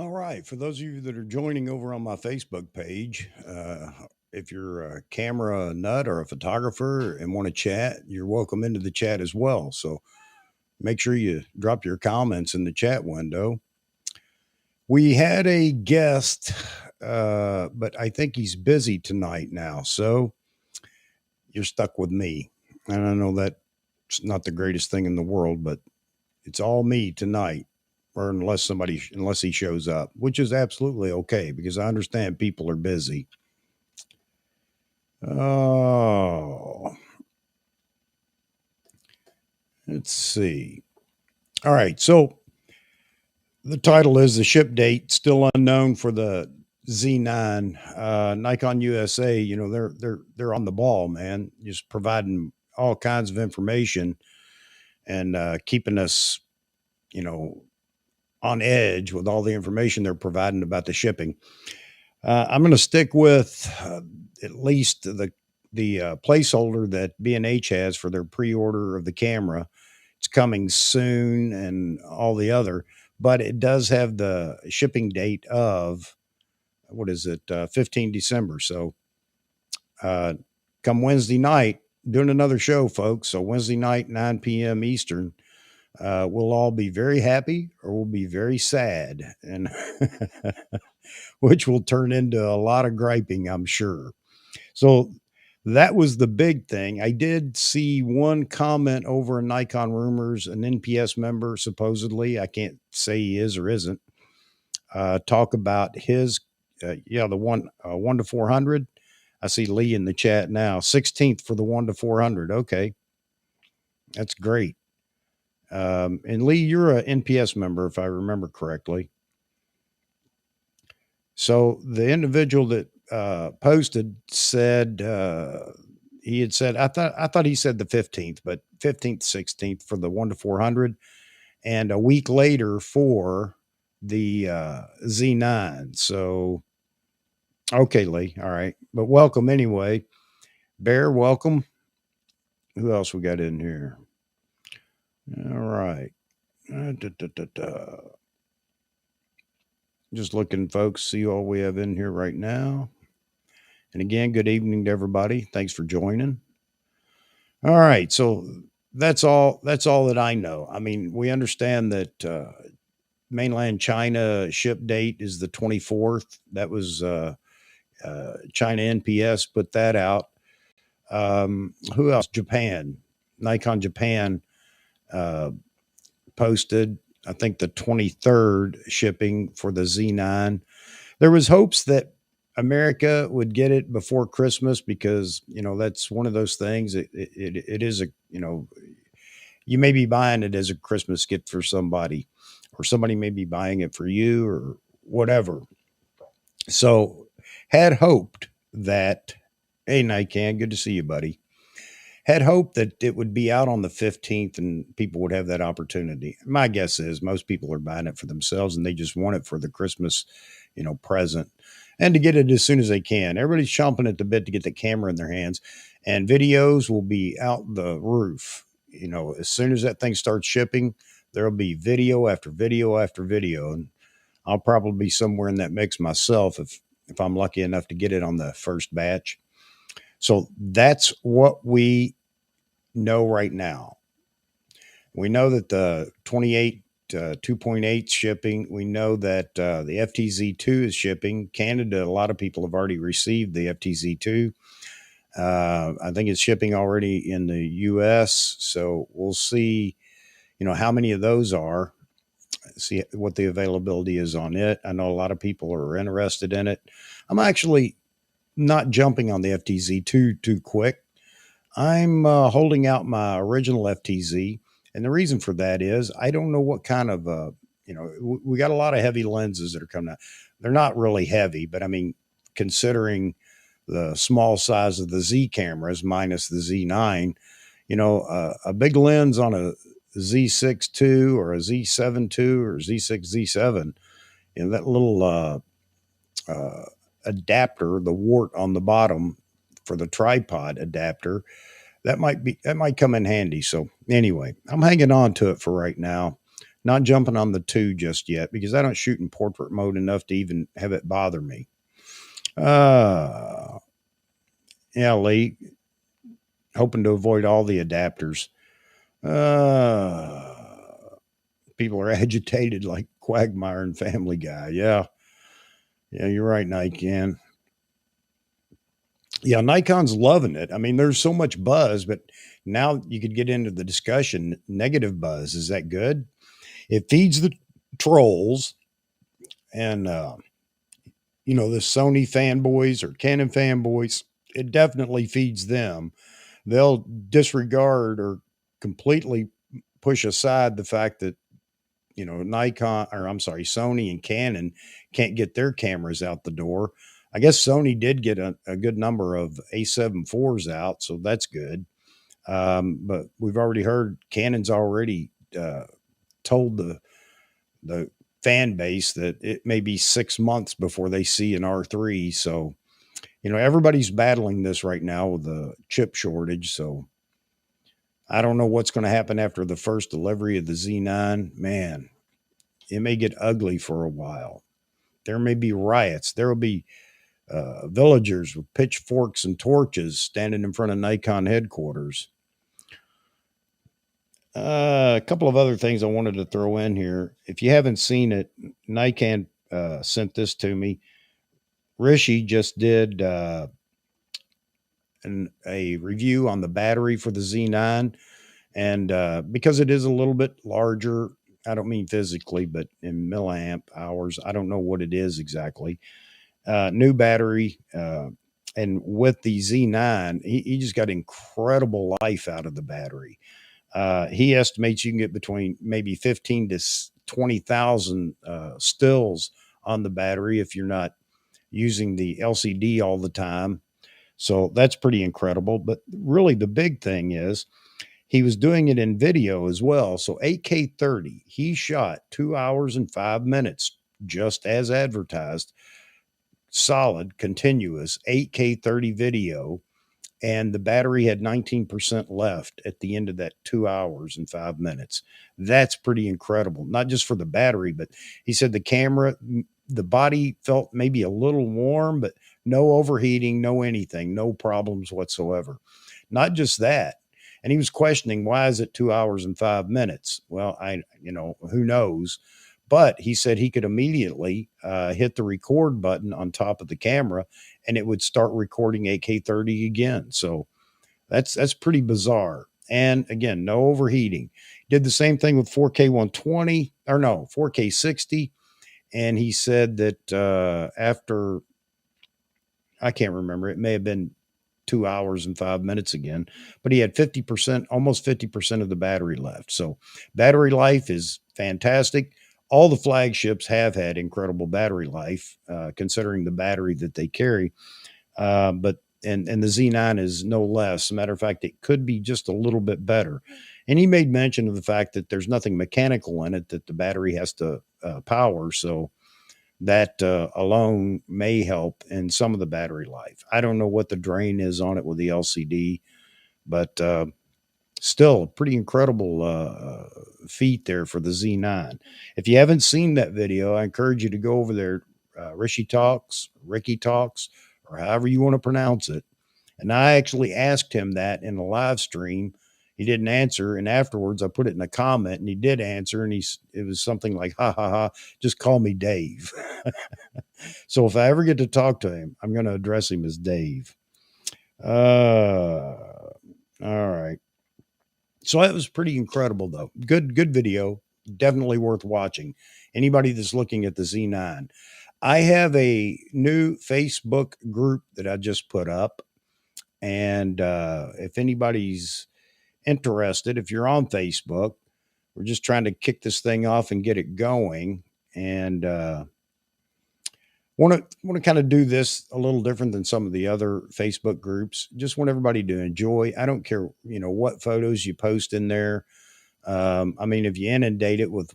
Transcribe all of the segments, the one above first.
All right. For those of you that are joining over on my Facebook page, if you're a camera nut or a photographer and want to chat, you're welcome into the chat as well. So make sure you drop your comments in the chat window. We had a guest, but I think he's busy tonight now. So you're stuck with me. And I know that's not the greatest thing in the world, but it's all me tonight, or unless he shows up, which is absolutely okay because I understand people are busy. Oh, let's see. All right, so the title is "The Ship Date Still Unknown for the Z9." Nikon USA, they're on the ball, man, just providing all kinds of information and keeping us, you know, on edge with all the information they're providing about the shipping. I'm going to stick with at least the placeholder that B&H has for their pre-order of the camera. It's coming soon, and all the other, but it does have the shipping date of what is it, 15 December. So come Wednesday night, doing another show, folks. So Wednesday night, 9 p.m. Eastern. We'll all be very happy or we'll be very sad, and which will turn into a lot of griping, I'm sure. So that was the big thing. I did see one comment over in Nikon Rumors, an NPS member, supposedly, I can't say he is or isn't, talk about his, the 1 to 400. I see Lee in the chat now, 16th for the 1 to 400. Okay. That's great. And Lee, you're a NPS member, if I remember correctly. So the individual that posted said he had said I thought he said the 15th, but 15th, 16th for the 1 to 400, and a week later for the Z9. So okay, Lee, all right, but welcome anyway. Bear, welcome. Who else we got in here? All right. Just looking, folks, see all we have in here right now. And again, good evening to everybody. Thanks for joining. All right, so that's all that I know. I mean, we understand that mainland China ship date is the 24th. That was China NPS put that out. Who else? Japan, Nikon Japan posted, I think, the 23rd shipping for the Z9. There was hopes that America would get it before Christmas because, that's one of those things. It is you may be buying it as a Christmas gift for somebody, or somebody may be buying it for you or whatever. So had hoped that, hey, Nikan, good to see you, buddy. Had hoped that it would be out on the 15th and people would have that opportunity. My guess is most people are buying it for themselves and they just want it for the Christmas, present, and to get it as soon as they can. Everybody's chomping at the bit to get the camera in their hands, and videos will be out the roof. As soon as that thing starts shipping, there'll be video after video after video, and I'll probably be somewhere in that mix myself if I'm lucky enough to get it on the first batch. So that's what we know right now. We know that the 28 2.8 shipping. We know that the FTZ2 is shipping. Canada, a lot of people have already received the FTZ2. I think it's shipping already in the US. So we'll see, how many of those are, see what the availability is on it. I know a lot of people are interested in it. I'm actually not jumping on the FTZ2 too quick. I'm holding out my original FTZ. And the reason for that is I don't know what kind of, we got a lot of heavy lenses that are coming out. They're not really heavy, but I mean, considering the small size of the Z cameras minus the Z9, a big lens on a Z6 II or a Z7 II or Z6, Z7, that little adapter, the wart on the bottom for the tripod adapter, that might come in handy. So anyway, I'm hanging on to it for right now. Not jumping on the 2 just yet because I don't shoot in portrait mode enough to even have it bother me. Uh, yeah, Lee, hoping to avoid all the adapters. Uh, People are agitated like Quagmire and Family Guy. Yeah. Yeah, you're right, Nikon. Yeah, Nikon's loving it. I mean, there's so much buzz, but now you could get into the discussion. Negative buzz, is that good? It feeds the trolls and, the Sony fanboys or Canon fanboys. It definitely feeds them. They'll disregard or completely push aside the fact that, Nikon, or I'm sorry, Sony and Canon can't get their cameras out the door. I guess Sony did get a good number of A7 IVs out, so that's good. But we've already heard Canon's already told the fan base that it may be 6 months before they see an R3. So, everybody's battling this right now with the chip shortage. So I don't know what's going to happen after the first delivery of the Z9. Man, it may get ugly for a while. There may be riots. There will be villagers with pitchforks and torches standing in front of Nikon headquarters. A couple of other things I wanted to throw in here. If you haven't seen it, Nikon sent this to me. Ricci just did a review on the battery for the Z9. And because it is a little bit larger, I don't mean physically, but in milliamp hours, I don't know what it is exactly. New battery. And with the Z9, he just got incredible life out of the battery. He estimates you can get between maybe 15 to 20,000 stills on the battery if you're not using the LCD all the time. So that's pretty incredible. But really, the big thing is he was doing it in video as well. So 8K 30, he shot 2 hours and 5 minutes, just as advertised, solid, continuous 8K 30 video, and the battery had 19% left at the end of that 2 hours and 5 minutes. That's pretty incredible, not just for the battery, but he said the camera, the body felt maybe a little warm, but no overheating, no anything, no problems whatsoever. Not just that. And he was questioning, why is it 2 hours and 5 minutes? Well, who knows? But he said he could immediately hit the record button on top of the camera and it would start recording 8K 30 again. So that's pretty bizarre. And again, no overheating. Did the same thing with 4K 120, or no, 4K 60. And he said that after, I can't remember, it may have been 2 hours and 5 minutes again, but he had 50%, almost 50% of the battery left. So battery life is fantastic. All the flagships have had incredible battery life, considering the battery that they carry. But the Z9 is no less. As a matter of fact, it could be just a little bit better. And he made mention of the fact that there's nothing mechanical in it that the battery has to power. So that alone may help in some of the battery life. I don't know what the drain is on it with the LCD, but still a pretty incredible feat there for the Z9. If you haven't seen that video, I encourage you to go over there, Ricci Talks, or however you want to pronounce it. And I actually asked him that in a live stream. He didn't answer, and afterwards I put it in a comment, and he did answer, and it was something like, "Ha ha ha, just call me Dave." So if I ever get to talk to him, I'm going to address him as Dave. All right. So that was pretty incredible, though. Good video. Definitely worth watching. Anybody that's looking at the Z9. I have a new Facebook group that I just put up. And if anybody's interested, if you're on Facebook, we're just trying to kick this thing off and get it going. And want to kind of do this a little different than some of the other Facebook groups. Just want everybody to enjoy. I don't care, what photos you post in there. I mean, if you inundate it with,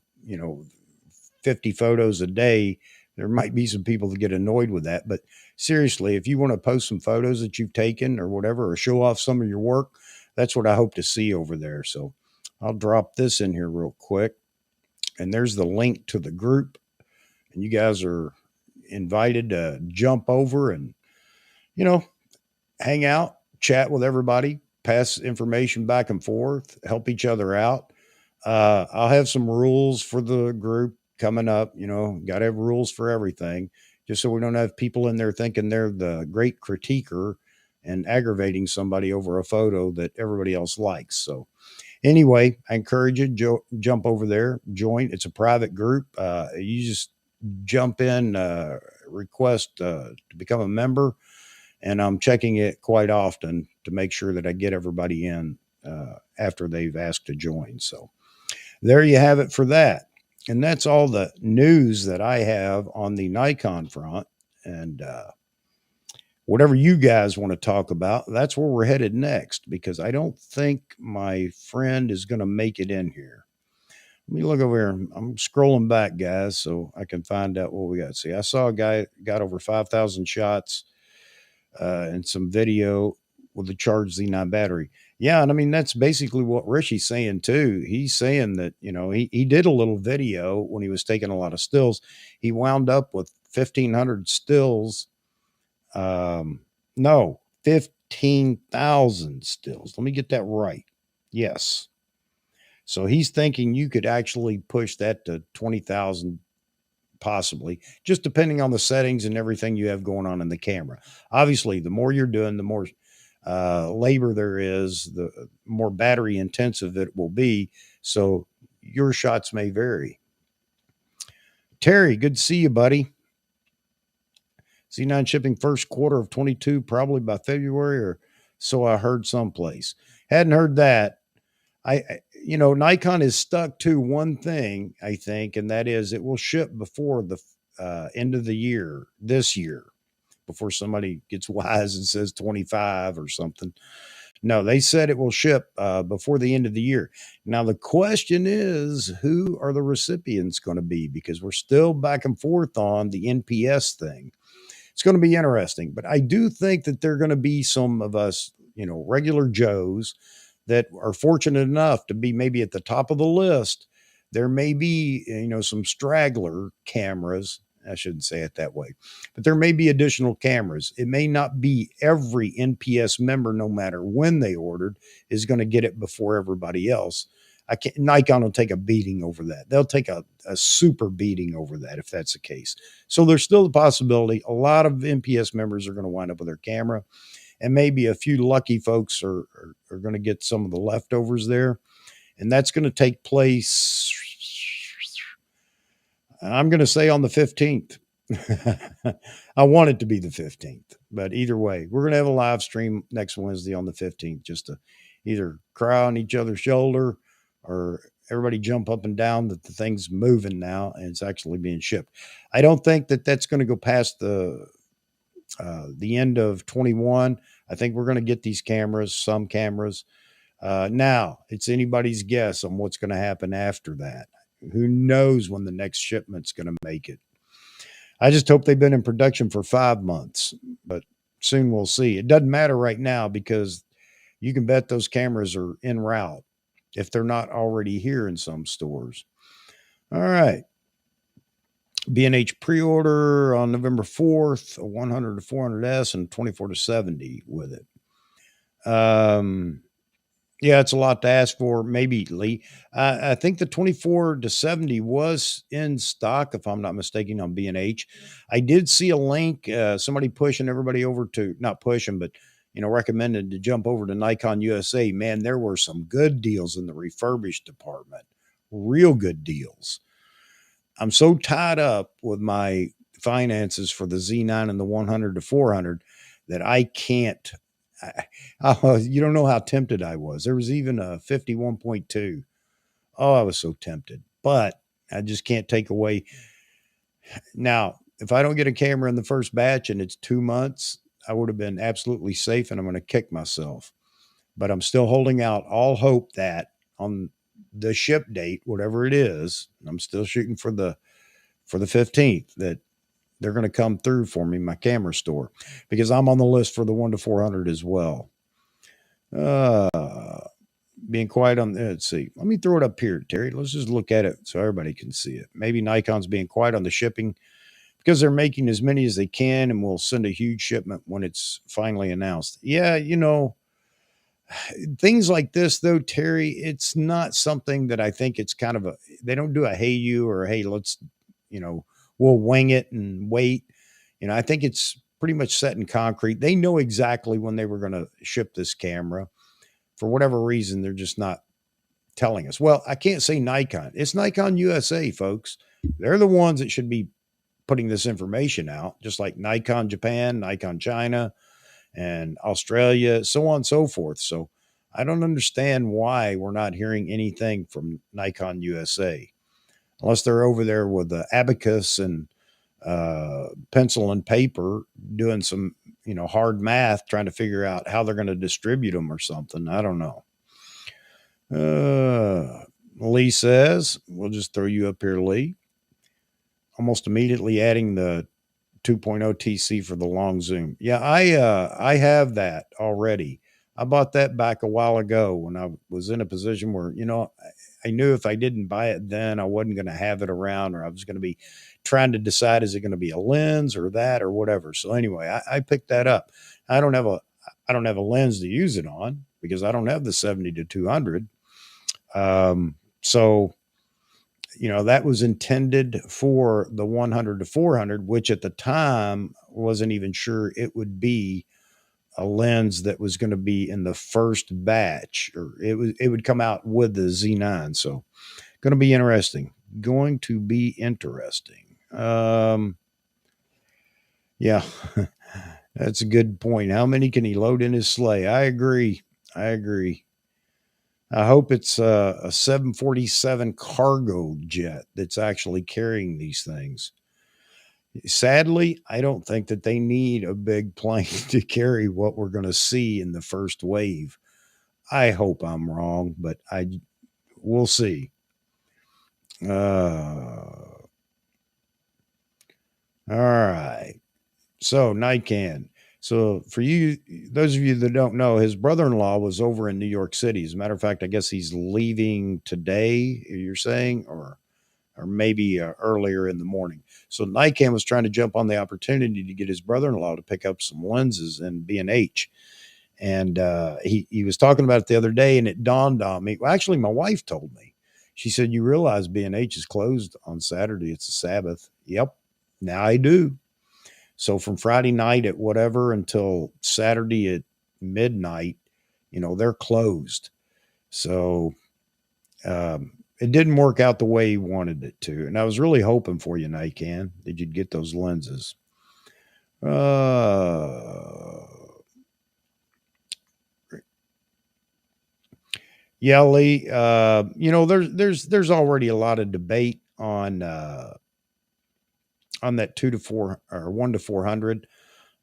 50 photos a day, there might be some people that get annoyed with that. But seriously, if you want to post some photos that you've taken or whatever, or show off some of your work, that's what I hope to see over there. So I'll drop this in here real quick. and there's the link to the group, and you guys are invited to jump over and, you know, hang out, chat with everybody, pass information back and forth, help each other out. I'll have some rules for the group coming up. You know, got to have rules for everything, just so we don't have people in there thinking they're the great critiquer and aggravating somebody over a photo that everybody else likes. So, anyway, I encourage you jump over there, join. It's a private group. You just jump in, request to become a member, and I'm checking it quite often to make sure that I get everybody in after they've asked to join. So there you have it for that. And that's all the news that I have on the Nikon front. And whatever you guys want to talk about, that's where we're headed next, because I don't think my friend is going to make it in here. Let me look over here. I'm scrolling back, guys, so I can find out what we got. See, I saw a guy got over 5,000 shots and some video with the charged Z9 battery. Yeah, and I mean that's basically what Ricci's saying too. He's saying that, you know, he did a little video when he was taking a lot of stills. He wound up with 1,500 stills. No, 15,000 stills. Let me get that right. Yes. So he's thinking you could actually push that to 20,000, possibly, just depending on the settings and everything you have going on in the camera. Obviously, the more you're doing, the more labor there is, the more battery intensive it will be. So your shots may vary. Terry, good to see you, buddy. Z9 shipping first quarter of 22, probably by February, or so I heard someplace. Hadn't heard that. You know, Nikon is stuck to one thing, I think, and that is it will ship before the end of the year, this year, before somebody gets wise and says 25 or something. No, they said it will ship before the end of the year. Now, the question is, who are the recipients going to be? Because we're still back and forth on the NPS thing. It's going to be interesting, but I do think that there are going to be some of us, you know, regular Joes that are fortunate enough to be maybe at the top of the list. There may be, you know, some straggler cameras. I shouldn't say it that way, but there may be additional cameras. It may not be every NPS member, no matter when they ordered, is going to get it before everybody else. Nikon will take a beating over that. They'll take a super beating over that if that's the case. So there's still a possibility a lot of NPS members are going to wind up with their camera, and maybe a few lucky folks are going to get some of the leftovers there. And that's going to take place, I'm going to say, on the 15th. I want it to be the 15th, but either way, we're going to have a live stream next Wednesday on the 15th, just to either cry on each other's shoulder or everybody jump up and down that the thing's moving now and it's actually being shipped. I don't think that that's going to go past the end of 21. I think we're going to get these cameras, some cameras. Now, it's anybody's guess on what's going to happen after that. Who knows when the next shipment's going to make it? I just hope they've been in production for 5 months, but soon we'll see. It doesn't matter right now because you can bet those cameras are en route if they're not already here in some stores. All right. B&H pre-order on November 4th, a 100 to 400S and 24 to 70 with it. Yeah, it's a lot to ask for, maybe, Lee. I think the 24 to 70 was in stock, if I'm not mistaken, on B&H. I did see a link, somebody pushing everybody over to, not pushing, but, you know, recommended to jump over to Nikon USA. Man, there were some good deals in the refurbished department, real good deals. I'm so tied up with my finances for the Z9 and the 100 to 400 that I can't. You don't know how tempted I was. There was even a 51.2. Oh, I was so tempted, but I just can't take away. Now, if I don't get a camera in the first batch and it's 2 months, I would have been absolutely safe and I'm going to kick myself. But I'm still holding out all hope that on the ship date, whatever it is, I'm still shooting for the 15th, that they're going to come through for me, my camera store, because I'm on the list for the 1 to 400 as well. being quiet on, let's see. Let me throw it up here, Terry. Let's just look at it so everybody can see it. Maybe Nikon's being quiet on the shipping because they're making as many as they can and will send a huge shipment when it's finally announced. Yeah, things like this though, Terry, it's not something that I think it's kind of they don't do a hey you or hey, let's, you know, we'll wing it and wait. I think it's pretty much set in concrete. They know exactly when they were going to ship this camera. For whatever reason, they're just not telling us. Well, I can't say Nikon. It's Nikon USA, folks. They're the ones that should be putting this information out, just like Nikon Japan, Nikon China, and Australia, so on and so forth. So I don't understand why we're not hearing anything from Nikon USA, unless they're over there with the abacus and pencil and paper doing some, hard math, trying to figure out how they're going to distribute them or something. I don't know. Lee says, we'll just throw you up here, Lee. Almost immediately adding the 2.0 TC for the long zoom. Yeah, I have that already. I bought that back a while ago when I was in a position where, I knew if I didn't buy it then, I wasn't going to have it around, or I was going to be trying to decide, is it going to be a lens or that or whatever. So anyway, I picked that up. I don't have a lens to use it on because I don't have the 70 to 200. So that was intended for the 100 to 400, which at the time wasn't even sure it would be a lens that was going to be in the first batch, or it would come out with the Z9. So going to be interesting. Yeah, that's a good point. How many can he load in his sleigh? I agree. I hope it's a 747 cargo jet that's actually carrying these things. Sadly, I don't think that they need a big plane to carry what we're going to see in the first wave. I hope I'm wrong, but we'll see. All right. So Nikan. So for you, those of you that don't know, his brother-in-law was over in New York City. As a matter of fact, I guess he's leaving today, you're saying, or maybe earlier in the morning. So Nikan was trying to jump on the opportunity to get his brother-in-law to pick up some lenses in B&H. And he was talking about it the other day, and it dawned on me. Well, actually, my wife told me. She said, "You realize B&H is closed on Saturday. It's a Sabbath." Yep. Now I do. So from Friday night at whatever until Saturday at midnight, they're closed. So it didn't work out the way he wanted it to. And I was really hoping for you, Nikan, that you'd get those lenses. Yeah, Lee, there's already a lot of debate on that 2 to 4 or 1 to 400.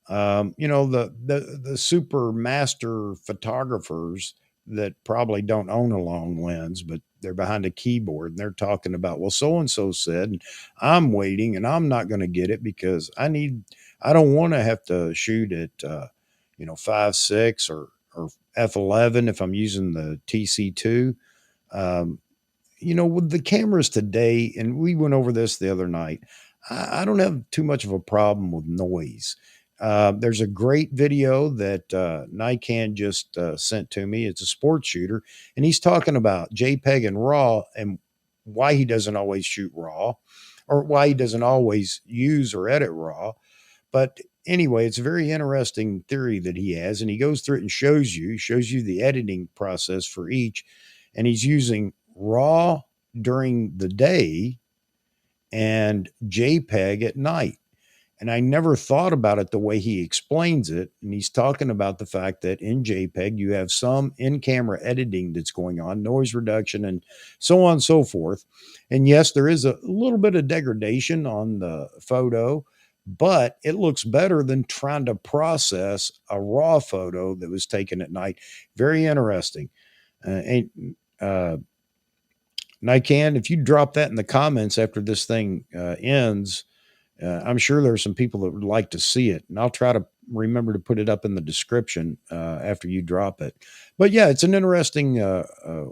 The super master photographers that probably don't own a long lens, but they're behind a keyboard and they're talking about, well, so and so said, and I'm waiting and I'm not going to get it because I don't want to have to shoot at 5.6 or f11 if I'm using the TC2. Um, with the cameras today, and we went over this the other night, I don't have too much of a problem with noise. There's a great video that Nikan just sent to me. It's a sports shooter, and he's talking about JPEG and RAW and why he doesn't always shoot RAW, or why he doesn't always use or edit RAW. But anyway, it's a very interesting theory that he has, and he goes through it and shows you the editing process for each, and he's using RAW during the day and JPEG at night. And I never thought about it the way he explains it. And he's talking about the fact that in JPEG, you have some in-camera editing that's going on, noise reduction, and so on and so forth. And yes, there is a little bit of degradation on the photo, but it looks better than trying to process a raw photo that was taken at night. Very interesting. Nikan, if you drop that in the comments after this thing ends, I'm sure there's some people that would like to see it, and I'll try to remember to put it up in the description after you drop it. But yeah, it's an interesting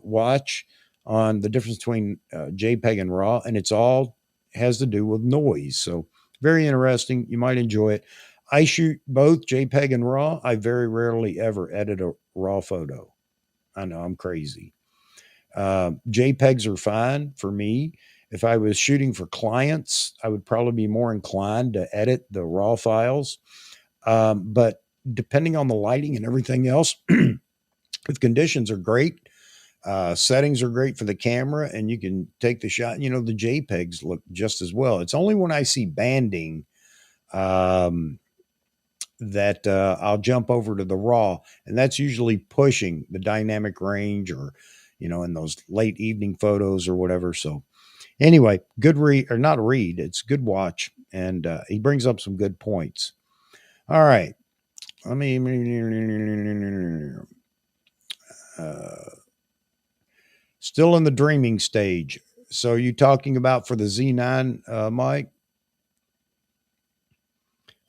watch on the difference between JPEG and RAW, and it's all has to do with noise. So very interesting. You might enjoy it. I shoot both JPEG and RAW. I very rarely ever edit a RAW photo. I know I'm crazy. JPEGs are fine for me. If I was shooting for clients, I would probably be more inclined to edit the RAW files. But depending on the lighting and everything else, if conditions are great, settings are great for the camera, and you can take the shot. You know, the JPEGs look just as well. It's only when I see banding um, that I'll jump over to the RAW, and that's usually pushing the dynamic range, or in those late evening photos or whatever. So anyway, good read, or not read. It's good watch, and he brings up some good points. All right, let me. Still in the dreaming stage. So you talking about for the Z9, Mike?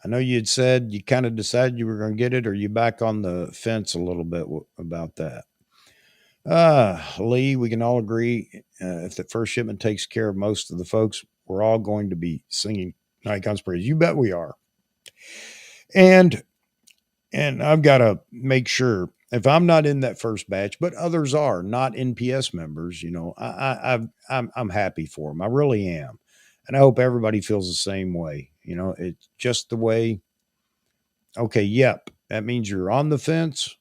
I know you had said you kind of decided you were going to get it, or you back on the fence a little bit about that. Lee, we can all agree if the first shipment takes care of most of the folks, we're all going to be singing Nikon's praise. You bet we are. And I've got to make sure if I'm not in that first batch, but others are not NPS members, I'm happy for them. I really am. And I hope everybody feels the same way. It's just the way. Okay. Yep. That means you're on the fence.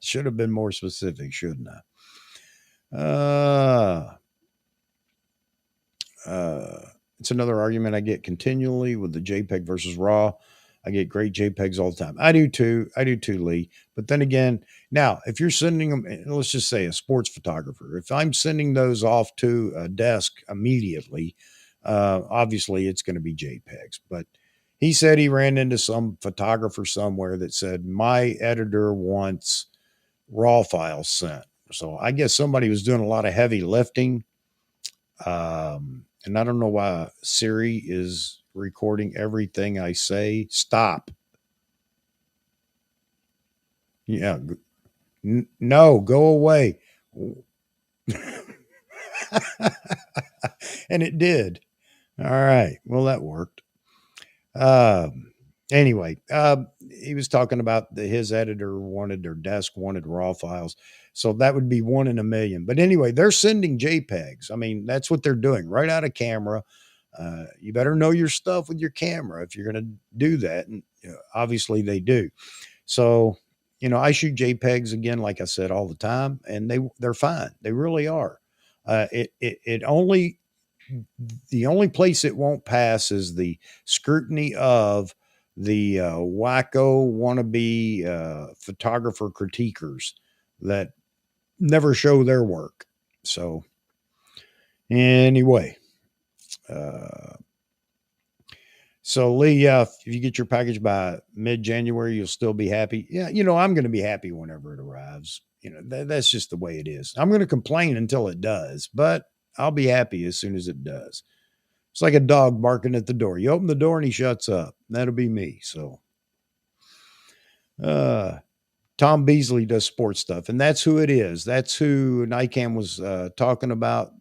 Should have been more specific, shouldn't I? It's another argument I get continually with the JPEG versus RAW. I get great JPEGs all the time. I do too, Lee. But then again, now if you're sending them, let's just say a sports photographer, if I'm sending those off to a desk immediately, obviously it's going to be JPEGs. But he said he ran into some photographer somewhere that said, my editor wants RAW files sent. So I guess somebody was doing a lot of heavy lifting. And I don't know why Siri is recording everything I say. Stop. Yeah. No, go away. And it did. All right. Well, that worked. Anyway, he was talking about his editor wanted, their desk wanted RAW files. So that would be 1 in a million. But anyway, they're sending JPEGs. I mean, that's what they're doing right out of camera. You better know your stuff with your camera if you're going to do that. And obviously they do. So, I shoot JPEGs again, like I said, all the time, and they're fine. They really are. It only, the only place it won't pass is the scrutiny of the wacko wannabe photographer critiquers that never show their work. So anyway, so Lee, yeah, if you get your package by mid-January, you'll still be happy. Yeah, I'm going to be happy whenever it arrives. That's just the way it is. I'm going to complain until it does, but I'll be happy as soon as it does. It's like a dog barking at the door. You open the door and he shuts up. That'll be me. So, Tom Beasley does sports stuff, and that's who it is. That's who Nikon was talking about.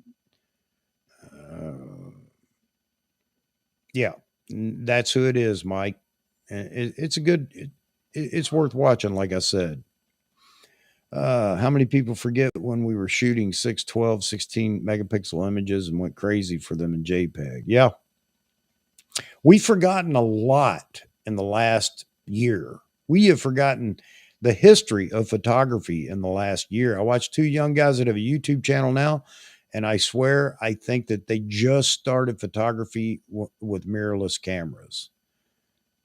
Yeah, that's who it is, Mike. It's a good. It's worth watching. Like I said. How many people forget when we were shooting 6, 12, 16 megapixel images and went crazy for them in JPEG? Yeah. We've forgotten a lot in the last year. We have forgotten the history of photography in the last year. I watched 2 young guys that have a YouTube channel now, and I swear I think that they just started photography with mirrorless cameras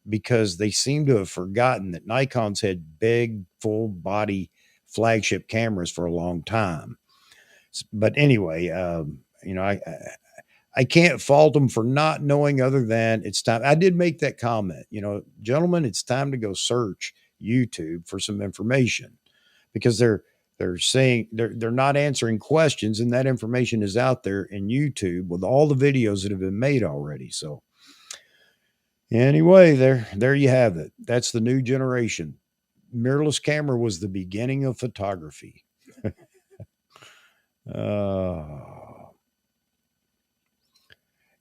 because they seem to have forgotten that Nikon's had big, full body flagship cameras for a long time. But anyway, I can't fault them for not knowing other than it's time. I did make that comment, gentlemen, it's time to go search YouTube for some information because they're saying they're not answering questions, and that information is out there in YouTube with all the videos that have been made already. So Anyway, there you have it. That's the new generation. Mirrorless camera was the beginning of photography. uh,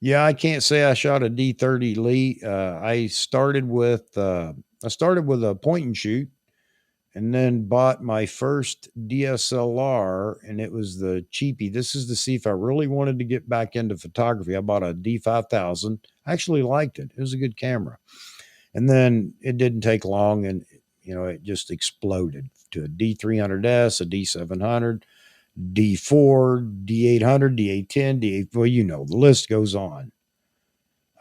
yeah, I can't say I shot a D30 Lee. I started with a point and shoot, and then bought my first DSLR, and it was the cheapie. This is to see if I really wanted to get back into photography. I bought a D5000. I actually liked it. It was a good camera. And then it didn't take long, and it just exploded to a D300S, a D700, D4, D800, D810, D8. Well, the list goes on.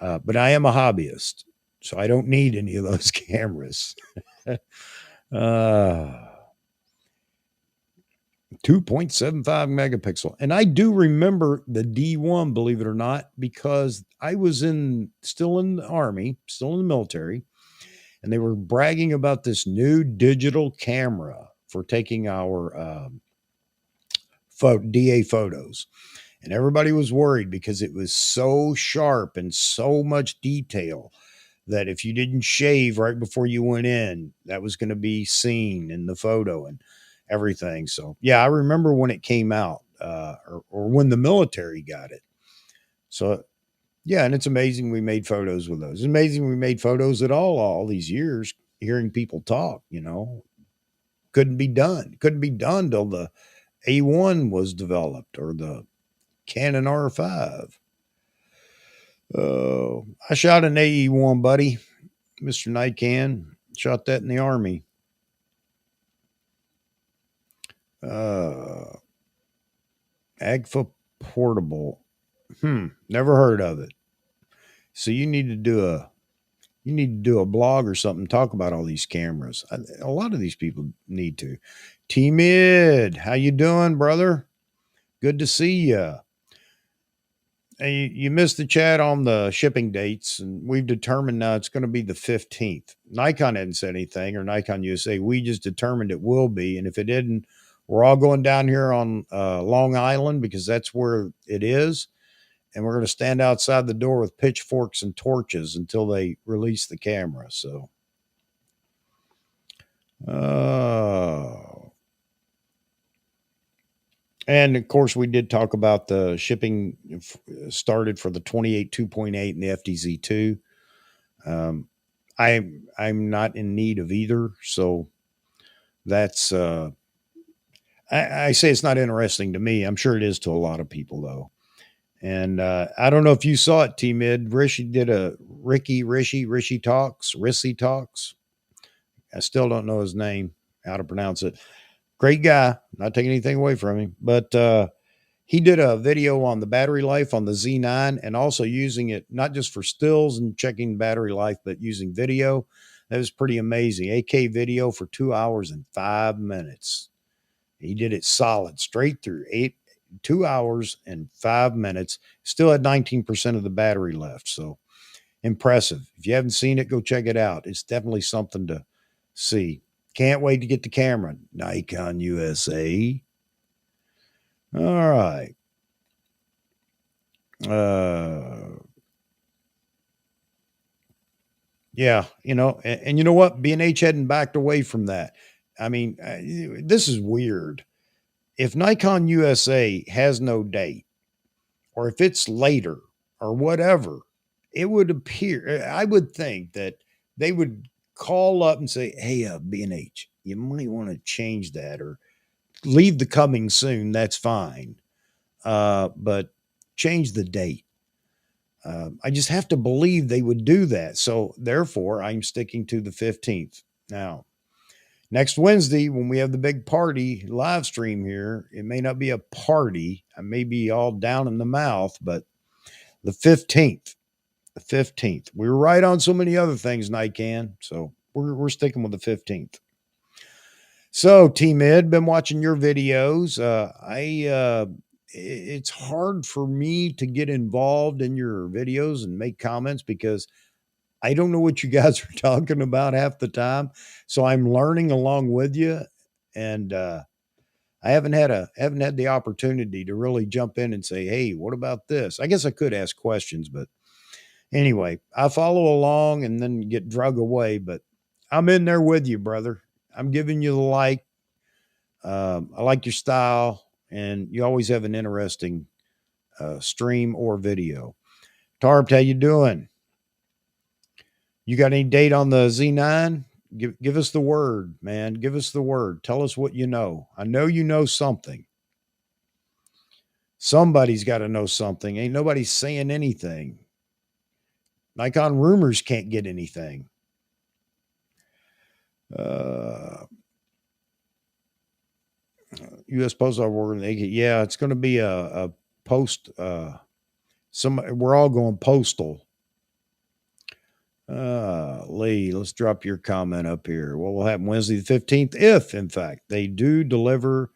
But I am a hobbyist, so I don't need any of those cameras. uh, 2.75 megapixel. And I do remember the D1, believe it or not, because I was still in the Army, still in the military, and they were bragging about this new digital camera for taking our DA photos. And everybody was worried because it was so sharp and so much detail that if you didn't shave right before you went in, that was going to be seen in the photo and everything. So, yeah, I remember when it came out, or when the military got it. So, yeah, and it's amazing we made photos with those. It's amazing we made photos at all these years, hearing people talk, couldn't be done. Couldn't be done till the A1 was developed or the Canon R5. I shot an AE1, buddy. Mr. Nikan. Shot that in the Army. Agfa Portable. Never heard of it. So you need to do a blog or something, talk about all these cameras. A lot of these people need to. T-Mid, how you doing, brother? Good to see you. Hey, you missed the chat on the shipping dates, and we've determined now it's going to be the 15th. Nikon hadn't said anything, or Nikon USA. We just determined it will be, and if it didn't, we're all going down here on Long Island because that's where it is, and we're going to stand outside the door with pitchforks and torches until they release the camera. So, and of course, we did talk about the shipping started for the 28 2.8 and the FTZ2. I'm not in need of either, so that's I say it's not interesting to me. I'm sure it is to a lot of people though. And I don't know if you saw it, T Mid. Ricci did a Ricci Talks. I still don't know his name, how to pronounce it. Great guy. Not taking anything away from him, but he did a video on the battery life on the Z9 and also using it not just for stills and checking battery life, but using video. That was pretty amazing. AK video for 2 hours and 5 minutes. He did it solid, straight through 2 hours and 5 minutes. Still had 19% of the battery left. So impressive. If you haven't seen it, go check it out. It's definitely something to see. Can't wait to get the camera. Nikon USA. All right. Yeah, and you know what? B&H hadn't backed away from that. I mean, this is weird. If Nikon USA has no date, or if it's later, or whatever, it would appear, I would think that they would call up and say, hey, B&H, you might want to change that or leave the coming soon. That's fine. But change the date. I just have to believe they would do that. So therefore, I'm sticking to the 15th. Now, next Wednesday, when we have the big party live stream here, it may not be a party. I may be all down in the mouth, but the 15th, we were right on so many other things, Nikan. So we're sticking with the 15th. So T-Mid, been watching your videos. It's hard for me to get involved in your videos and make comments because I don't know what you guys are talking about half the time. So I'm learning along with you. And I haven't had the opportunity to really jump in and say, hey, what about this? I guess I could ask questions, but Anyway, I follow along and then get drug away, but I'm in there with you, brother. I'm giving you the like. I like your style, and you always have an interesting stream or video. Tarp, how you doing? You got any date on the Z9? Give us the word, man. Give us the word. Tell us what you know. I know you know something. Somebody's got to know something. Ain't nobody saying anything. Nikon rumors can't get anything. U.S. Postal Worker. Yeah, it's going to be a post. We're all going postal. Lee, let's drop your comment up here. What will happen Wednesday the 15th? If, in fact, they do deliver,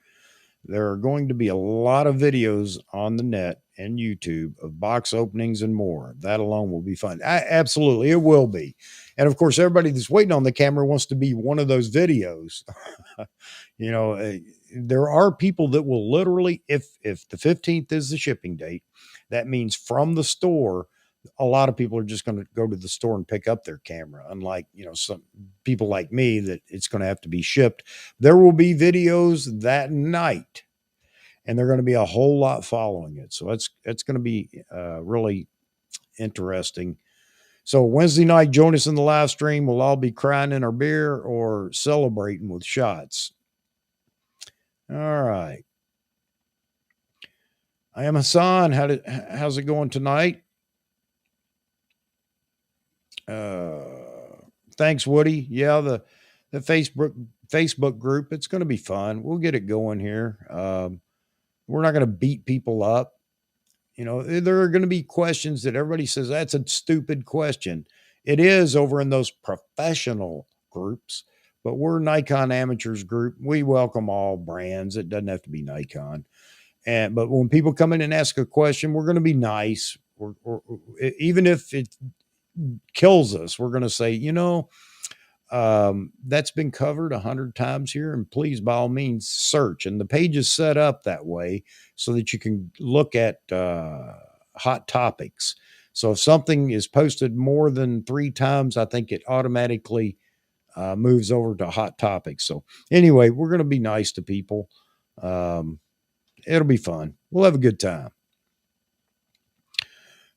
there are going to be a lot of videos on the net and YouTube of box openings and more. That alone will be fun. Absolutely, it will be. And of course, everybody that's waiting on the camera wants to be one of those videos. You know, there are people that will literally, if the 15th is the shipping date, that means from the store, a lot of people are just going to go to the store and pick up their camera. Unlike, you know, some people like me that it's going to have to be shipped. There will be videos that night, and they're going to be a whole lot following it. So it's going to be really interesting. So Wednesday night, join us in the live stream. We'll all be crying in our beer or celebrating with shots. All right. I am Hassan. How's it going tonight? Thanks, Woody. Yeah, the Facebook group. It's going to be fun. We'll get it going here. We're not going to beat people up. You know, there are going to be questions that everybody says that's a stupid question. It is over in those professional groups, but we're Nikon amateurs group. We welcome all brands. It doesn't have to be Nikon. But when people come in and ask a question, we're going to be nice. Even if it kills us, we're going to say, you know, that's been covered 100 times here, and please, by all means, search. And the page is set up that way so that you can look at hot topics. So if something is posted more than 3 times, I think it automatically moves over to hot topics. So anyway, we're going to be nice to people. It'll be fun. We'll have a good time.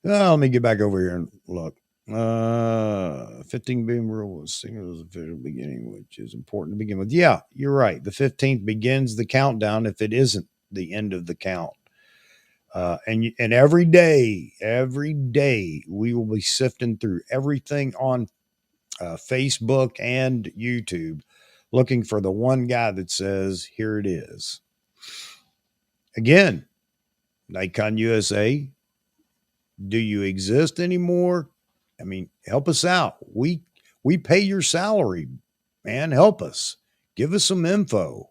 Let me get back over here and look. 15 beam rule was single at the beginning, which is important to begin with. Yeah, you're right. The 15th begins the countdown if it isn't the end of the count. And every day, we will be sifting through everything on Facebook and YouTube, looking for the one guy that says, here it is. Again, Nikon USA, do you exist anymore? I mean, help us out. We pay your salary, man. Help us. Give us some info.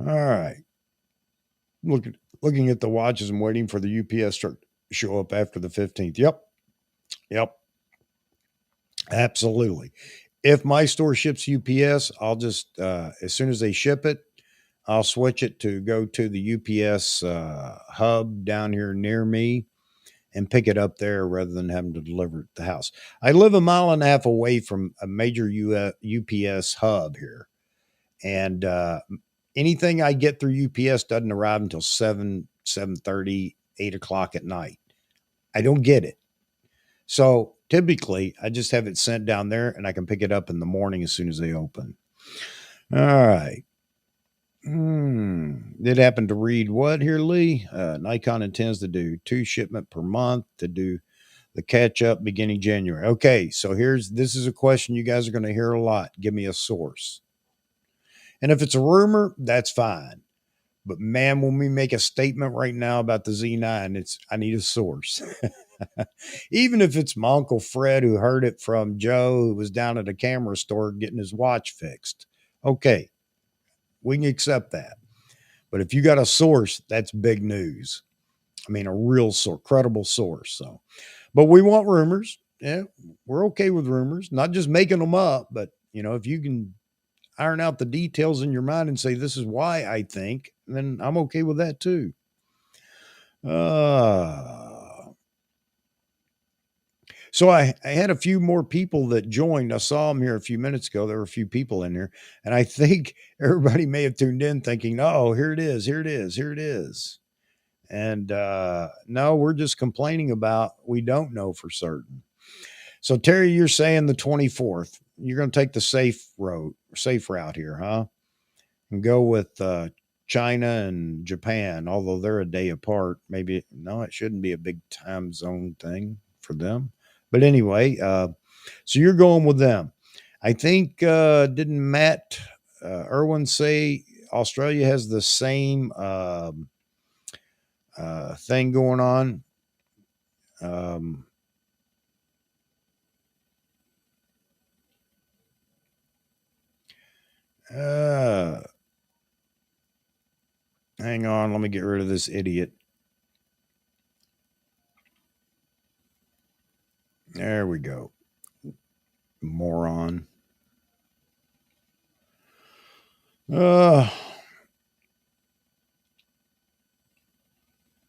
All right. Looking at the watches and waiting for the UPS truck to show up after the 15th. Yep. Absolutely. If my store ships UPS, I'll just as soon as they ship it, I'll switch it to go to the UPS hub down here near me and pick it up there rather than having to deliver it to the house. I live a mile and a half away from a major UPS hub here. And anything I get through UPS doesn't arrive until 7:30, 8 o'clock at night. I don't get it. So typically, I just have it sent down there and I can pick it up in the morning as soon as they open. All right. Did happen to read what here, Lee? Nikon intends to do 2 shipment per month to do the catch up beginning January. Okay, so this is a question you guys are going to hear a lot. Give me a source. And if it's a rumor, that's fine. But man, when we make a statement right now about the Z9, I need a source. Even if it's my Uncle Fred who heard it from Joe, who was down at a camera store getting his watch fixed. Okay, we can accept that. But if you got a source, that's big news. I mean, a real source, credible source. So, but we want rumors. Yeah, we're okay with rumors, not just making them up, but you know, if you can iron out the details in your mind and say, this is why I think, then I'm okay with that too. So I had a few more people that joined. I saw them here a few minutes ago. There were a few people in here, and I think everybody may have tuned in thinking, "Oh, here it is, here it is, here it is." And no, we're just complaining about we don't know for certain. So Terry, you're saying the 24th. You're going to take the safe route here, huh? And go with China and Japan, although they're a day apart. Maybe no, it shouldn't be a big time zone thing for them. But anyway, so you're going with them. I think didn't Matt Irwin say Australia has the same thing going on? Um, uh, Hang on, let me get rid of this idiot. There we go. Moron. Uh,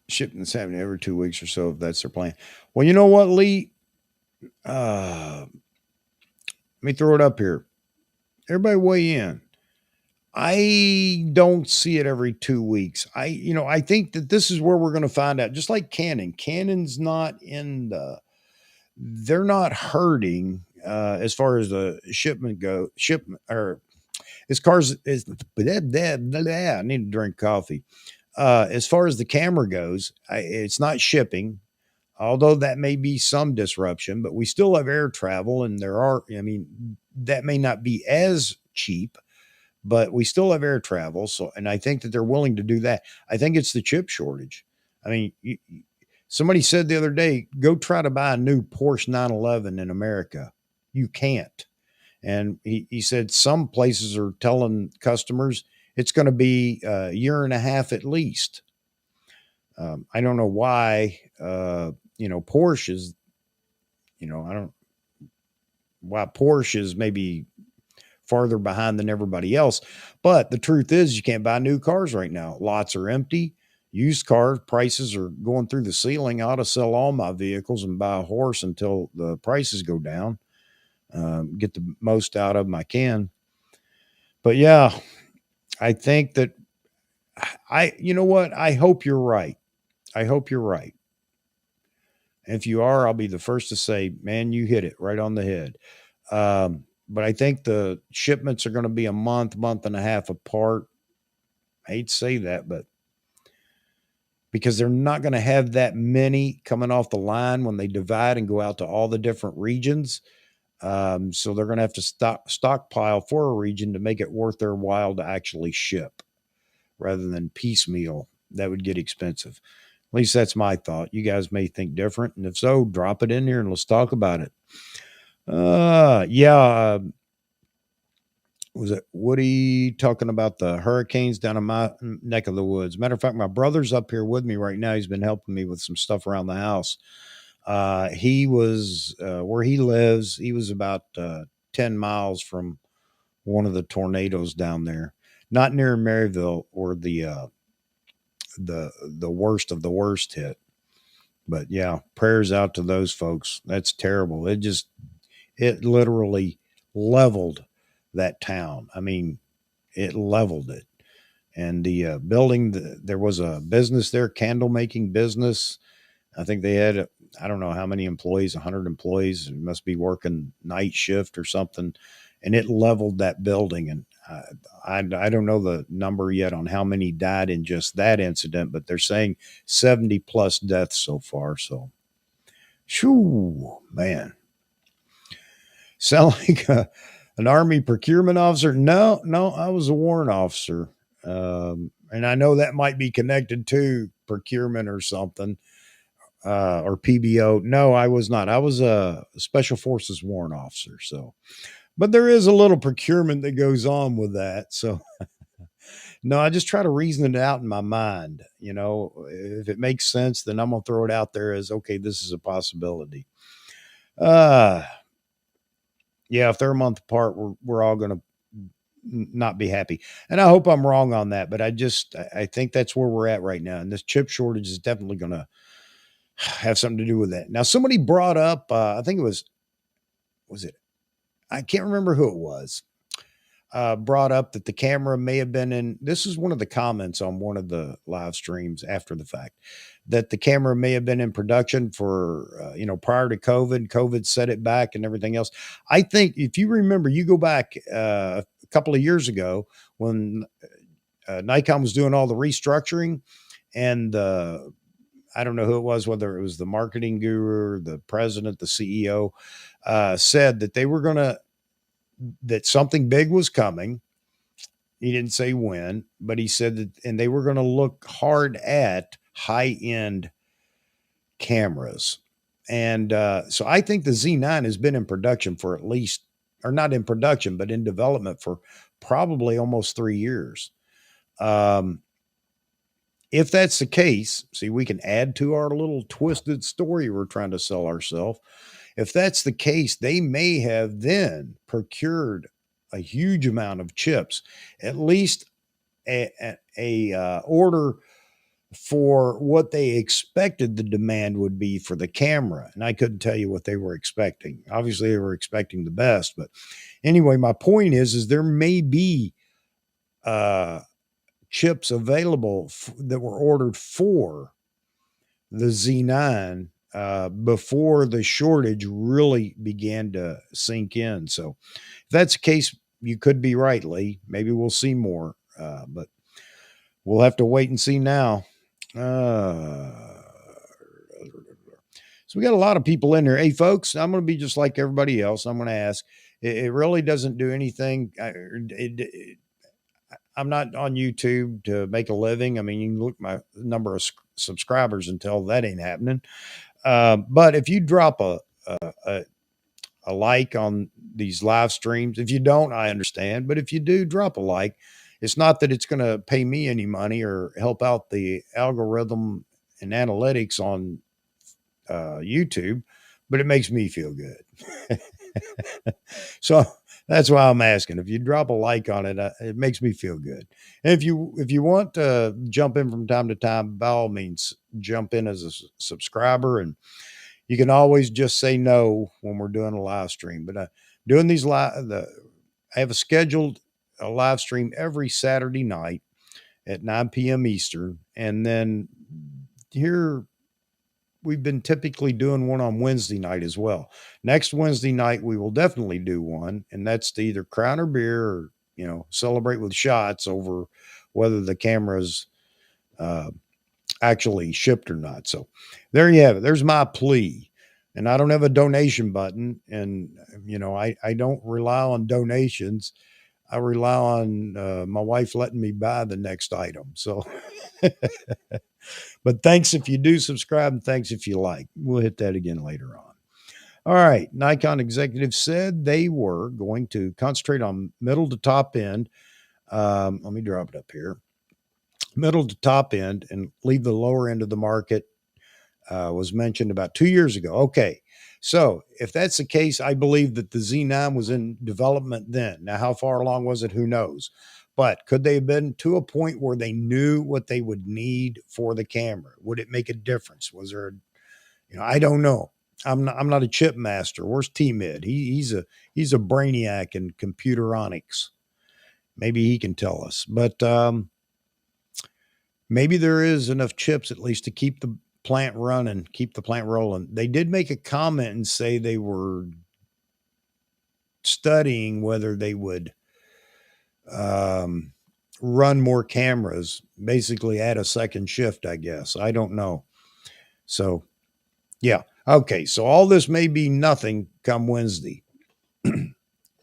Shipments happening every 2 weeks or so, if that's their plan. Well, you know what, Lee? Let me throw it up here. Everybody weigh in. I don't see it every 2 weeks. I think that this is where we're going to find out. Just like Canon, Canon's not in the, they're not hurting as far as the shipment or as cars is. I need to drink coffee. As far as the camera goes, it's not shipping, although that may be some disruption, but we still have air travel, and that may not be as cheap, but we still have air travel. So, and I think that they're willing to do that. I think it's the chip shortage. I mean, somebody said the other day, go try to buy a new Porsche 911 in America. You can't. And he said some places are telling customers it's going to be a year and a half at least. I don't know why, Porsche is, I don't, why Porsche is maybe farther behind than everybody else. But the truth is, you can't buy new cars right now. Lots are empty. Used car prices are going through the ceiling. I ought to sell all my vehicles and buy a horse until the prices go down. Get the most out of them I can. But yeah, I think that you know what? I hope you're right. I hope you're right. And if you are, I'll be the first to say, man, you hit it right on the head. But I think the shipments are going to be a month and a half apart. I hate to say that, but because they're not going to have that many coming off the line when they divide and go out to all the different regions. So they're going to have to stockpile for a region to make it worth their while to actually ship rather than piecemeal. That would get expensive. At least that's my thought. You guys may think different. And if so, drop it in here and let's talk about it. Yeah. Was it Woody talking about the hurricanes down in my neck of the woods? Matter of fact, my brother's up here with me right now. He's been helping me with some stuff around the house. He was where he lives. He was about 10 miles from one of the tornadoes down there, not near Maryville, or the worst of the worst hit. But yeah, prayers out to those folks. That's terrible. It literally leveled that town. I mean, it leveled it. And the building, there was a business there, candle making business. I think they had, I don't know how many employees, 100 employees. It must be working night shift or something. And it leveled that building. And I don't know the number yet on how many died in just that incident, but they're saying 70 plus deaths so far. So, shoo, man. Sound like an Army procurement officer? No, I was a warrant officer. And I know that might be connected to procurement or something, or PBO. No, I was not. I was a special forces warrant officer. So, but there is a little procurement that goes on with that. So, no, I just try to reason it out in my mind. If it makes sense, then I'm going to throw it out there as, okay, this is a possibility. Uh, yeah, if they're a month apart, we're all going to not be happy. And I hope I'm wrong on that, but I think that's where we're at right now. And this chip shortage is definitely going to have something to do with that. Now, somebody brought up, I think it was it? I can't remember who it was. Brought up that the camera may have been in. This is one of the comments on one of the live streams after the fact, that the camera may have been in production for, prior to COVID. COVID set it back and everything else. I think if you remember, you go back a couple of years ago when Nikon was doing all the restructuring, and I don't know who it was, whether it was the marketing guru, the president, the CEO, said that they were going to, that something big was coming. He didn't say when, but he said that, and they were going to look hard at high end cameras. And so I think the Z9 has been in production for at least, or not in production, but in development for probably almost 3 years. If that's the case, see, we can add to our little twisted story we're trying to sell ourselves. If that's the case, they may have then procured a huge amount of chips, at least a order for what they expected the demand would be for the camera. And I couldn't tell you what they were expecting. Obviously, they were expecting the best. But anyway, my point is there may be chips available that were ordered for the Z9 before the shortage really began to sink in. So if that's the case, you could be right, Lee. Maybe we'll see more, but we'll have to wait and see now. So we got a lot of people in there. Hey, folks, I'm going to be just like everybody else. I'm going to ask. It really doesn't do anything. I'm not on YouTube to make a living. I mean, you can look at my number of subscribers and tell that ain't happening. But if you drop a like on these live streams, if you don't, I understand. But if you do, drop a like. It's not that it's going to pay me any money or help out the algorithm and analytics on YouTube, but it makes me feel good. So that's why I'm asking. If you drop a like on it, it makes me feel good. And if you want to jump in from time to time, by all means, jump in as a subscriber, and you can always just say no when we're doing a live stream. But doing these I have scheduled a live stream every Saturday night at 9 p.m. Eastern, and then here we've been typically doing one on Wednesday night as well. Next Wednesday night, we will definitely do one, and that's to either crown or beer or, celebrate with shots over whether the camera's actually shipped or not. So there you have it. There's my plea. And I don't have a donation button. And, I don't rely on donations. I rely on my wife letting me buy the next item. So, but thanks if you do subscribe, and thanks if you like. We'll hit that again later on. All right. Nikon executives said they were going to concentrate on middle to top end. Let me drop it up here. Middle to top end and leave the lower end of the market was mentioned about 2 years ago. Okay. So if that's the case, I believe that the Z9 was in development then. Now, how far along was it? Who knows? But could they have been to a point where they knew what they would need for the camera? Would it make a difference? Was there, I don't know. I'm not a chip master. Where's T-Mid? He's a brainiac in computeronics. Maybe he can tell us. But maybe there is enough chips at least to keep the plant running, keep the plant rolling. They did make a comment and say they were studying whether they would run more cameras, basically add a second shift, I guess. I don't know. So, yeah. Okay. So all this may be nothing come Wednesday.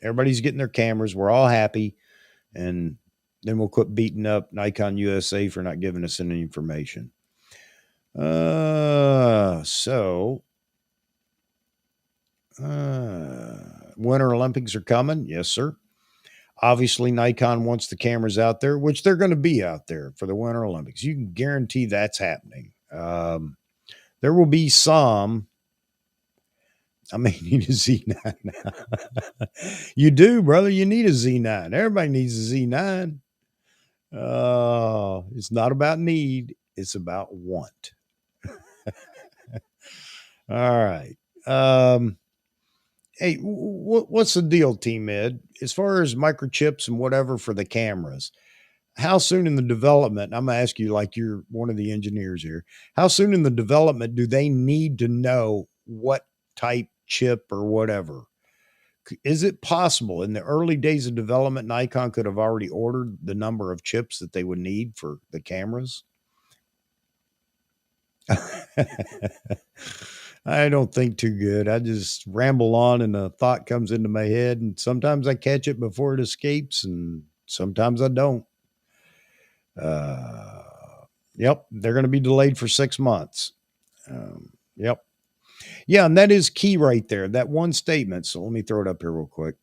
Everybody's getting their cameras. We're all happy. And then we'll quit beating up Nikon USA for not giving us any information. Winter Olympics are coming. Yes, sir. Obviously, Nikon wants the cameras out there, which they're going to be out there for the Winter Olympics. You can guarantee that's happening. There will be some. I may need a Z9 now. You do, brother. You need a Z9. Everybody needs a Z9. It's not about need. It's about want. All right. Um, hey, what's the deal, Team Ed? As far as microchips and whatever for the cameras, how soon in the development? I'm gonna ask you, like you're one of the engineers here. How soon in the development do they need to know what type chip or whatever? Is it possible in the early days of development, Nikon could have already ordered the number of chips that they would need for the cameras? I don't think too good. I just ramble on and a thought comes into my head, and sometimes I catch it before it escapes, and sometimes I don't. Uh, yep, they're going to be delayed for 6 months. Yep. Yeah, and that is key right there. That one statement. So let me throw it up here real quick.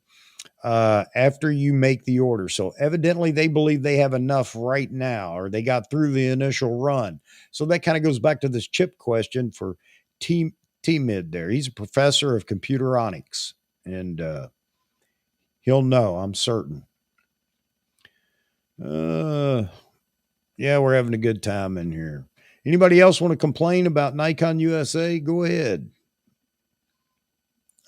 After you make the order. So evidently they believe they have enough right now, or they got through the initial run. So that kind of goes back to this chip question for T Mid there. He's a professor of computeronics, and he'll know, I'm certain. Uh, yeah, we're having a good time in here. Anybody else want to complain about Nikon USA? Go ahead.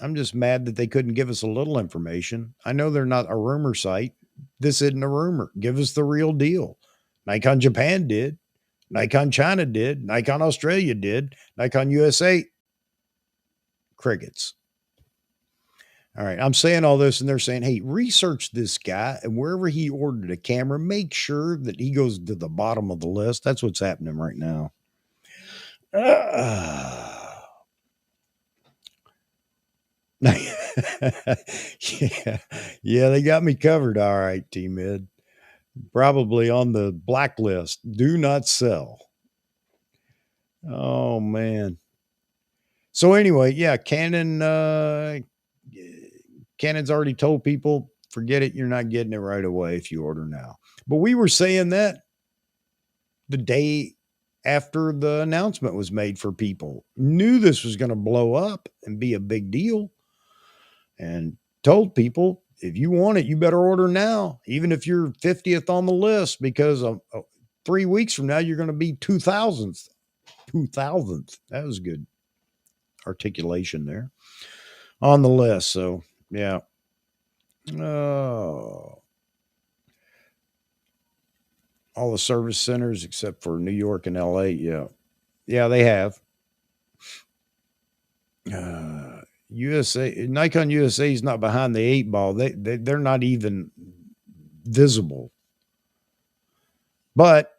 I'm just mad that they couldn't give us a little information. I know they're not a rumor site. This isn't a rumor. Give us the real deal. Nikon Japan did. Nikon China did. Nikon Australia did. Nikon USA, crickets. All right. I'm saying all this, and they're saying, hey, research this guy, and wherever he ordered a camera, make sure that he goes to the bottom of the list. That's what's happening right now. Yeah. Yeah, they got me covered. All right, T Mid. Probably on the blacklist. Do not sell. Oh man. So anyway, yeah, Canon's already told people, forget it, you're not getting it right away if you order now. But we were saying that the day after the announcement was made for people. Knew this was going to blow up and be a big deal, and told people, if you want it, you better order now, even if you're 50th on the list, because 3 weeks from now, you're going to be 2000th. 2000th. That was good articulation there on the list. So, yeah. Oh, all the service centers except for New York and LA. Yeah. Yeah, they have. USA, Nikon USA is not behind the 8 ball. They're not even visible. But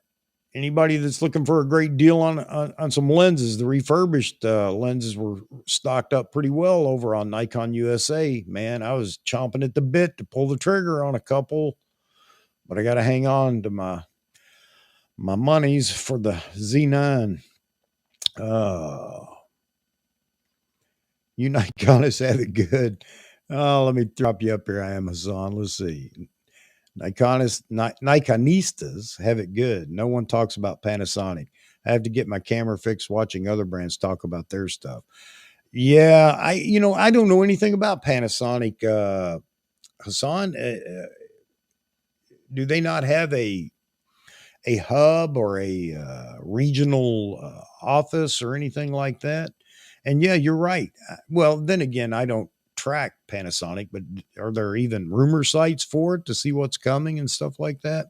anybody that's looking for a great deal on some lenses, the refurbished lenses were stocked up pretty well over on Nikon USA. Man, I was chomping at the bit to pull the trigger on a couple, but I got to hang on to my monies for the Z9. You Nikonists have it good. Oh, let me drop you up here, Amazon. Let's see. Nikonistas have it good. No one talks about Panasonic. I have to get my camera fixed watching other brands talk about their stuff. Yeah, I don't know anything about Panasonic. Hassan, do they not have a hub or a regional office or anything like that? And yeah, you're right. Well, then again, I don't track Panasonic, but are there even rumor sites for it to see what's coming and stuff like that?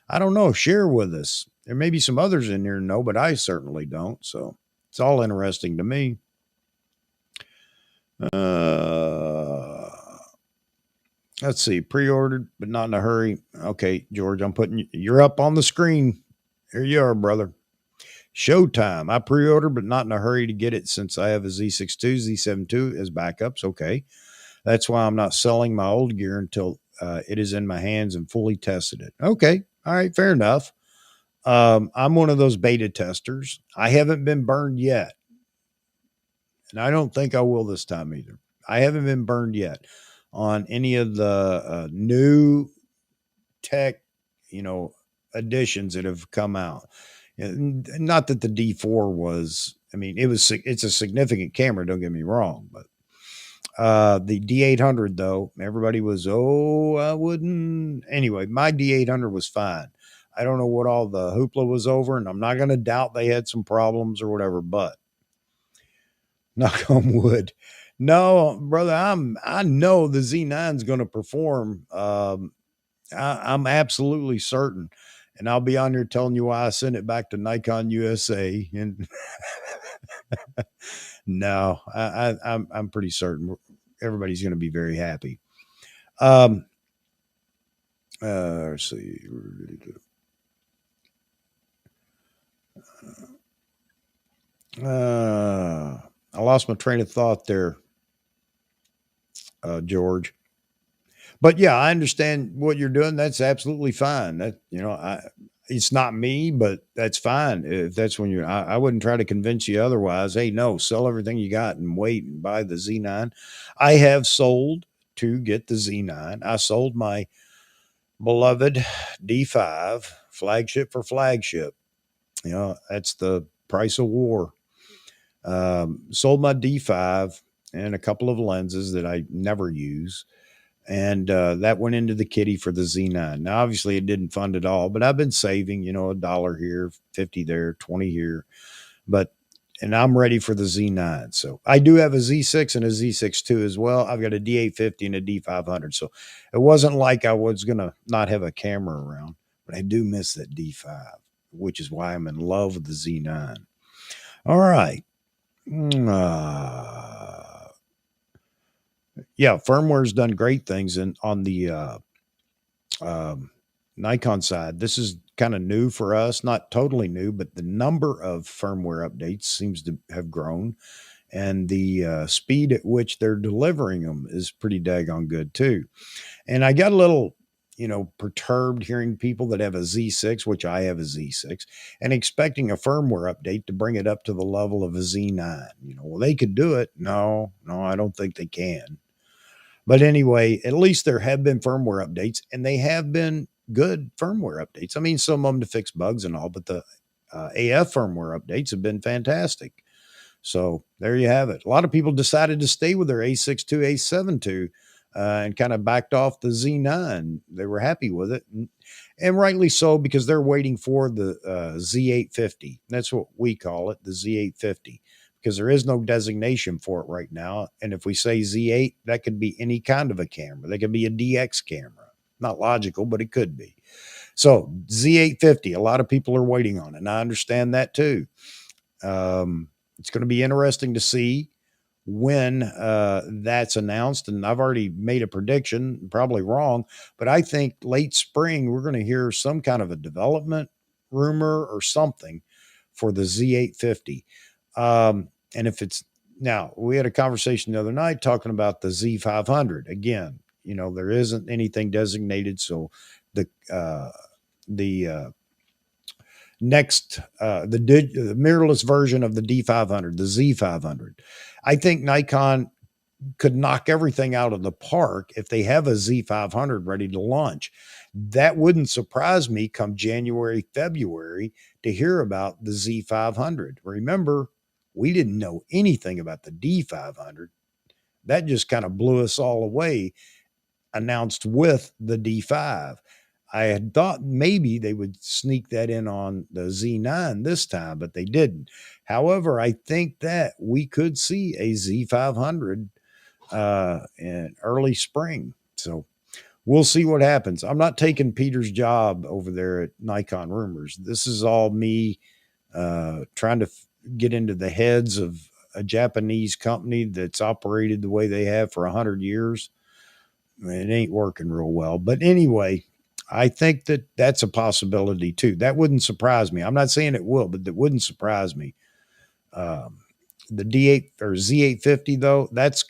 I don't know. Share with us. There may be some others in here know, but I certainly don't. So it's all interesting to me. Uh, let's see. Pre-ordered, but not in a hurry. Okay, George, you're up on the screen. Here you are, brother. Showtime. I pre-ordered, but not in a hurry to get it since I have a Z6 II, Z7 II as backups. Okay. That's why I'm not selling my old gear until it is in my hands and fully tested it. Okay. All right. Fair enough. I'm one of those beta testers. I haven't been burned yet. And I don't think I will this time either. I haven't been burned yet on any of the new tech, additions that have come out. And not that the D4 was, I mean, it's a significant camera, don't get me wrong, but the D800 though, everybody was, I wouldn't. Anyway, my D800 was fine. I don't know what all the hoopla was over, and I'm not going to doubt they had some problems or whatever, but Knock on wood. No, brother, I know the Z9 is going to perform. I'm absolutely certain, and I'll be on here telling you why I sent it back to Nikon USA. And no, I'm pretty certain everybody's going to be very happy. Um, let's see. I lost my train of thought there, George. But yeah, I understand what you're doing. That's absolutely fine. That it's not me, but that's fine. If that's when I wouldn't try to convince you otherwise. Hey, no, sell everything you got and wait and buy the Z9. I have sold to get the Z9. I sold my beloved D5 flagship for flagship. That's the price of war. Sold my D5 and a couple of lenses that I never use, and that went into the kitty for the Z9. Now, obviously, it didn't fund it all, but I've been saving, $1 here, 50 there, 20 here, and I'm ready for the Z9. So I do have a Z6 and a Z6 too as well. I've got a D850 and a D500. So it wasn't like I was gonna not have a camera around, but I do miss that D5, which is why I'm in love with the Z9. All right. Yeah, firmware's done great things on the um, Nikon side. This is kind of new for us, not totally new, but the number of firmware updates seems to have grown, and the speed at which they're delivering them is pretty daggone good too. And I got a little, perturbed hearing people that have a Z6, which I have a Z6, and expecting a firmware update to bring it up to the level of a Z9. Well, they could do it. No, I don't think they can. But anyway, at least there have been firmware updates, and they have been good firmware updates. I mean, some of them to fix bugs and all, but the AF firmware updates have been fantastic. So there you have it. A lot of people decided to stay with their A62, A72, and kind of backed off the Z9. They were happy with it, and rightly so, because they're waiting for the Z850. That's what we call it, the Z850, because there is no designation for it right now. And if we say Z8, that could be any kind of a camera. That could be a DX camera. Not logical, but it could be. So Z850, a lot of people are waiting on it, and I understand that too. It's going to be interesting to see when that's announced. And I've already made a prediction, probably wrong, but I think late spring, we're going to hear some kind of a development rumor or something for the Z850. And if it's now, we had a conversation the other night talking about the Z500. Again, there isn't anything designated. So the next the mirrorless version of the D500, the Z500. I think Nikon could knock everything out of the park if they have a Z500 ready to launch. That wouldn't surprise me come January, February to hear about the Z500. Remember, we didn't know anything about the D500. That just kind of blew us all away, announced with the D5. I had thought maybe they would sneak that in on the Z9 this time, but they didn't. However, I think that we could see a Z500 in early spring. So we'll see what happens. I'm not taking Peter's job over there at Nikon Rumors. This is all me trying to get into the heads of a Japanese company that's operated the way they have for 100 years. It ain't working real well. But anyway, I think that that's a possibility too. That wouldn't surprise me. I'm not saying it will, but that wouldn't surprise me. The D8 or Z850 though, that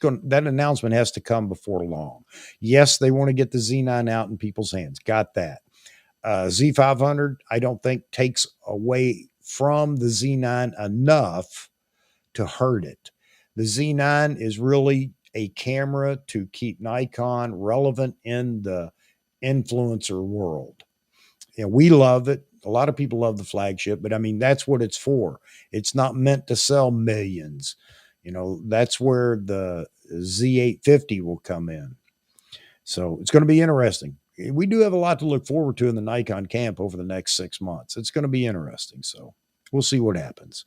announcement has to come before long. Yes, they want to get the Z9 out in people's hands. Got that. Z500, I don't think takes away from the Z9 enough to hurt it. The Z9 is really a camera to keep Nikon relevant in the influencer world. We love it. A lot of people love the flagship, but I mean, that's what it's for. It's not meant to sell millions. That's where the Z850 will come in. So it's going to be interesting. We do have a lot to look forward to in the Nikon camp over the next 6 months. It's going to be interesting. So we'll see what happens.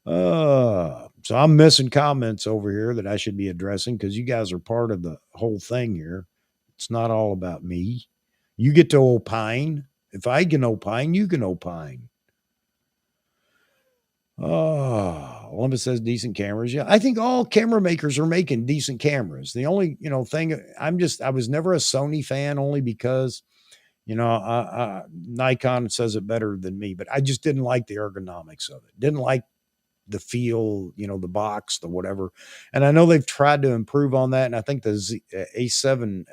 So I'm missing comments over here that I should be addressing because you guys are part of the whole thing here. It's not all about me. You get to opine. If I can opine, you can opine. Oh, Olympus says decent cameras. Yeah, I think all camera makers are making decent cameras. The only, thing I was never a Sony fan only because, Nikon says it better than me, but I just didn't like the ergonomics of it. Didn't like the feel, the box, the whatever. And I know they've tried to improve on that. And I think the A7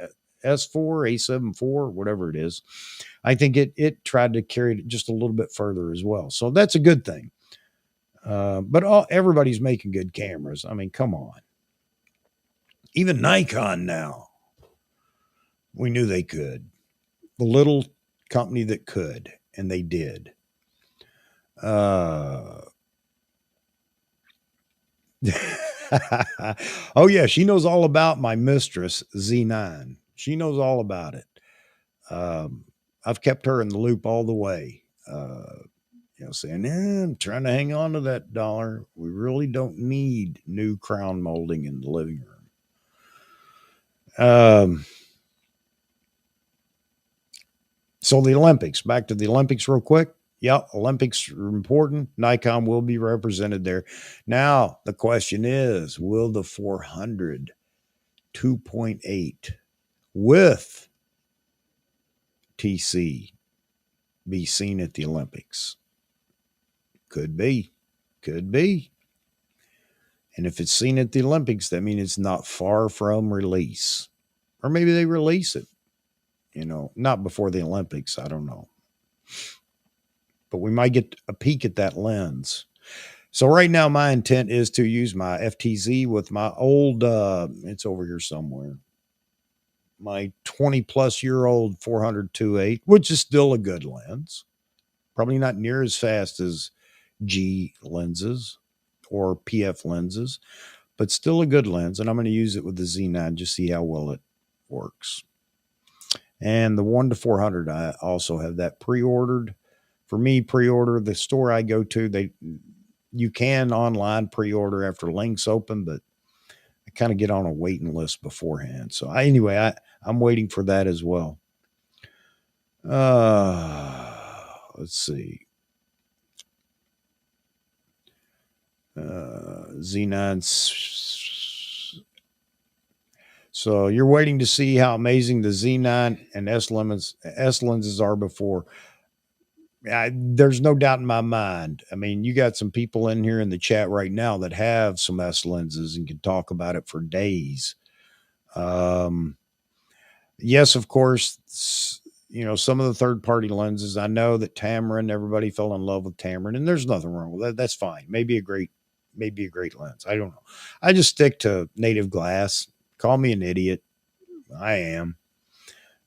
S4, A7 IV, whatever it is, I think it tried to carry it just a little bit further as well. So that's a good thing. But everybody's making good cameras. I mean, come on. Even Nikon now. We knew they could. The little company that could, and they did. Oh yeah, she knows all about my mistress Z9. She knows all about it. I've kept her in the loop all the way. Saying, I'm trying to hang on to that dollar. We really don't need new crown molding in the living room. So the Olympics, back to the Olympics real quick. Yeah, Olympics are important. Nikon will be represented there. Now, the question is, will the 400 2.8 with TC be seen at the Olympics? Could be. Could be. And if it's seen at the Olympics, that means it's not far from release. Or maybe they release it, not before the Olympics. I don't know. But we might get a peek at that lens. So right now, my intent is to use my FTZ with my old, it's over here somewhere, my 20-plus-year-old 400-2.8, which is still a good lens. Probably not near as fast as G lenses or PF lenses, but still a good lens. And I'm going to use it with the Z9, just see how well it works. And the 1-400, I also have that pre-ordered. For me, pre-order, the store I go to, you can online pre-order after links open, but I kind of get on a waiting list beforehand. So I'm waiting for that as well. Let's see. Z9. So you're waiting to see how amazing the Z9 and S lenses are before. There's no doubt in my mind. I mean, you got some people in here in the chat right now that have some S lenses and can talk about it for days. Yes, of course, some of the third-party lenses. I know that Tamron, everybody fell in love with Tamron, and there's nothing wrong with that. That's fine. Maybe a great lens. I don't know. I just stick to native glass. Call me an idiot. I am.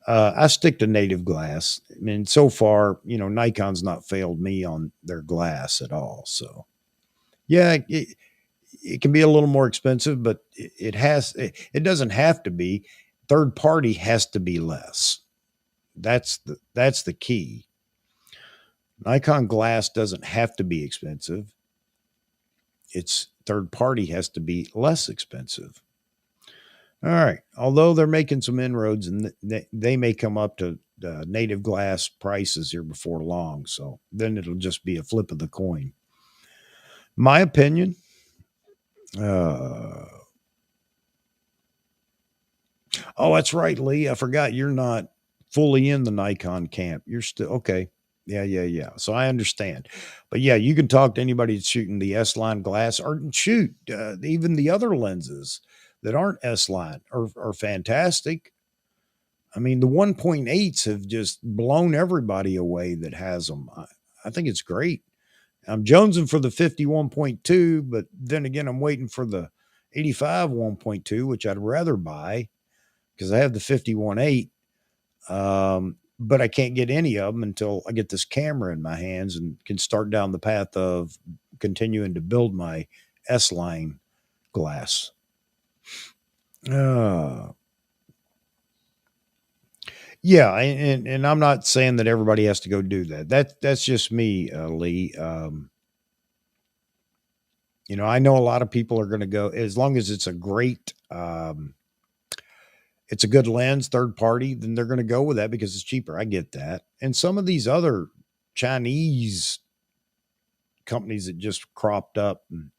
I stick to native glass. I mean, so far, Nikon's not failed me on their glass at all. So, yeah, it can be a little more expensive, but it doesn't have to be. Third party has to be less. That's the key. Nikon glass doesn't have to be expensive. Its third party has to be less expensive. All right. Although they're making some inroads and they may come up to native glass prices here before long. So then it'll just be a flip of the coin. My opinion. Oh, that's right, Lee. I forgot you're not fully in the Nikon camp. You're still okay. Yeah. So I understand. But yeah, you can talk to anybody that's shooting the S-line glass or shoot even the other lenses that aren't S-line are fantastic. I mean, the 1.8s have just blown everybody away that has them. I think it's great. I'm jonesing for the 51.2, but then again, I'm waiting for the 85 1.2, which I'd rather buy because I have the 51.8. But I can't get any of them until I get this camera in my hands and can start down the path of continuing to build my S-line glass. Yeah, and I'm not saying that everybody has to go do that. That's just me, Lee. You know, I know a lot of people are going to go, as long as it's a great, it's a good lens, third party, then they're going to go with that because it's cheaper. I get that. And some of these other Chinese companies that just cropped up and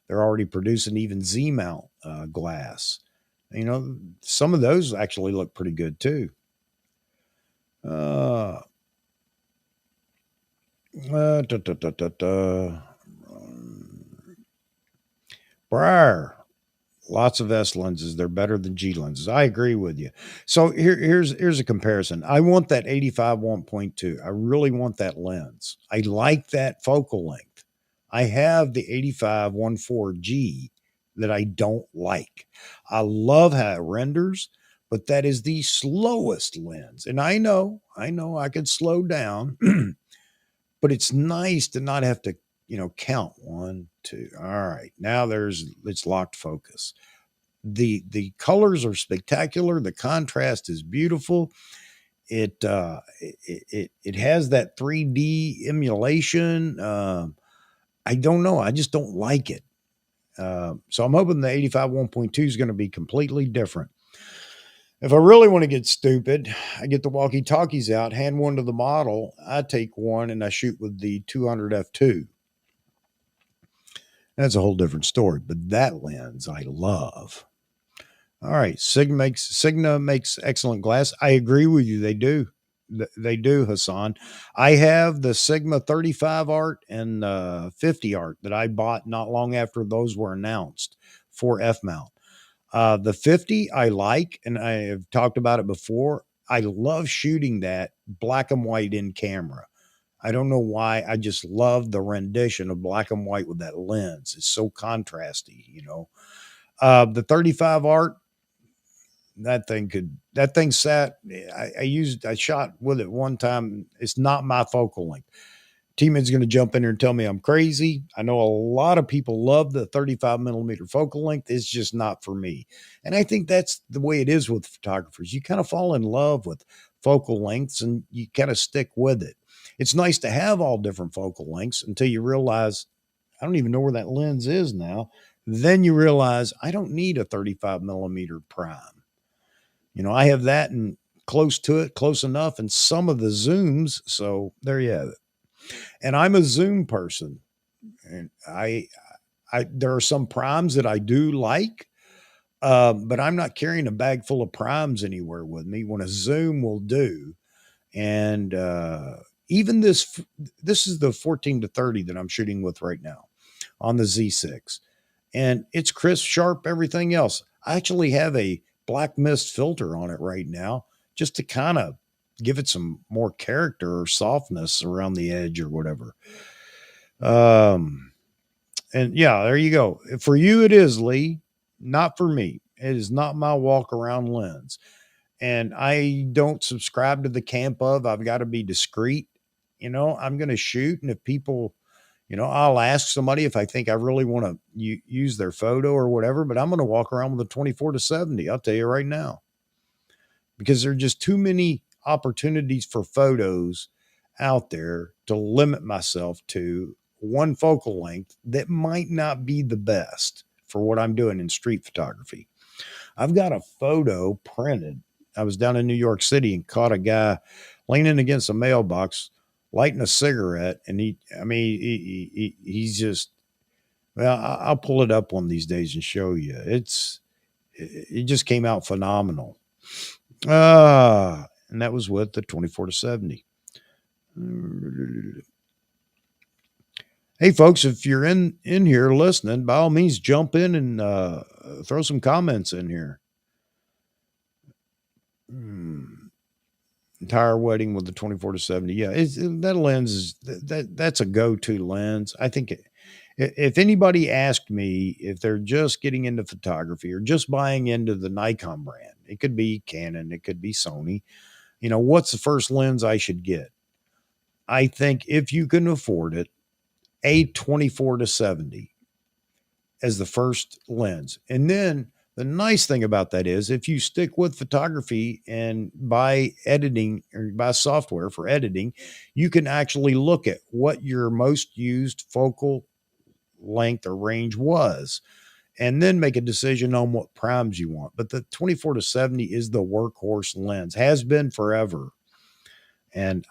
they're already producing even Z mount glass. You know, some of those actually look pretty good too. Uh, da, da, da, da, da. Briar. Lots of S lenses. They're better than G lenses. I agree with you. So here's a comparison. I want that 85 1.2. I really want that lens. I like that focal length. I have the 85 1.4G that I don't like. I love how it renders, but that is the slowest lens. And I know I could slow down, but it's nice to not have to, count one, two. All right. Now it's locked focus. The colors are spectacular. The contrast is beautiful. It has that 3D emulation. I don't know. I just don't like it. So I'm hoping the 85 1.2 is going to be completely different. If I really want to get stupid, I get the walkie talkies out, hand one to the model. I take one and I shoot with the 200 f2. That's a whole different story, but that lens I love. All right, Sigma makes excellent glass. I agree with you. They do. They do, Hassan. I have the Sigma 35 art and 50 art that I bought not long after those were announced for F mount. The 50 I like, and I have talked about it before. I love shooting that black and white in camera. I don't know why. I just love the rendition of black and white with that lens. It's so contrasty. The 35 art, that thing sat. I shot with it one time. It's not my focal length. Teammate's going to jump in here and tell me I'm crazy. I know a lot of people love the 35 millimeter focal length. It's just not for me. And I think that's the way it is with photographers. You kind of fall in love with focal lengths and you kind of stick with it. It's nice to have all different focal lengths until you realize I don't even know where that lens is now. Then you realize I don't need a 35 millimeter prime. I have that and close to it, close enough, and some of the zooms. So there you have it. And I'm a zoom person, and I there are some primes that I do like, but I'm not carrying a bag full of primes anywhere with me. When a zoom will do, and even this is the 14 to 30 that I'm shooting with right now on the Z6, and it's crisp, sharp, everything else. I actually have a black mist filter on it right now just to kind of give it some more character or softness around the edge or whatever. Um, and yeah, there you go. For you, it is, Lee, not for me. It is not my walk around lens. And I don't subscribe to the camp of I've got to be discreet. I'm going to shoot. And if people, I'll ask somebody if I think I really want to use their photo or whatever, but I'm going to walk around with a 24 to 70. I'll tell you right now, because there are just too many opportunities for photos out there to limit myself to one focal length that might not be the best for what I'm doing in street photography. I've got a photo printed. I was down in New York City and caught a guy leaning against a mailbox, lighting a cigarette. And he's just, well, I'll pull it up one of these days and show you. It just came out phenomenal. And that was with the 24 to 70. Hey, folks, if you're in here listening, by all means, jump in and throw some comments in here. Entire wedding with the 24 to 70. Yeah, that lens is that's a go-to lens. I think if anybody asked me if they're just getting into photography or just buying into the Nikon brand, it could be Canon, it could be Sony, what's the first lens I should get? I think if you can afford it, a 24 to 70 as the first lens. And then the nice thing about that is if you stick with photography and buy editing or buy software for editing, you can actually look at what your most used focal length or range was, and then make a decision on what primes you want. But the 24-70 is the workhorse lens, has been forever. And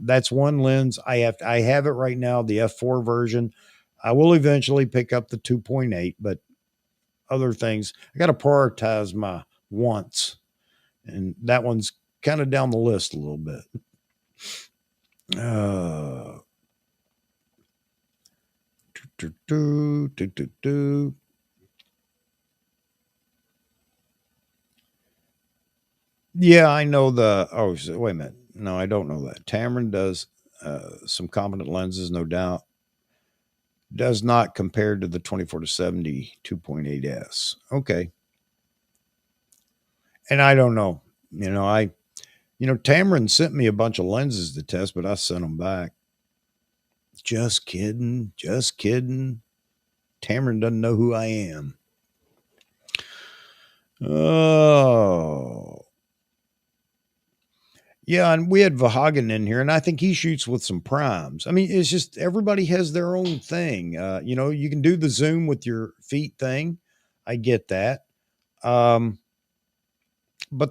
that's one lens I have it right now, the f4 version. I will eventually pick up the 2.8, but other things, I got to prioritize my wants, and that one's kind of down the list a little bit. Yeah, I know wait a minute. No, I don't know that. Tamron does some competent lenses, no doubt. Does not compare to the 24-70 2.8S. Okay. And I don't know. Tamron sent me a bunch of lenses to test, but I sent them back. Just kidding. Just kidding. Tamron doesn't know who I am. Oh. Yeah, and we had Vahagen in here, and I think he shoots with some primes. I mean, it's just everybody has their own thing. You can do the zoom with your feet thing. I get that. But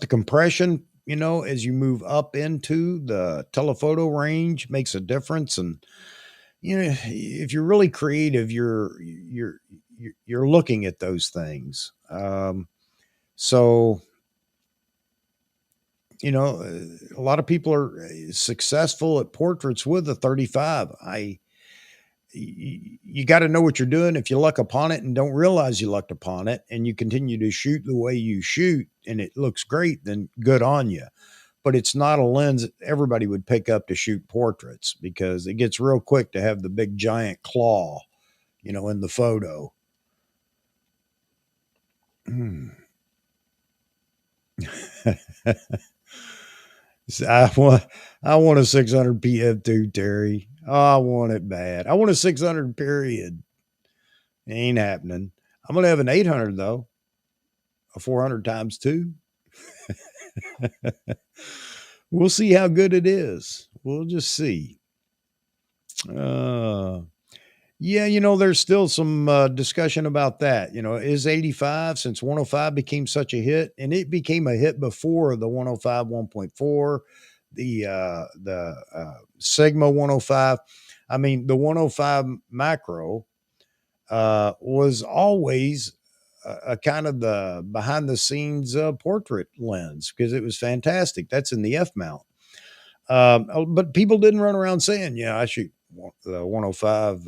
the compression, as you move up into the telephoto range makes a difference. And, if you're really creative, you're looking at those things. So, a lot of people are successful at portraits with a 35. You got to know what you're doing. If you luck upon it and don't realize you lucked upon it, and you continue to shoot the way you shoot and it looks great, then good on you. But it's not a lens that everybody would pick up to shoot portraits, because it gets real quick to have the big giant claw, in the photo. I want a 600 PF too, Terry. Oh, I want it bad. I want a 600 period. It ain't happening. I'm gonna have an 800 though, a 400 times 2. We'll see how good it is. We'll just see. Yeah, there's still some discussion about that. Is 85, since 105 became such a hit, and it became a hit before the 105 1.4, the Sigma 105. I mean, the 105 macro was always a kind of the behind the scenes portrait lens, because it was fantastic. That's in the F mount. But people didn't run around saying, yeah, I shoot the 105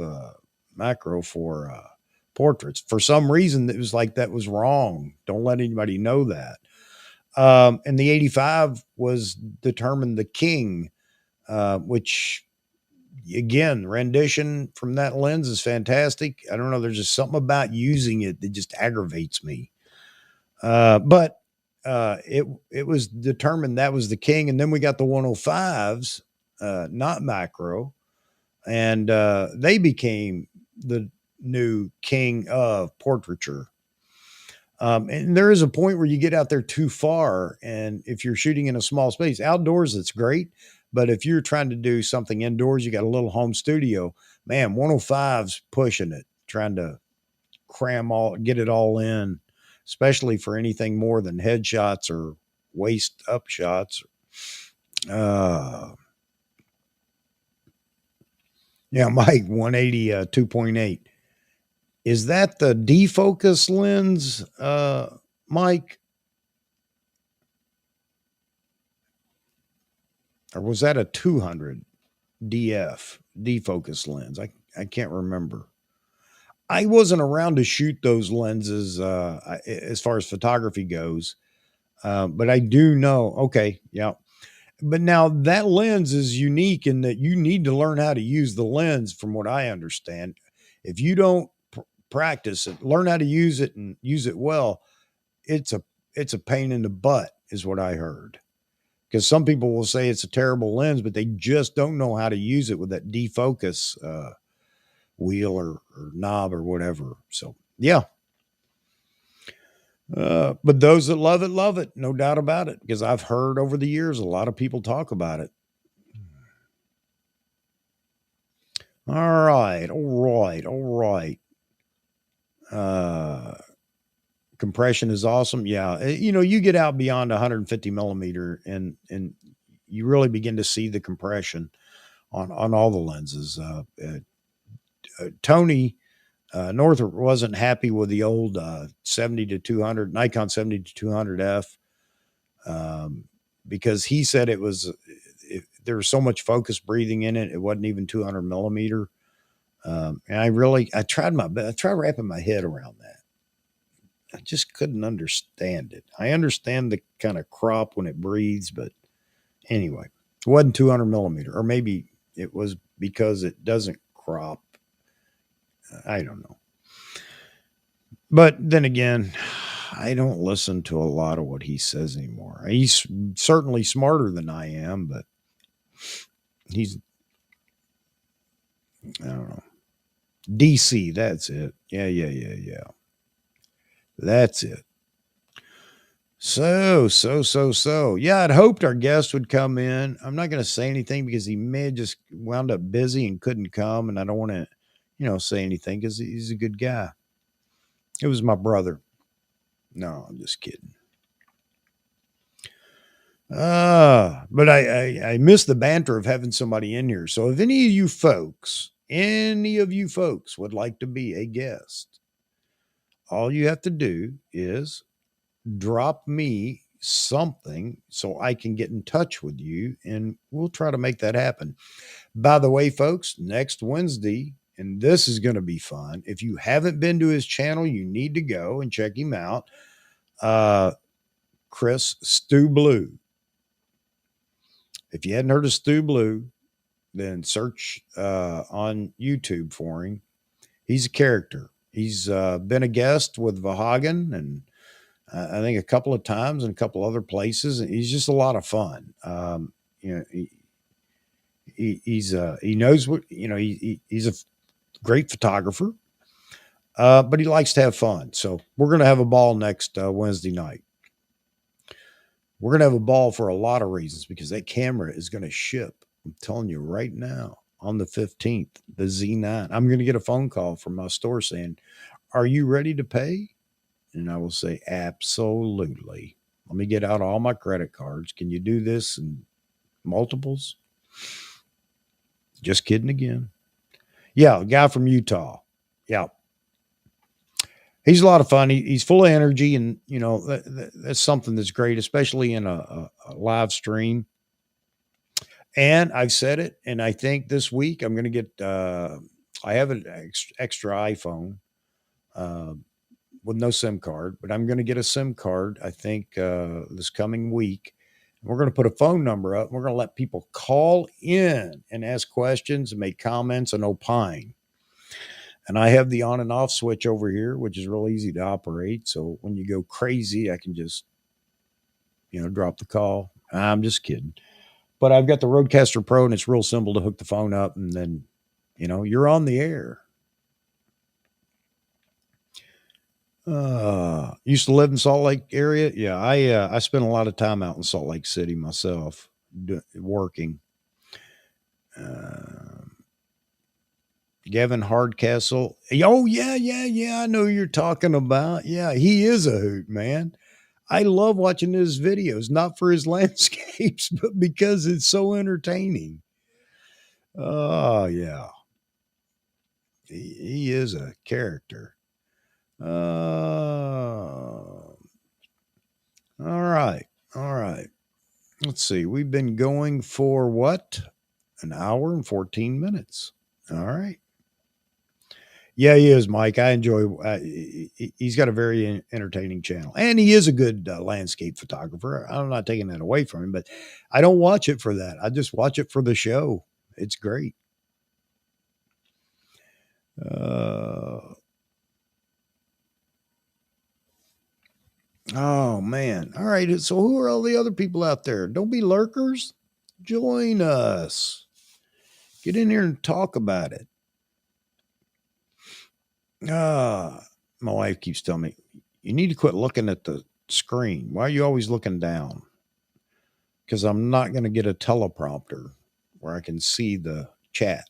macro for portraits. For some reason, it was like that was wrong. Don't let anybody know that. And the 85 was determined the king, which, again, rendition from that lens is fantastic. I don't know. There's just something about using it that just aggravates me. But it was determined that was the king. And then we got the 105s, not macro, and they became the new king of portraiture. And there is a point where you get out there too far, and if you're shooting in a small space, outdoors, it's great. But if you're trying to do something indoors, you got a little home studio, man, 105's pushing it, trying to get it all in, especially for anything more than headshots or waist up shots. Yeah, Mike, 180 2.8. Is that the defocus lens, Mike? Or was that a 200 defocus lens? I can't remember. I wasn't around to shoot those lenses as far as photography goes, but I do know. Okay, yeah. But now that lens is unique in that you need to learn how to use the lens, from what I understand. If you don't practice it, learn how to use it and use it well, it's a pain in the butt, is what I heard. Because some people will say it's a terrible lens, but they just don't know how to use it with that defocus wheel or knob or whatever. So, yeah. But those that love it, no doubt about it, because I've heard over the years a lot of people talk about it. All right. All right. All right. Uh, Compression is awesome. Yeah. You get out beyond 150 millimeter and you really begin to see the compression on all the lenses. Tony Northrop wasn't happy with the old 70 to 200 Nikon 70 to 200F um, because he said there was so much focus breathing in it. It wasn't even 200 millimeter. And I tried my best. I tried wrapping my head around that. I just couldn't understand it. I understand the kind of crop when it breathes, but anyway, it wasn't 200 millimeter, or maybe it was because it doesn't crop. I don't know. But then again, I don't listen to a lot of what he says anymore. He's certainly smarter than I am, but he's, I don't know. DC, that's it. Yeah. That's it. So. Yeah, I'd hoped our guest would come in. I'm not going to say anything because he may have just wound up busy and couldn't come. And I don't want to, say anything because he's a good guy. It was my brother. No, I'm just kidding. But I miss the banter of having somebody in here. So if any of you folks would like to be a guest, all you have to do is drop me something so I can get in touch with you and we'll try to make that happen. By the way, folks, next Wednesday, and this is going to be fun. If you haven't been to his channel, you need to go and check him out. Chris Stu Blue. If you hadn't heard of Stu Blue, then search on YouTube for him. He's a character. He's been a guest with Vahagan and I think a couple of times in a couple other places. He's just a lot of fun. He knows what, he's a great photographer, but he likes to have fun. So we're going to have a ball next Wednesday night. We're going to have a ball for a lot of reasons because that camera is going to ship. I'm telling you right now on the 15th, the Z9. I'm going to get a phone call from my store saying, "Are you ready to pay?" And I will say, "Absolutely. Let me get out all my credit cards. Can you do this in multiples?" Just kidding again. Yeah, a guy from Utah. Yeah. He's a lot of fun. He's full of energy, and that's something that's great, especially in a live stream. And I've said it, and I think this week I'm going to get. I have an extra iPhone with no SIM card, but I'm going to get a SIM card. I think this coming week. We're going to put a phone number up. And we're going to let people call in and ask questions and make comments and opine. And I have the on and off switch over here, which is real easy to operate. So when you go crazy, I can just, drop the call. I'm just kidding. But I've got the Rodecaster Pro and it's real simple to hook the phone up and then, you're on the air. Used to live in Salt Lake area. Yeah, I spent a lot of time out in Salt Lake City myself, working. Gavin Hardcastle. Oh yeah. I know who you're talking about. Yeah, he is a hoot, man. I love watching his videos, not for his landscapes, but because it's so entertaining. Oh yeah, he is a character. All right. Let's see. We've been going for what? An hour and 14 minutes. All right. Yeah, he is, Mike. I enjoy. He's got a very entertaining channel, and he is a good landscape photographer. I'm not taking that away from him, but I don't watch it for that. I just watch it for the show. It's great. Oh man! All right. So who are all the other people out there? Don't be lurkers. Join us. Get in here and talk about it. My wife keeps telling me, you need to quit looking at the screen. Why are you always looking down? Because I'm not going to get a teleprompter where I can see the chat.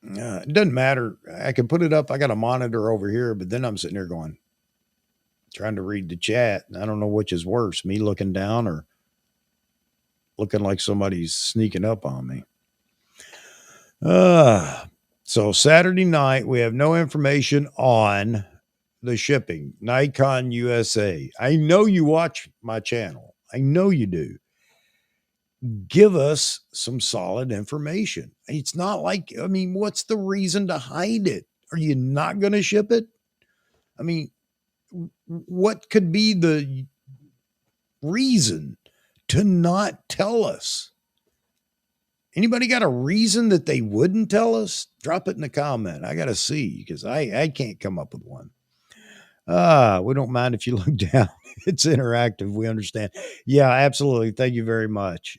It doesn't matter. I can put it up. I got a monitor over here, but then I'm sitting there going, trying to read the chat. And I don't know which is worse, me looking down or looking like somebody's sneaking up on me. So Saturday night, we have no information on the shipping. Nikon USA. I know you watch my channel. I know you do. Give us some solid information. It's not like, I mean, what's the reason to hide it? Are you not going to ship it? I mean, what could be the reason to not tell us? Anybody got a reason that they wouldn't tell us? Drop it in the comment. I got to see because I can't come up with one. We don't mind if you look down. It's interactive. We understand. Yeah, absolutely. Thank you very much.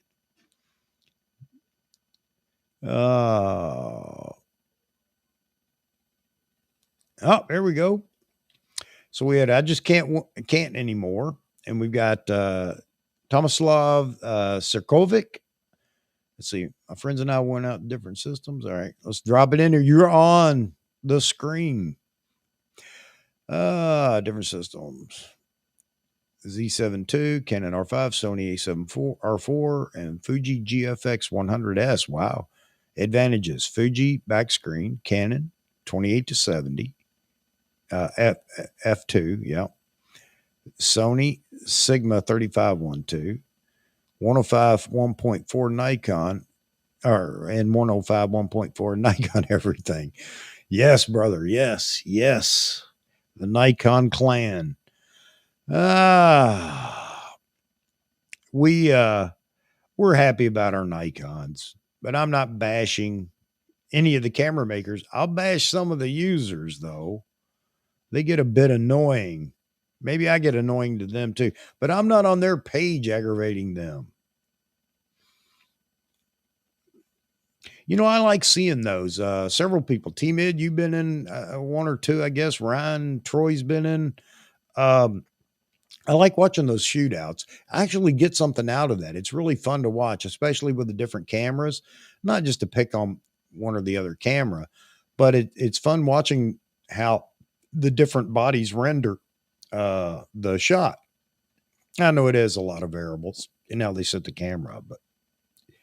Oh, there we go. So we had I just can't anymore, and we've got Tomislav Sirkovic. Let's see. My friends and I went out different systems. All right, let's drop it in here. You're on the screen. Different systems. Z7 II, Canon R5, Sony A7 R4, and Fuji GFX 100S. Wow. Advantages: Fuji back screen, Canon 28-70, f2, yeah. Sony Sigma 3512, 105 1.4 Nikon, and 105 1.4 Nikon everything. Yes, brother. Yes. The Nikon clan. We're happy about our Nikons, but I'm not bashing any of the camera makers. I'll bash some of the users though. They get a bit annoying. Maybe I get annoying to them too, but I'm not on their page aggravating them. You know, I like seeing those. Several people. T-Mid, you've been in one or two, I guess. Ryan, Troy's been in. I like watching those shootouts. I actually get something out of that. It's really fun to watch, especially with the different cameras. Not just to pick on one or the other camera, but it's fun watching how the different bodies render the shot. I know it is a lot of variables and how they set the camera up, but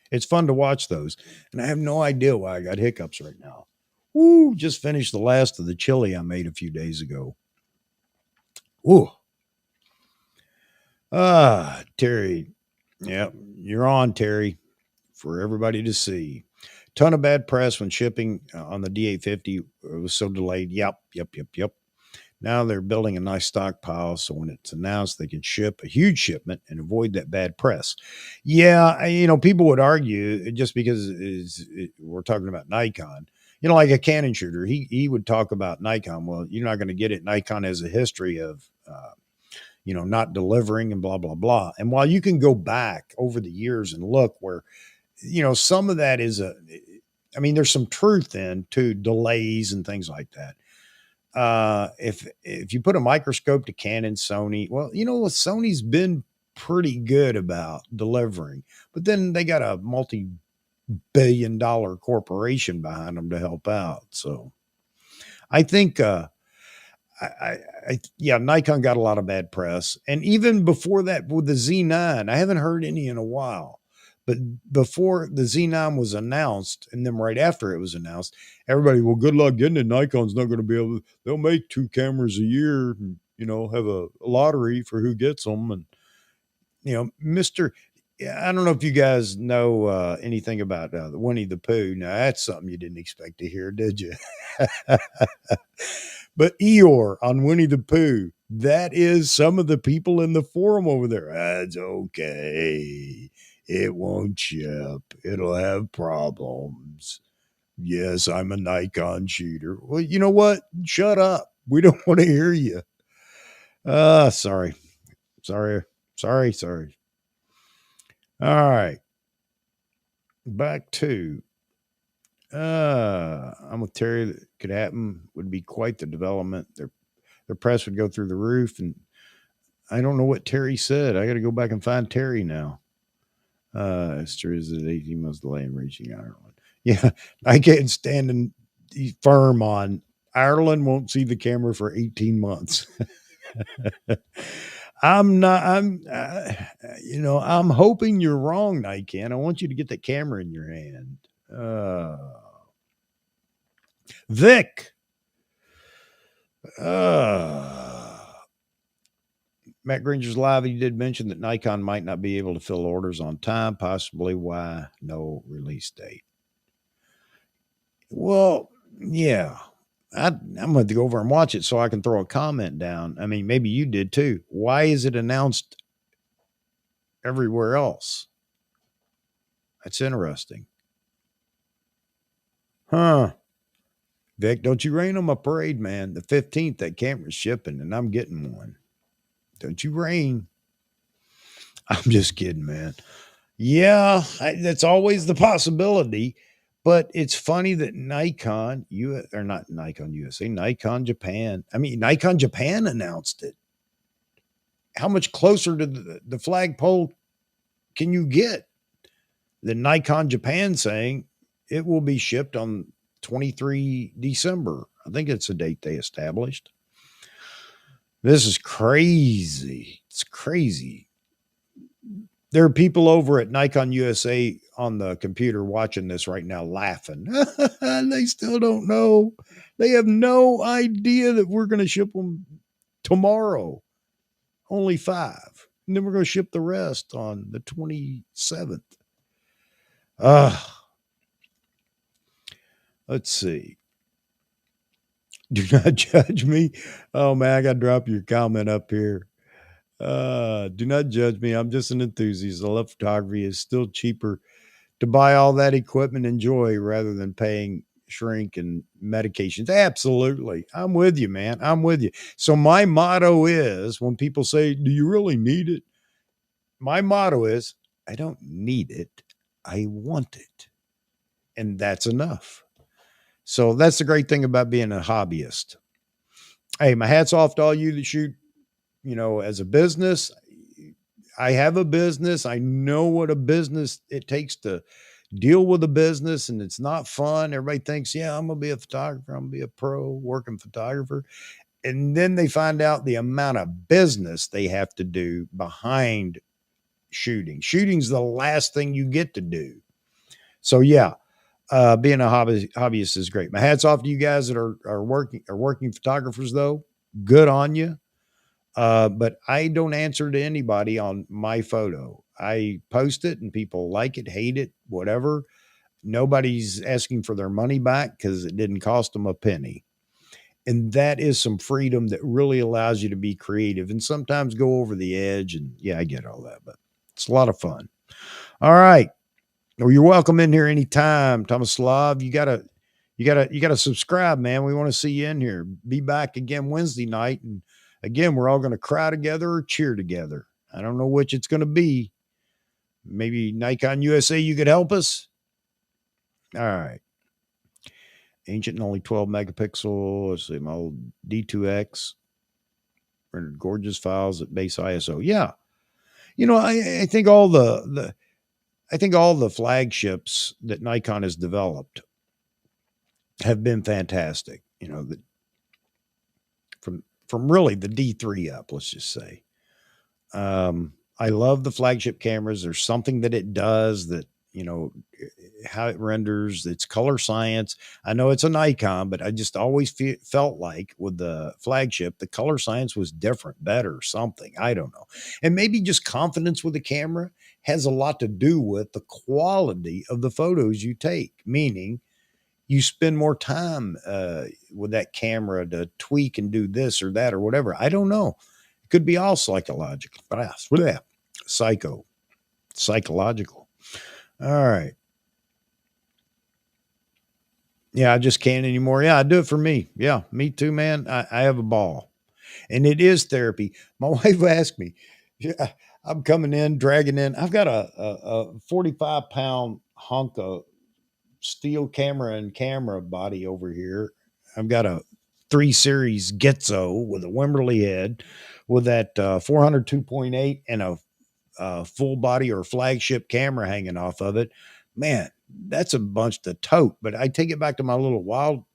it's fun to watch those. And I have no idea why I got hiccups right now. Woo, just finished the last of the chili I made a few days ago. Ooh. Terry. Yep, you're on, Terry, for everybody to see. Ton of bad press when shipping on the D850. It was so delayed. Yep. Now they're building a nice stockpile, so when it's announced, they can ship a huge shipment and avoid that bad press. Yeah, people would argue just because we're talking about Nikon. Like a Canon shooter, he would talk about Nikon. Well, you're not going to get it. Nikon has a history of not delivering and blah blah blah. And while you can go back over the years and look where some of that is there's some truth in to delays and things like that. If you put a microscope to Canon, Sony, well, Sony's been pretty good about delivering, but then they got a multi-billion-dollar corporation behind them to help out. So I think, Nikon got a lot of bad press, and even before that with the Z9, I haven't heard any in a while. But before the Z9 was announced, and then right after it was announced, everybody, well, good luck getting it. Nikon's not going to be able to, they'll make 2 cameras a year and, have a lottery for who gets them. And, Mr. I don't know if you guys know anything about the Winnie the Pooh. Now, that's something you didn't expect to hear, did you? But Eeyore on Winnie the Pooh, that is some of the people in the forum over there. That's okay. It won't ship. It'll have problems. Yes, I'm a Nikon shooter. Well, you know what? Shut up. We don't want to hear you. Sorry. All right. Back to I'm with Terry. That could happen. Would be quite the development. Their press would go through the roof, and I don't know what Terry said. I got to go back and find Terry now. It's true. Is it 18 months delay in reaching Ireland? Yeah, I can't stand firm on Ireland won't see the camera for 18 months. I'm not, I'm hoping you're wrong, Nikan. I want you to get that camera in your hand. Vic. Matt Granger's live. He did mention that Nikon might not be able to fill orders on time, possibly why no release date. Well, yeah. I'm going to go over and watch it so I can throw a comment down. I mean, maybe you did too. Why is it announced everywhere else? That's interesting. Huh. Vic, don't you rain on my parade, man. The 15th, that camera's shipping and I'm getting one. Don't you rain. I'm just kidding, man. Yeah, that's always the possibility. But it's funny that Nikon, or not Nikon USA, Nikon Japan. I mean, Nikon Japan announced it. How much closer to the flagpole can you get? The Nikon Japan saying it will be shipped on 23 December. I think it's a date they established. This is crazy. It's crazy. There are people over at Nikon USA on the computer watching this right now laughing. They still don't know. They have no idea that we're going to ship them tomorrow. Only 5. And then we're going to ship the rest on the 27th. Let's see. Do not judge me. Oh, man, I got to drop your comment up here. Do not judge me. I'm just an enthusiast. I love photography. It's still cheaper to buy all that equipment and enjoy rather than paying shrink and medications. Absolutely. I'm with you, man. I'm with you. So my motto is when people say, do you really need it? My motto is, I don't need it. I want it. And that's enough. So that's the great thing about being a hobbyist. Hey, my hat's off to all you that shoot, as a business. I have a business. I know what a business it takes to deal with a business, and it's not fun. Everybody thinks, yeah, I'm going to be a photographer. I'm going to be a pro working photographer. And then they find out the amount of business they have to do behind shooting. Shooting's the last thing you get to do. So yeah, being a hobbyist is great. My hat's off to you guys that are working photographers though. Good on you. But I don't answer to anybody on my photo. I post it and people like it, hate it, whatever. Nobody's asking for their money back because it didn't cost them a penny. And that is some freedom that really allows you to be creative and sometimes go over the edge. And yeah, I get all that, but it's a lot of fun. All right. Well, you're welcome in here anytime. Tomislav, you gotta subscribe, man. We want to see you in here. Be back again Wednesday night. And again, we're all going to cry together or cheer together. I don't know which it's going to be. Maybe Nikon USA, you could help us. All right. Ancient and only 12 megapixel. Let's see, my old D2X. Rendered gorgeous files at base ISO. Yeah. I think all the flagships that Nikon has developed have been fantastic. From really the D3 up, let's just say. I love the flagship cameras. There's something that it does that, how it renders, its color science. I know it's a Nikon, but I just always felt like with the flagship, the color science was different, better, something. I don't know. And maybe just confidence with the camera has a lot to do with the quality of the photos you take, meaning you spend more time with that camera to tweak and do this or that or whatever. I don't know. It could be all psychological, but psychological. All right. Yeah, I just can't anymore. Yeah, I do it for me. Yeah, me too, man. I have a ball. And it is therapy. My wife asked me, yeah, I'm coming in, dragging in. I've got a 45-pound hunk of steel camera and camera body over here. I've got a 3 Series Gitzo with a Wimberley head with that 400 2.8 and a full body or flagship camera hanging off of it. Man, that's a bunch to tote. But I take it back to my little wild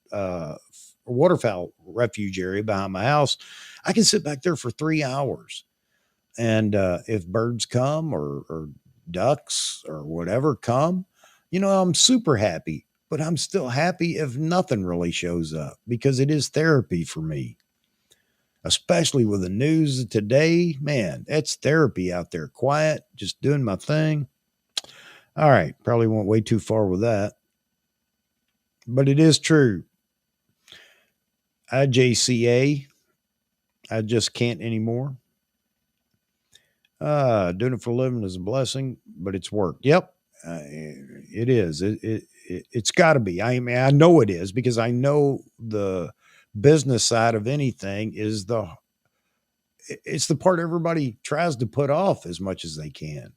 waterfowl refuge area behind my house. I can sit back there for 3 hours. And if birds come or ducks or whatever come, I'm super happy. But I'm still happy if nothing really shows up because it is therapy for me, especially with the news of today. Man, it's therapy out there, quiet, just doing my thing. All right, probably went way too far with that, but it is true. IJCA, I just can't anymore. Doing it for a living is a blessing, but it's work. Yep, it is. It's got to be. I mean, I know it is because I know the business side of anything is it's the part everybody tries to put off as much as they can.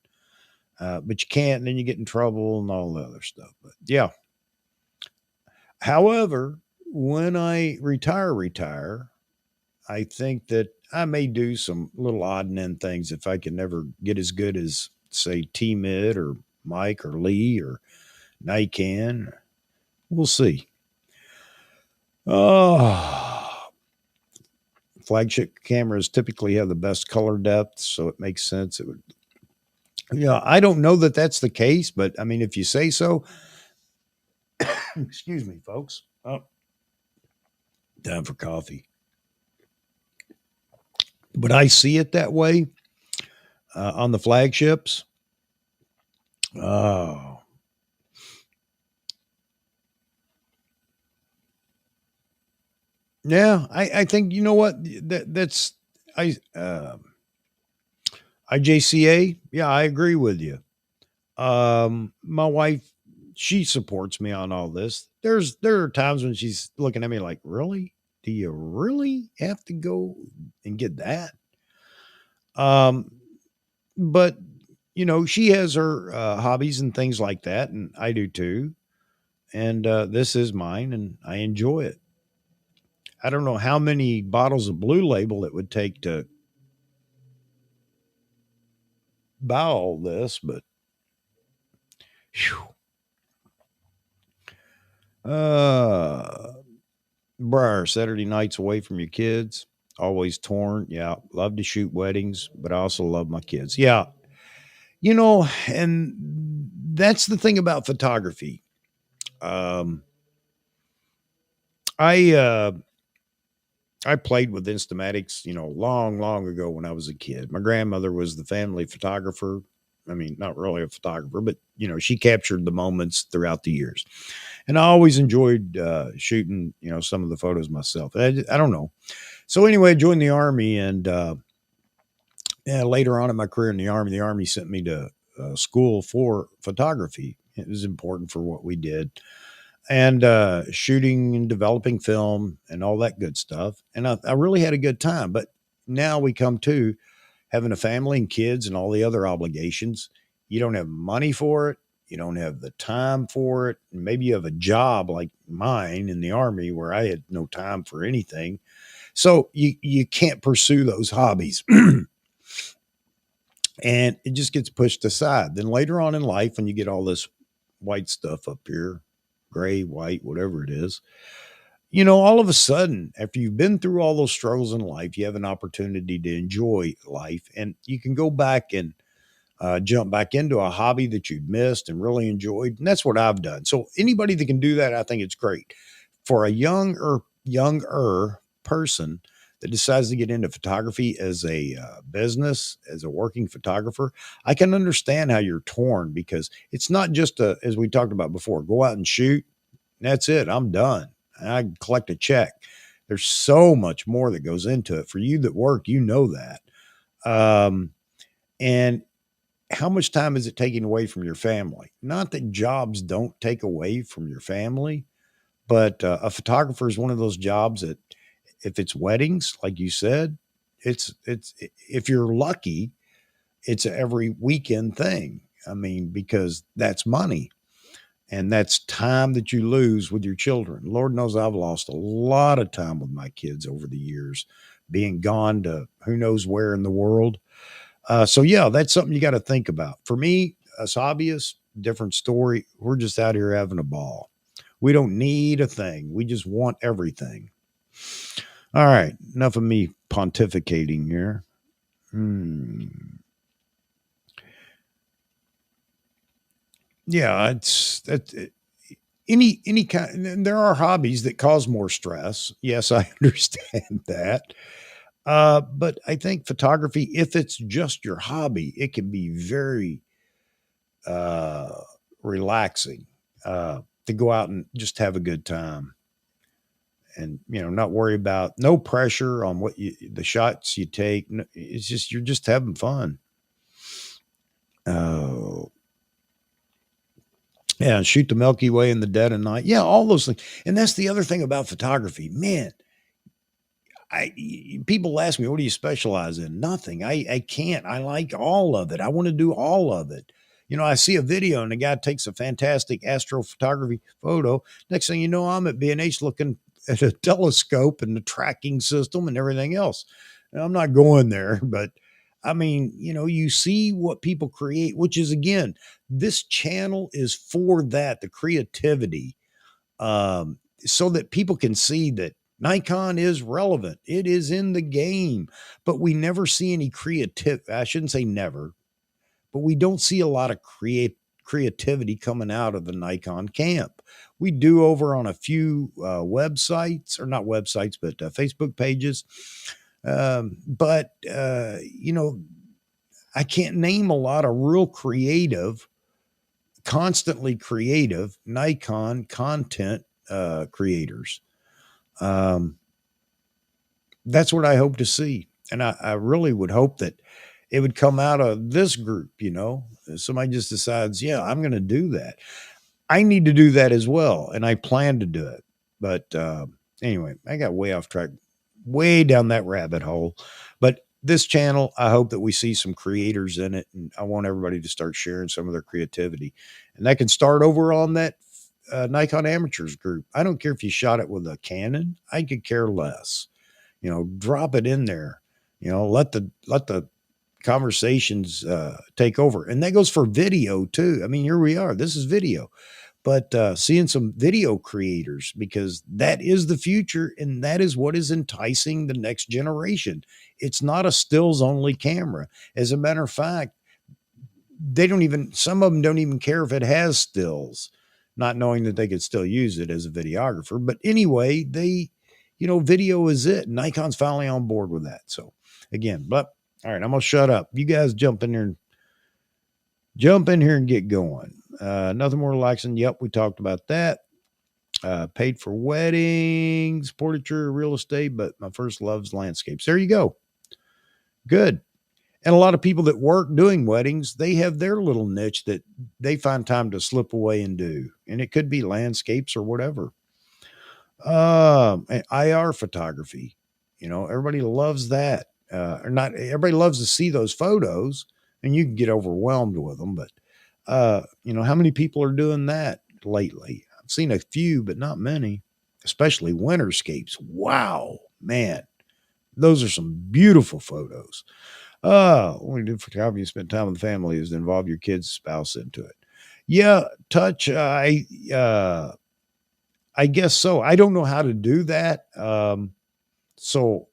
But you can't, and then you get in trouble and all the other stuff. But yeah. However, when I retire, I think that I may do some little odd and end things if I can never get as good as, say, T Mid or Mike or Lee or Nikon. We'll see. Oh, flagship cameras typically have the best color depth, so it makes sense. It would, I don't know that that's the case, but I mean, if you say so, excuse me, folks. Oh, time for coffee. But I see it that way on the flagships. Oh, yeah. I think you know what that's I IJCA. Yeah, I agree with you. My wife, she supports me on all this. There are times when she's looking at me like, really? Do you really have to go and get that? Um, but she has her hobbies and things like that, and I do too. And this is mine, and I enjoy it. I don't know how many bottles of Blue Label it would take to buy all this, but whew. uh Briar, Saturday nights away from your kids, always torn. Yeah, love to shoot weddings, but I also love my kids. Yeah, and that's the thing about photography. Um, I I played with Instamatics, long, long ago when I was a kid. My grandmother was the family photographer. I mean, not really a photographer, but she captured the moments throughout the years. And I always enjoyed shooting, some of the photos myself. I don't know. So anyway, I joined the army, and yeah, later on in my career in the army sent me to school for photography. It was important for what we did, and shooting and developing film and all that good stuff. And I really had a good time. But now we come to having a family and kids and all the other obligations. You don't have money for it. You don't have the time for it. And maybe you have a job like mine in the army where I had no time for anything. So you can't pursue those hobbies. And it just gets pushed aside. Then later on in life, when you get all this white stuff up here, gray, white, whatever it is, all of a sudden, after you've been through all those struggles in life, you have an opportunity to enjoy life, and you can go back and jump back into a hobby that you'd missed and really enjoyed. And that's what I've done. So anybody that can do that, I think it's great. For a younger person that decides to get into photography as a business, as a working photographer, I can understand how you're torn because it's not just as we talked about before, go out and shoot. And that's it. I'm done. I collect a check. There's so much more that goes into it. For you that work, that. And how much time is it taking away from your family? Not that jobs don't take away from your family, but a photographer is one of those jobs that, if it's weddings, like you said, it's if you're lucky, it's a every weekend thing. I mean, because that's money and that's time that you lose with your children. Lord knows I've lost a lot of time with my kids over the years, being gone to who knows where in the world. So yeah, that's something you got to think about. For me, as hobbyists, different story. We're just out here having a ball. We don't need a thing. We just want everything. All right. Enough of me pontificating here. Yeah, it's that any kind. And there are hobbies that cause more stress. Yes, I understand that. But I think photography, if it's just your hobby, it can be very uh, relaxing to go out and just have a good time, and not worry about no pressure on the shots you take. It's just you're just having fun. Oh, yeah, shoot the Milky Way in the dead of night. Yeah, all those things. And that's the other thing about photography, man. People ask me, what do you specialize in? Nothing. I can't. I like all of it. I want to do all of it. I see a video and the guy takes a fantastic astrophotography photo. Next thing you know, I'm at B&H looking at a telescope and the tracking system and everything else. And I'm not going there, but I mean, you see what people create, which is again, this channel is for that, the creativity, so that people can see that Nikon is relevant. It is in the game, but we never see any I shouldn't say never, but we don't see a lot of creativity coming out of the Nikon camp. We do over on a few websites, or not websites, but Facebook pages. But I can't name a lot of real creative, constantly creative Nikon content creators. That's what I hope to see. And I really would hope that it would come out of this group, somebody just decides, yeah, I'm going to do that. I need to do that as well. And I plan to do it. But anyway, I got way off track, way down that rabbit hole. But this channel, I hope that we see some creators in it. And I want everybody to start sharing some of their creativity. And that can start over on that Nikon Amateurs group. I don't care if you shot it with a Canon. I could care less. Drop it in there. Let the conversations take over. And that goes for video too. I mean, here we are. This is video. But seeing some video creators, because that is the future and that is what is enticing the next generation. It's not a stills only camera. As a matter of fact, some of them don't even care if it has stills, not knowing that they could still use it as a videographer. But anyway, video is it. Nikon's finally on board with that. So again, but all right, I'm going to shut up. You guys jump in here and get going. Nothing more relaxing. Yep. We talked about that. Paid for weddings, portraiture, real estate, but my first love's landscapes. There you go. Good. And a lot of people that work doing weddings, they have their little niche that they find time to slip away and do. And it could be landscapes or whatever. And IR photography, everybody loves that. Or not everybody loves to see those photos, and you can get overwhelmed with them. But, how many people are doing that lately? I've seen a few, but not many, especially winterscapes. Wow, man, those are some beautiful photos. What we do for photography, you spend time with the family, is to involve your kid's spouse into it. Yeah, touch. I guess so. I don't know how to do that. So,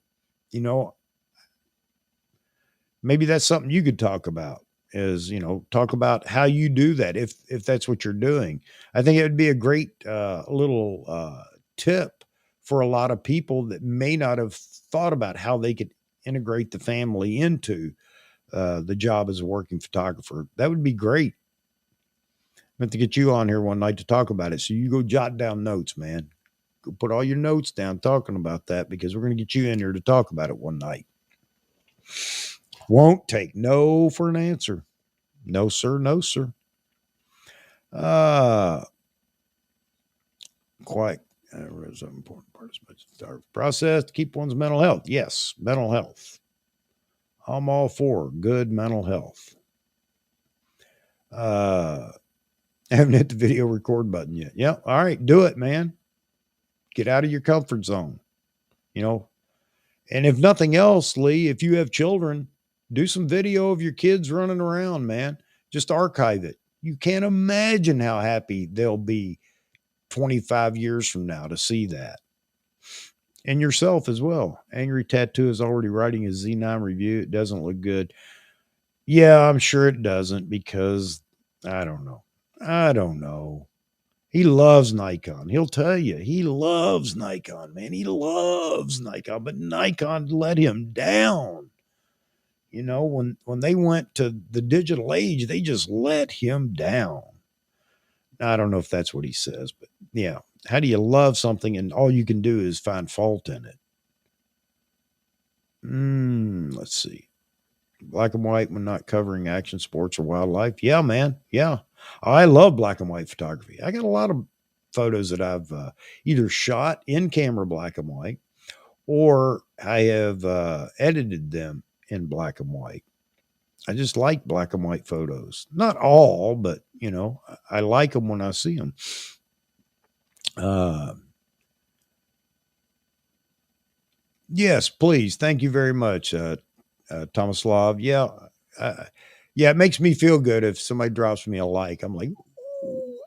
maybe that's something you could talk about, is, talk about how you do that. If that's what you're doing, I think it would be a great, little, tip for a lot of people that may not have thought about how they could integrate the family into, the job as a working photographer. That would be great. Meant to get you on here one night to talk about it. So you go jot down notes, man. Go put all your notes down talking about that, because we're going to get you in here to talk about it one night. Won't take no for an answer. No, sir. No, sir. Quite is an important part of our process to keep one's mental health. Yes, mental health. I'm all for good mental health. I haven't hit the video record button yet. Yeah. All right. Do it, man. Get out of your comfort zone. And if nothing else, Lee, if you have children, do some video of your kids running around, man. Just archive it. You can't imagine how happy they'll be 25 years from now to see that. And yourself as well. Angry Tattoo is already writing a Z9 review. It doesn't look good. Yeah, I'm sure it doesn't because I don't know. I don't know. He loves Nikon. He'll tell you he loves Nikon, man. He loves Nikon, but Nikon let him down. You know, when they went to the digital age, they just let him down. I don't know if that's what he says, but yeah. How do you love something and all you can do is find fault in it? Let's see. Black and white when not covering action sports or wildlife. Yeah, man. Yeah. I love black and white photography. I got a lot of photos that I've either shot in camera black and white or I have edited them in black and white. I just like black and white photos. Not all, but you know, I like them when I see them. Yes, please. Thank you very much, Tomislav. Yeah, yeah. It makes me feel good if somebody drops me a like. I'm like, "Ooh."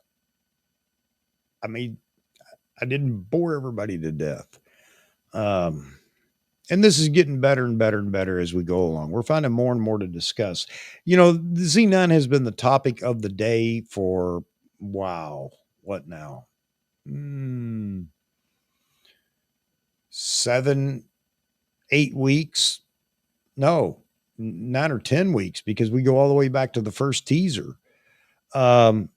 I mean, I didn't bore everybody to death. Um, and this is getting better and better and better as we go along. We're finding more and more to discuss. You know, the Z9 has been the topic of the day for wow, what now? 7, 8 weeks. No, 9 or 10 weeks because we go all the way back to the first teaser. And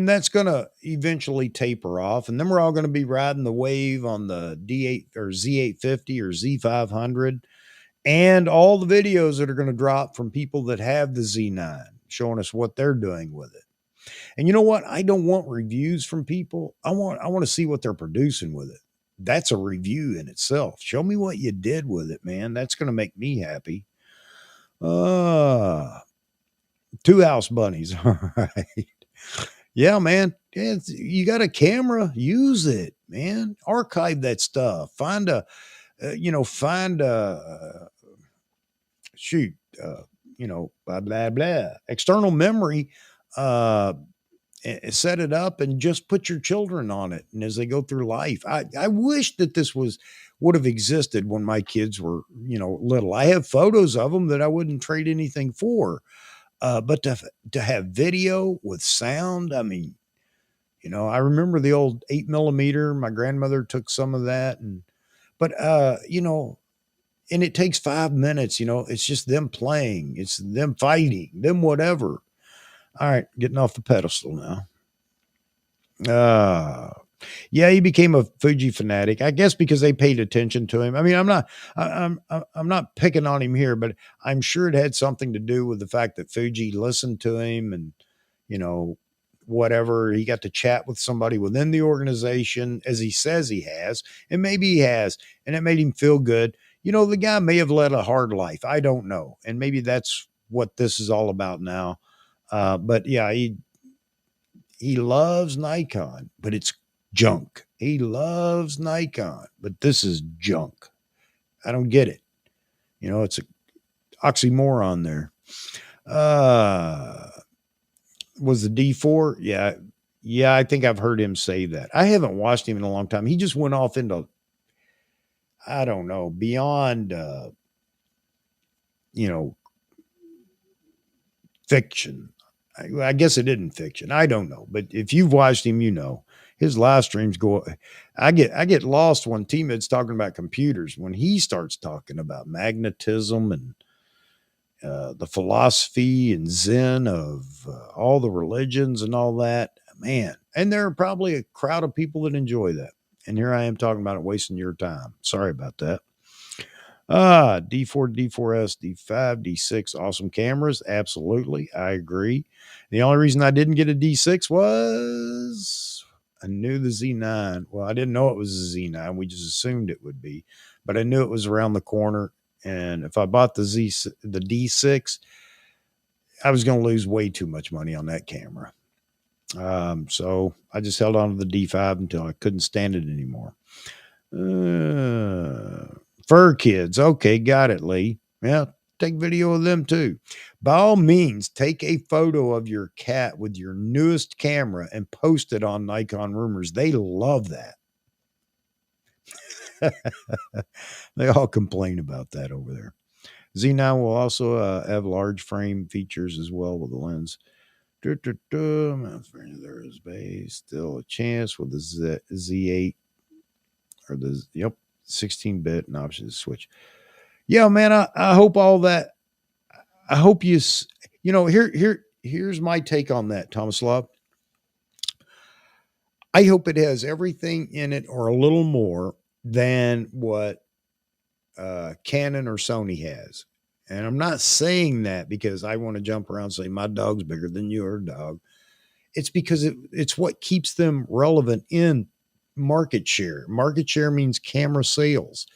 that's going to eventually taper off. And then we're all going to be riding the wave on the D8 or Z850 or Z500 and all the videos that are going to drop from people that have the Z9 showing us what they're doing with it. And you know what? I don't want reviews from people. I want to see what they're producing with it. That's a review in itself. Show me what you did with it, man. That's going to make me happy. Uh, Two house bunnies. All right. Yeah, man. Yeah, you got a camera, use it, man. Archive that stuff. Find a, find a, shoot, blah, blah, blah. External memory, uh, set it up and just put your children on it. And as they go through life, I wish that this would have existed when my kids were, little. I have photos of them that I wouldn't trade anything for. But to have video with sound, I mean, I remember the old 8mm. My grandmother took some of that, but and it takes 5 minutes. It's just them playing, it's them fighting, them whatever. All right, getting off the pedestal now. Yeah, he became a Fuji fanatic, I guess, because they paid attention to him. I mean, I'm not picking on him here, but I'm sure it had something to do with the fact that Fuji listened to him, and you know, whatever. He got to chat with somebody within the organization, as he says he has, and maybe he has, and it made him feel good. The guy may have led a hard life. I don't know, and maybe that's what this is all about now. But yeah, he loves Nikon, but it's junk. He loves Nikon, but this is junk. I don't get it. It's an oxymoron there. Was the D4? Yeah. Yeah, I think I've heard him say that. I haven't watched him in a long time. He just went off into, I don't know, beyond, fiction. I guess it isn't fiction. I don't know. But if you've watched him, his live streams go. I get lost when T-Mid's talking about computers. When he starts talking about magnetism and the philosophy and Zen of all the religions and all that, man. And there are probably a crowd of people that enjoy that. And here I am talking about it, wasting your time. Sorry about that. D4, D4S, D5, D6, awesome cameras. Absolutely. I agree. The only reason I didn't get a D6 was I knew the Z9. Well, I didn't know it was a Z9. We just assumed it would be, but I knew it was around the corner. And if I bought the D6, I was going to lose way too much money on that camera. So I just held on to the D5 until I couldn't stand it anymore. Fur kids. Okay. Got it, Lee. Yeah. take video of them too. By all means, take a photo of your cat with your newest camera and post it on Nikon Rumors. They love that. They all complain about that over there. Z9 will also have large frame features as well with the lens. There is base, still a chance with the Z8 or the 16-bit and option to switch. Yeah, man, I hope all that. I hope here's my take on that, Thomas Love. I hope it has everything in it or a little more than what Canon or Sony has. And I'm not saying that because I want to jump around and say my dog's bigger than your dog. It's because it's what keeps them relevant in market share. Market share means camera sales.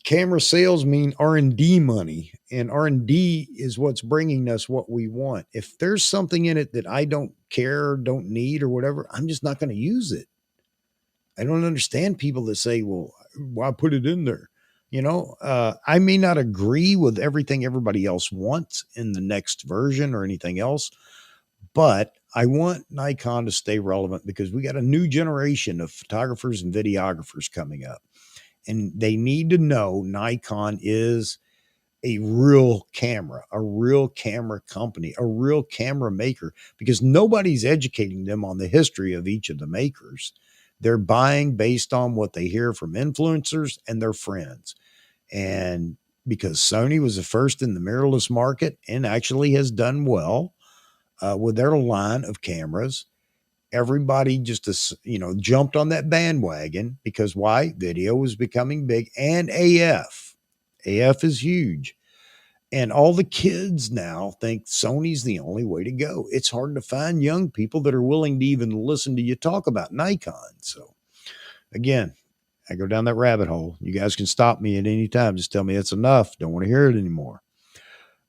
Camera sales mean R&D money, and R&D is what's bringing us what we want. If there's something in it that I don't care, don't need, or whatever, I'm just not going to use it. I don't understand people that say, well, why put it in there? I may not agree with everything everybody else wants in the next version or anything else, but I want Nikon to stay relevant because we got a new generation of photographers and videographers coming up. And they need to know Nikon is a real camera company, a real camera maker, because nobody's educating them on the history of each of the makers. They're buying based on what they hear from influencers and their friends. And because Sony was the first in the mirrorless market and actually has done well with their line of cameras, everybody just, jumped on that bandwagon because why? Video was becoming big, and AF. AF is huge. And all the kids now think Sony's the only way to go. It's hard to find young people that are willing to even listen to you talk about Nikon. So again, I go down that rabbit hole. You guys can stop me at any time. Just tell me it's enough. Don't want to hear it anymore.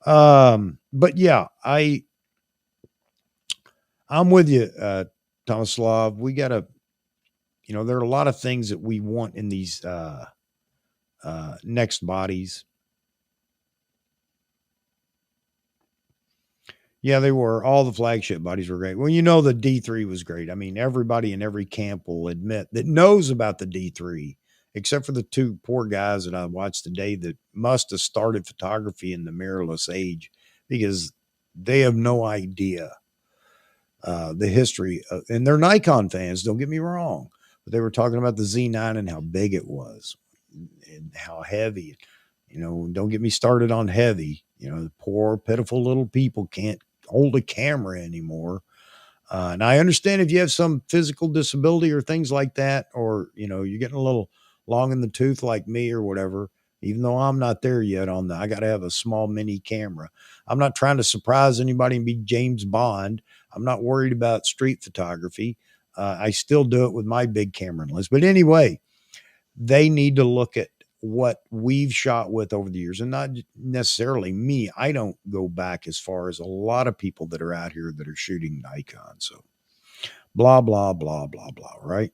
But yeah, I'm with you, Thomas Slav. We got to, there are a lot of things that we want in these next bodies. Yeah, they were. All the flagship bodies were great. Well, the D3 was great. I mean, everybody in every camp will admit that knows about the D3, except for the two poor guys that I watched today that must have started photography in the mirrorless age because they have no idea the history. And they're Nikon fans, don't get me wrong. But they were talking about the Z9 and how big it was and how heavy. Don't get me started on heavy. The poor, pitiful little people can't hold a camera anymore. And I understand if you have some physical disability or things like that, or, you're getting a little long in the tooth like me or whatever, even though I'm not there yet I got to have a small mini camera. I'm not trying to surprise anybody and be James Bond. I'm not worried about street photography. I still do it with my big camera lens. But anyway, they need to look at what we've shot with over the years, and not necessarily me. I don't go back as far as a lot of people that are out here that are shooting Nikon. So blah, blah, blah, blah, blah. Right.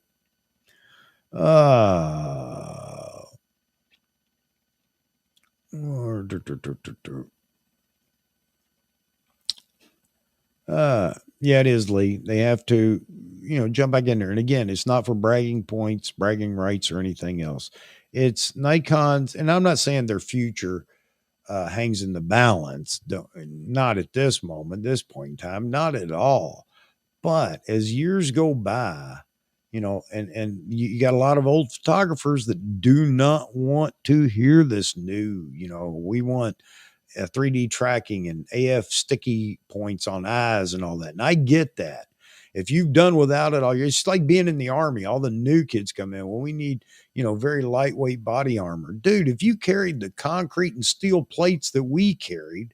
Yeah, it is, Lee. They have to, jump back in there. And again, it's not for bragging points, bragging rights, or anything else. It's Nikon's, and I'm not saying their future hangs in the balance. Not at this moment, this point in time, not at all. But as years go by, and you got a lot of old photographers that do not want to hear this new, we want 3D tracking and AF sticky points on eyes and all that. And I get that. If you've done without it all, it's like being in the Army. All the new kids come in. Well, we need, very lightweight body armor. Dude, if you carried the concrete and steel plates that we carried,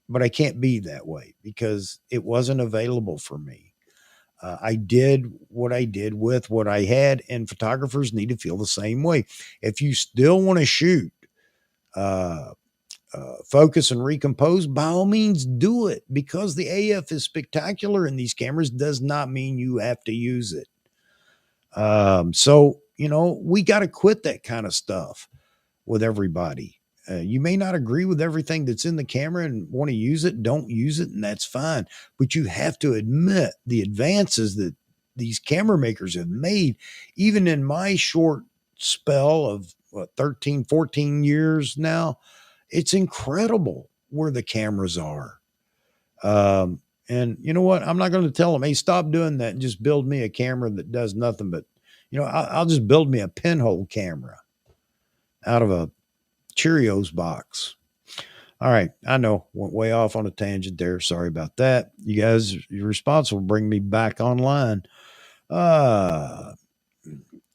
but I can't be that way because it wasn't available for me. I did what I did with what I had, and photographers need to feel the same way. If you still want to shoot, focus and recompose, by all means do it, because the AF is spectacular in these cameras does not mean you have to use it. So we got to quit that kind of stuff with everybody. You may not agree with everything that's in the camera and want to use it, don't use it, and that's fine. But you have to admit the advances that these camera makers have made, even in my short spell of 13, 14 years now. It's incredible where the cameras are. And you know what? I'm not going to tell them, hey, stop doing that and just build me a camera that does nothing but, I'll just build me a pinhole camera out of a Cheerios box. All right. I know, went way off on a tangent there. Sorry about that. You guys, you're responsible for bringing me back online. Uh,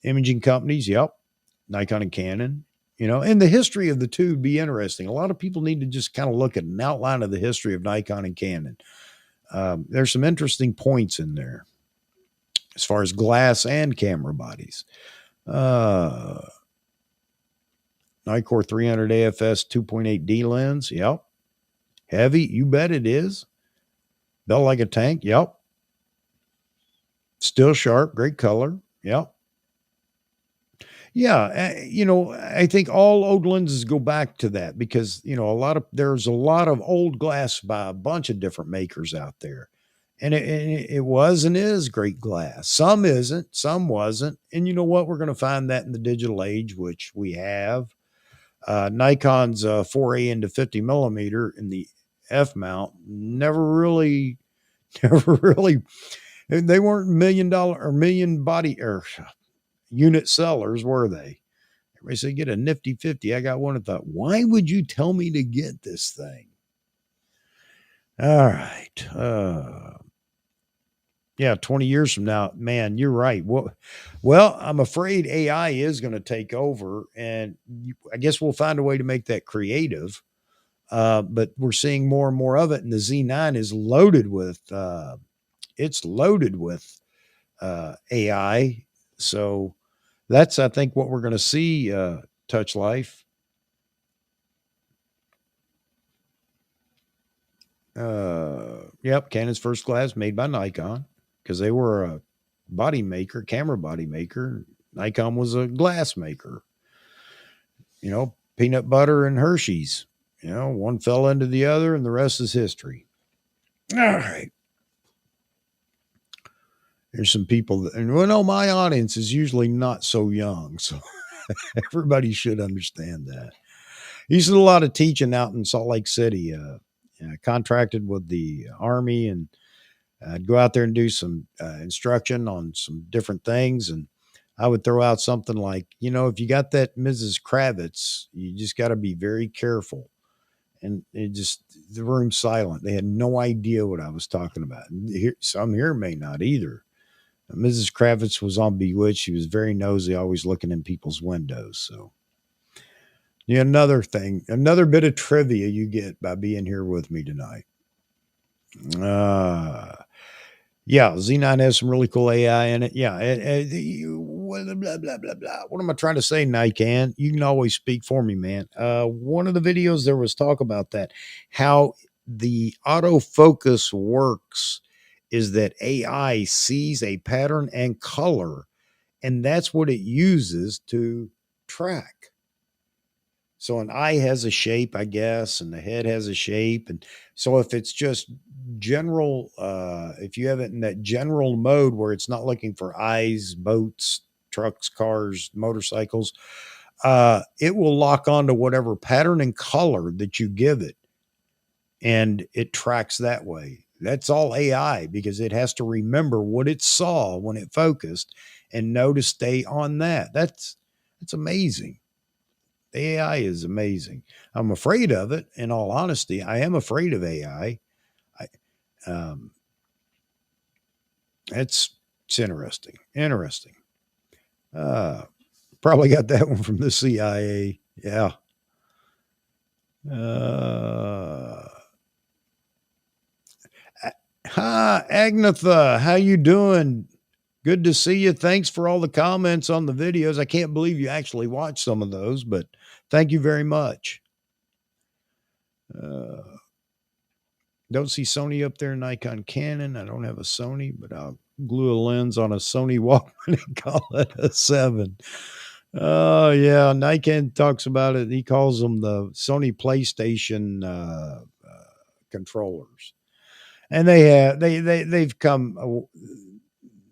Imaging companies. Yep. Nikon and Canon, and the history of the two would be interesting. A lot of people need to just kind of look at an outline of the history of Nikon and Canon. There's some interesting points in there as far as glass and camera bodies. Nikkor 300 AFS 2.8D lens. Yep. Heavy. You bet it is. Built like a tank. Yep. Still sharp. Great color. Yep. Yeah. I think all old lenses go back to that because, there's a lot of old glass by a bunch of different makers out there. And it was and is great glass. Some isn't, some wasn't. And you know what? We're going to find that in the digital age, which we have. Nikon's foray into 50 millimeter in the F mount never really, they weren't $1 million or million body or unit sellers, were they? Everybody said, get a nifty 50. I got one. I thought, why would you tell me to get this thing? All right. Yeah, 20 years from now, man, you're right. Well, I'm afraid AI is going to take over, and I guess we'll find a way to make that creative. But we're seeing more and more of it, and the Z9 is loaded with AI. So that's, I think, what we're going to see. Touch Life. Yep, Canon's first glass made by Nikon because they were a body maker, camera body maker. Nikon was a glass maker. Peanut butter and Hershey's. One fell into the other, and the rest is history. All right. There's some people that, and my audience is usually not so young, so everybody should understand that. I used to do a lot of teaching out in Salt Lake City. Contracted with the Army, and I'd go out there and do some instruction on some different things. And I would throw out something like, if you got that Mrs. Kravitz, you just got to be very careful. And the room's silent. They had no idea what I was talking about. And some here may not either. Mrs. Kravitz was on Bewitched. She was very nosy, always looking in people's windows. So, another thing, another bit of trivia you get by being here with me tonight. Yeah, Z9 has some really cool AI in it. Yeah, blah, blah, blah, blah, blah. What am I trying to say, Nikon? You can always speak for me, man. One of the videos there was talk about that, how the autofocus works is that AI sees a pattern and color, and that's what it uses to track. So an eye has a shape, I guess, and the head has a shape. And so if it's just general, if you have it in that general mode where it's not looking for eyes, boats, trucks, cars, motorcycles, it will lock onto whatever pattern and color that you give it. And it tracks that way. That's all AI because it has to remember what it saw when it focused and know to stay on that. That's amazing. The AI is amazing. I'm afraid of it. In all honesty, I am afraid of AI. It's interesting. Interesting. Probably got that one from the CIA. Yeah. Hi, Agnetha. How you doing? Good to see you. Thanks for all the comments on the videos. I can't believe you actually watched some of those, but thank you very much. Don't see Sony up there, Nikon, Canon. I don't have a Sony, but I'll glue a lens on a Sony Walkman and call it a 7. Oh yeah, Nikon talks about it. He calls them the Sony PlayStation controllers, and they've come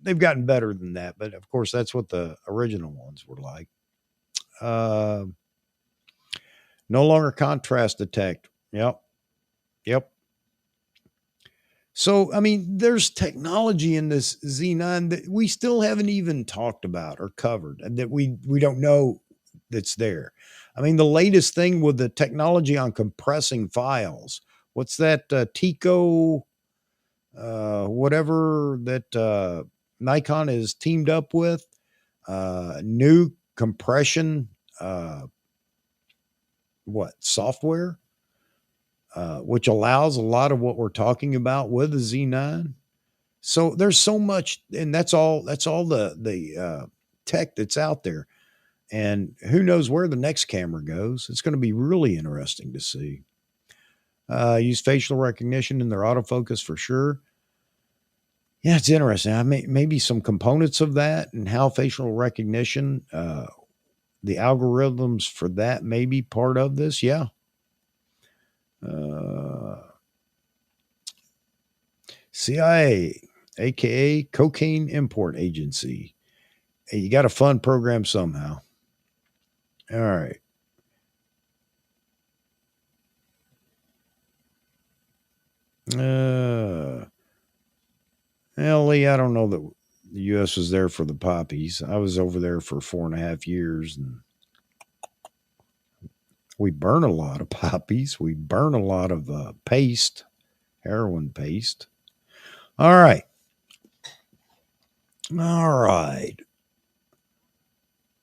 they've gotten better than that. But of course, that's what the original ones were like. Uh, no longer contrast detect. Yep, yep. So, I mean, there's technology in this Z9 that we still haven't even talked about or covered, and that we don't know that's there. I mean, the latest thing with the technology on compressing files. What's that Tico whatever that Nikon is teamed up with? New compression what software which allows a lot of what we're talking about with the Z9. So there's so much, and that's all the tech that's out there. And who knows where the next camera goes? It's going to be really interesting to see. Use facial recognition in their autofocus for sure. Yeah, it's interesting. Maybe some components of that and how facial recognition, the algorithms for that may be part of this. Yeah. Uh, CIA, aka Cocaine Import Agency. Hey, you got to fund program somehow. All right. Uh, well, Lee, I don't know that the U.S. was there for the poppies. I was over there for 4.5 years, and we burn a lot of poppies. We burn a lot of paste, heroin paste. All right. All right.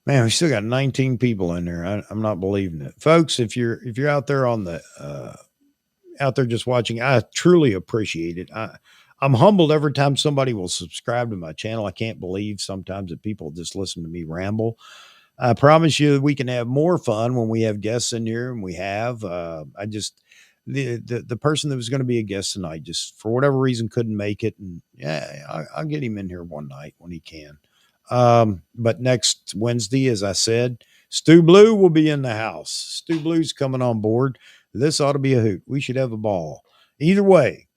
Man, we still got 19 people in there. I'm not believing it, folks. If you're out there on the out there just watching, I truly appreciate it. I'm humbled every time somebody will subscribe to my channel. I can't believe sometimes that people just listen to me ramble. I promise you we can have more fun when we have guests in here, and we have. I just the person that was going to be a guest tonight just for whatever reason couldn't make it, and yeah, I'll get him in here one night when he can. But next Wednesday, as I said, Stu Blue will be in the house. Stu Blue's coming on board. This ought to be a hoot. We should have a ball. Either way,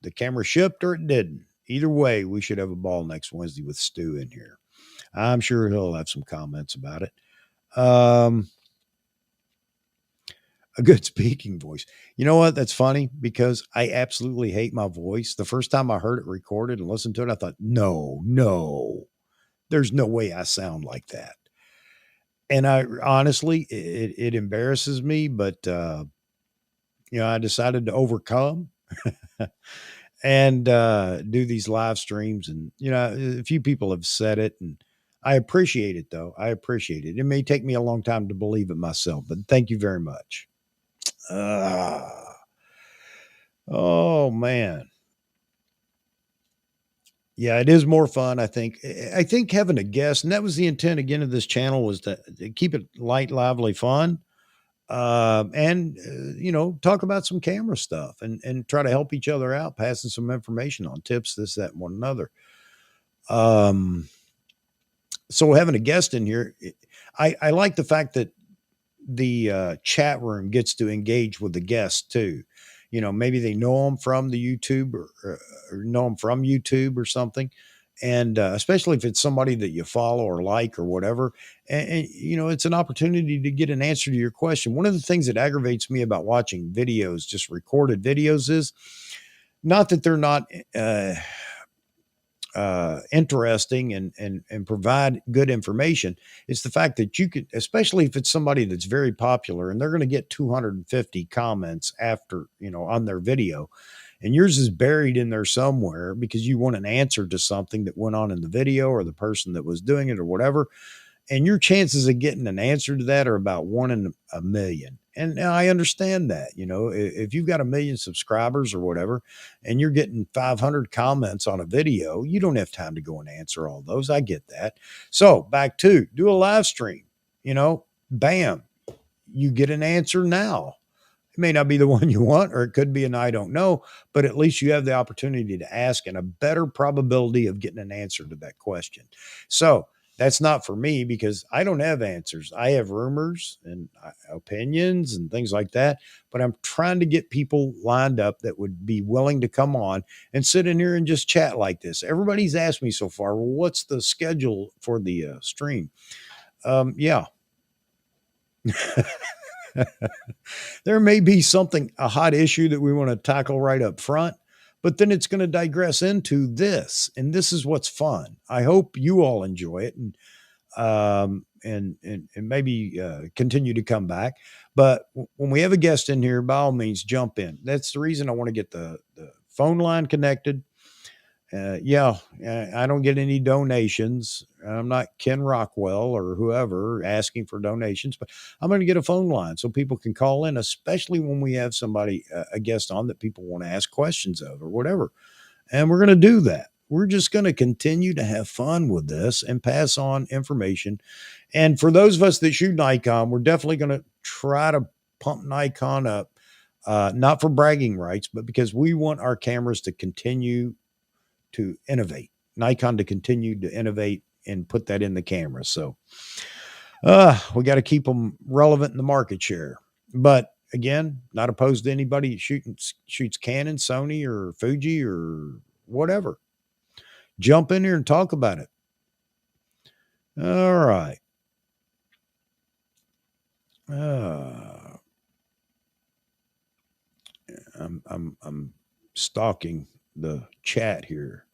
the camera shipped or it didn't. Either way, we should have a ball next Wednesday with Stu in here. I'm sure he'll have some comments about it. A good speaking voice. You know what? That's funny because I absolutely hate my voice. The first time I heard it recorded and listened to it, I thought, no, there's no way I sound like that. And I honestly, it embarrasses me, but I decided to overcome and do these live streams. And a few people have said it, and I appreciate it. Though I appreciate it. It may take me a long time to believe it myself, but thank you very much. Oh man, yeah, it is more fun. I think having a guest, and that was the intent again of this channel, was to keep it light, lively, fun. And talk about some camera stuff and try to help each other out, passing some information on tips, this, that, and one another. Um, so having a guest in here, I like the fact that the chat room gets to engage with the guests too. Maybe they know them from the YouTube or know them from YouTube or something. And especially if it's somebody that you follow or like or whatever, and it's an opportunity to get an answer to your question. One of the things that aggravates me about watching videos, just recorded videos, is not that they're not interesting and provide good information. It's the fact that you could, especially if it's somebody that's very popular and they're going to get 250 comments after, on their video, and yours is buried in there somewhere because you want an answer to something that went on in the video or the person that was doing it or whatever. And your chances of getting an answer to that are about 1 in a million. And I understand that, if you've got 1 million subscribers or whatever, and you're getting 500 comments on a video, you don't have time to go and answer all those. I get that. So back to do a live stream, bam, you get an answer now. It may not be the one you want, or it could be an I don't know, but at least you have the opportunity to ask and a better probability of getting an answer to that question. So that's not for me because I don't have answers. I have rumors and opinions and things like that, but I'm trying to get people lined up that would be willing to come on and sit in here and just chat like this. Everybody's asked me so far, well, what's the schedule for the stream? Yeah, there may be something, a hot issue that we want to tackle right up front, but then it's going to digress into this. And this is what's fun. I hope you all enjoy it. And maybe continue to come back. But when we have a guest in here, by all means, jump in. That's the reason I want to get the phone line connected. Yeah, I don't get any donations. I'm not Ken Rockwell or whoever asking for donations, but I'm going to get a phone line so people can call in, especially when we have somebody, a guest on that people want to ask questions of or whatever. And we're going to do that. We're just going to continue to have fun with this and pass on information. And for those of us that shoot Nikon, we're definitely going to try to pump Nikon up, not for bragging rights, but because we want our cameras to continue to innovate, Nikon to continue to innovate and put that in the camera. So we got to keep them relevant in the market share. But again, not opposed to anybody shoots Canon, Sony, or Fuji or whatever. Jump in here and talk about it. All right. I'm stalking the chat here.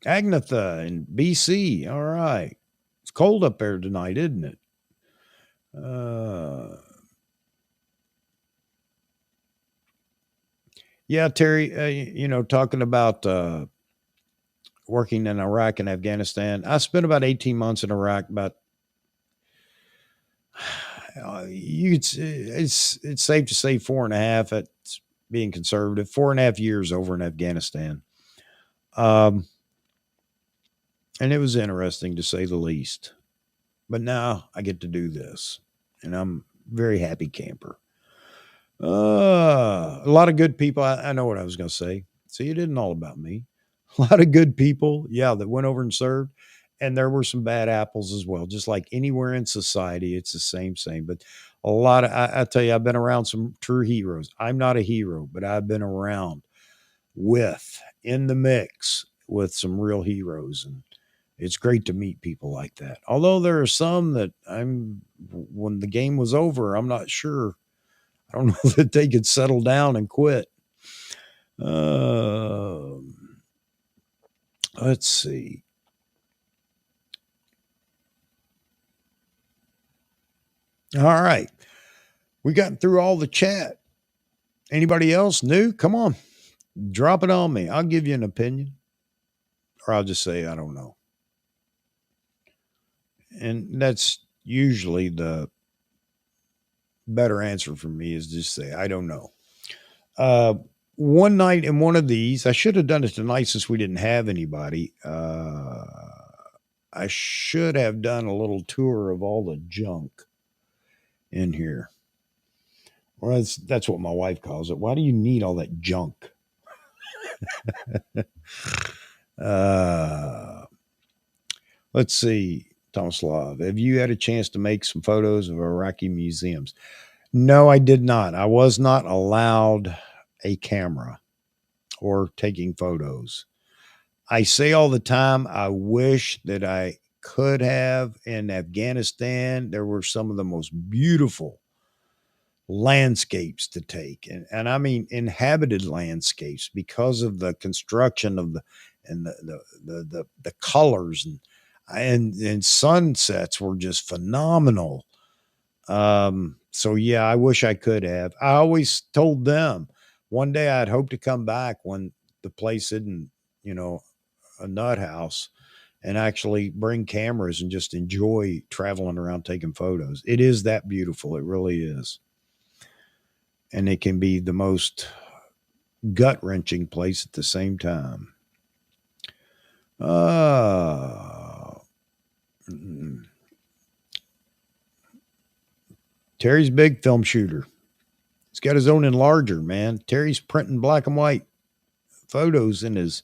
Agnetha in BC. All right. It's cold up there tonight, isn't it? Yeah, Terry, talking about working in Iraq and Afghanistan. I spent about 18 months in Iraq, about it's safe to say 4.5. It's being conservative. 4.5 years over in Afghanistan. And it was interesting to say the least. But now I get to do this, and I'm very happy camper. A lot of good people. I know what I was going to say. See, it isn't all about me. A lot of good people, yeah, that went over and served. And there were some bad apples as well. Just like anywhere in society, it's the same. But a lot of, I tell you, I've been around some true heroes. I'm not a hero, but I've been around in the mix with some real heroes. And it's great to meet people like that. Although there are some that when the game was over, I'm not sure. I don't know that they could settle down and quit. Let's see. All right. We got through all the chat. Anybody else new? Come on. Drop it on me. I'll give you an opinion. Or I'll just say, I don't know. And that's usually the better answer for me is just say, I don't know. One night in one of these, I should have done it tonight since we didn't have anybody. I should have done a little tour of all the junk in here. Well, that's what my wife calls it. Why do you need all that junk? Let's see, Thomas Love. Have you had a chance to make some photos of Iraqi museums? No, I did not. I was not allowed a camera or taking photos. I say all the time, I wish that I could have. In Afghanistan, there were some of the most beautiful landscapes to take. And I mean inhabited landscapes because of the construction of the colors and sunsets were just phenomenal. So yeah, I wish I could have. I always told them one day I'd hope to come back when the place isn't, a nut house, and actually bring cameras and just enjoy traveling around taking photos. It is that beautiful. It really is. And it can be the most gut wrenching place at the same time. Terry's big film shooter. He's got his own enlarger, man. Terry's printing black and white photos in his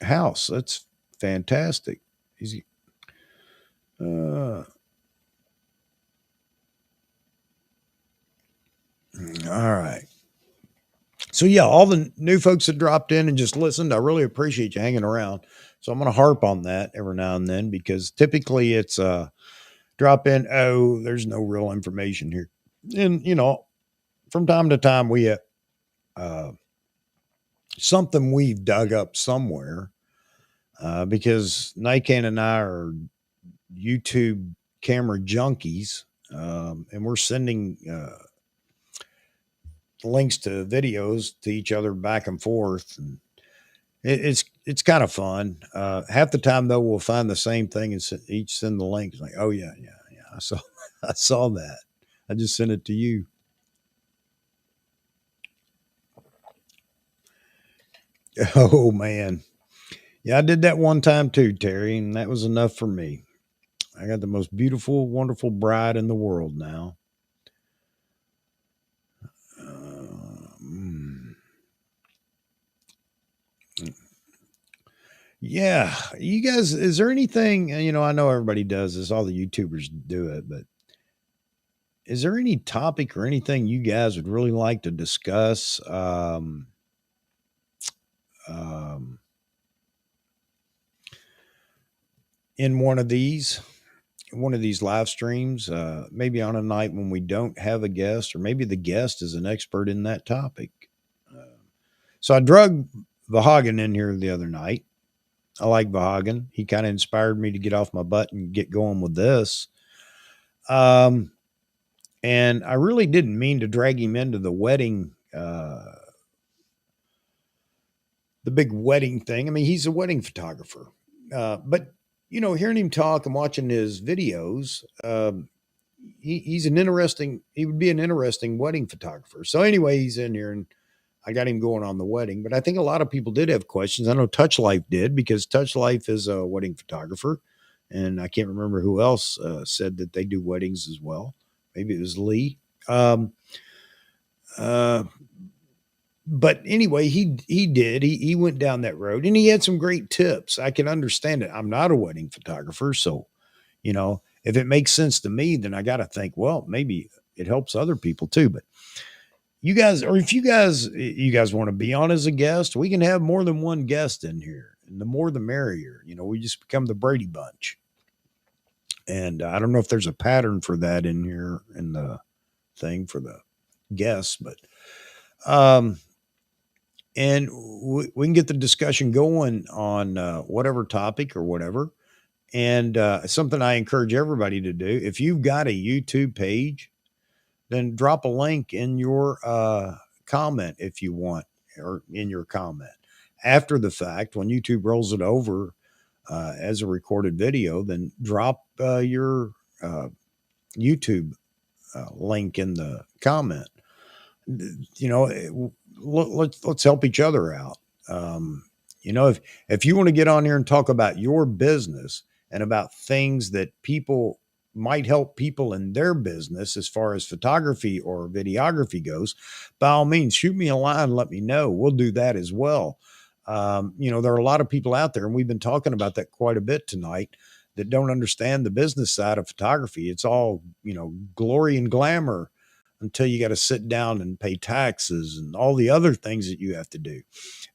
house. That's fantastic. He's, uh, all right. So yeah, all the new folks that dropped in and just listened, I really appreciate you hanging around. So I'm going to harp on that every now and then because typically it's drop in. Oh, there's no real information here, and from time to time we uh, something we've dug up somewhere because Nikon and I are YouTube camera junkies, and we're sending links to videos to each other back and forth. And it's kind of fun. Half the time though, we'll find the same thing and each send the link. It's like, oh yeah, yeah, yeah. I saw, I saw that. I just sent it to you. Oh man, yeah, I did that one time too, Terry, and that was enough for me. I got the most beautiful, wonderful bride in the world now. Mm. Yeah, you guys, is there anything, I know everybody does this, all the YouTubers do it, but is there any topic or anything you guys would really like to discuss um, in one of these live streams, maybe on a night when we don't have a guest, or maybe the guest is an expert in that topic? Uh, so I drug Vahagan in here the other night. I like Vahagan. He kind of inspired me to get off my butt and get going with this. Um, and I really didn't mean to drag him into the wedding, the big wedding thing. I mean, he's a wedding photographer, but hearing him talk and watching his videos, he's an interesting. He would be an interesting wedding photographer. So anyway, he's in here, and I got him going on the wedding. But I think a lot of people did have questions. I know Touch Life did because Touch Life is a wedding photographer, and I can't remember who else said that they do weddings as well. Maybe it was Lee. Um, uh, but anyway, he did. He went down that road, and he had some great tips. I can understand it. I'm not a wedding photographer, so if it makes sense to me, then I got to think, well, maybe it helps other people too. But you guys, or if you guys want to be on as a guest, we can have more than one guest in here, and the more the merrier. We just become the Brady Bunch. And I don't know if there's a pattern for that in here in the thing for the guests, but um, and we can get the discussion going on whatever topic or whatever. And something I encourage everybody to do: if you've got a YouTube page, then drop a link in your comment if you want, or in your comment after the fact when YouTube rolls it over as a recorded video. Then drop your YouTube link in the comment. You know, let's help each other out. Um, if you want to get on here and talk about your business and about things that people might help people in their business as far as photography or videography goes, by all means, shoot me a line, let me know. We'll do that as well. There are a lot of people out there, and we've been talking about that quite a bit tonight, that don't understand the business side of photography. It's all, glory and glamour until you got to sit down and pay taxes and all the other things that you have to do.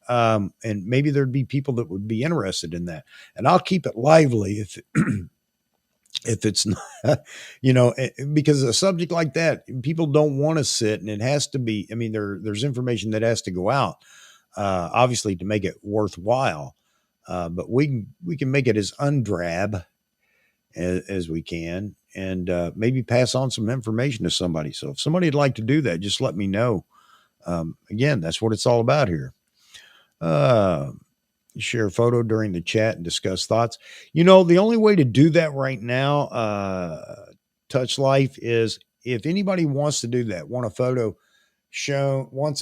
And maybe there'd be people that would be interested in that. And I'll keep it lively if it's not, because a subject like that, people don't want to sit, and it has to be. I mean, there's information that has to go out, obviously, to make it worthwhile. But we can make it as undrab as we can, and maybe pass on some information to somebody. So if somebody'd like to do that, just let me know. Again, that's what it's all about here. Uh, Share a photo during the chat and discuss thoughts. The only way to do that right now, Touch Life, is if anybody wants to do that, wants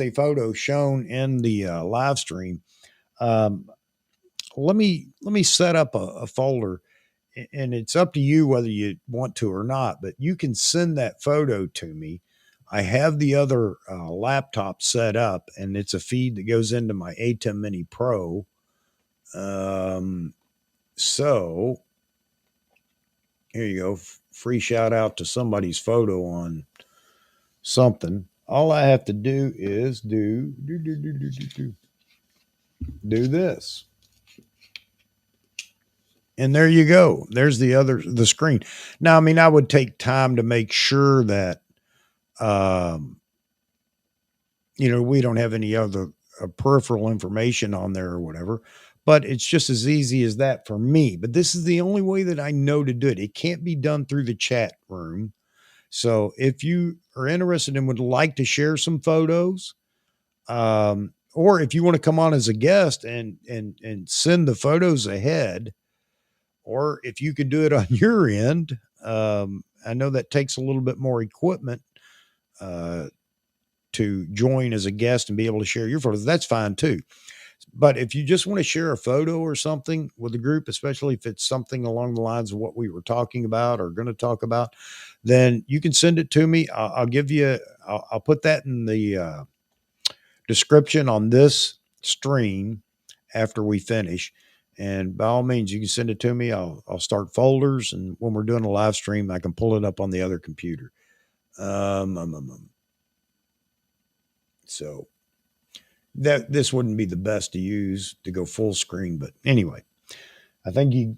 a photo shown in the live stream. Um, let me set up a folder, and it's up to you whether you want to or not, but you can send that photo to me. I have the other laptop set up, and it's a feed that goes into my ATEM Mini Pro. So here you go. Free shout out to somebody's photo on something. All I have to do is do this. And there you go. There's the screen. Now, I mean, I would take time to make sure that, um, we don't have any other peripheral information on there or whatever, but it's just as easy as that for me. But this is the only way that I know to do it. It can't be done through the chat room. So if you are interested and would like to share some photos, or if you want to come on as a guest and send the photos ahead, or if you could do it on your end, I know that takes a little bit more equipment uh, to join as a guest and be able to share your photos. That's fine too. But if you just want to share a photo or something with the group, especially if it's something along the lines of what we were talking about or going to talk about, then you can send it to me. I'll give you, I'll put that in the description on this stream after we finish. And by all means, you can send it to me. I'll start folders, and when we're doing a live stream, I can pull it up on the other computer. So that this wouldn't be the best to use to go full screen, but anyway, I think you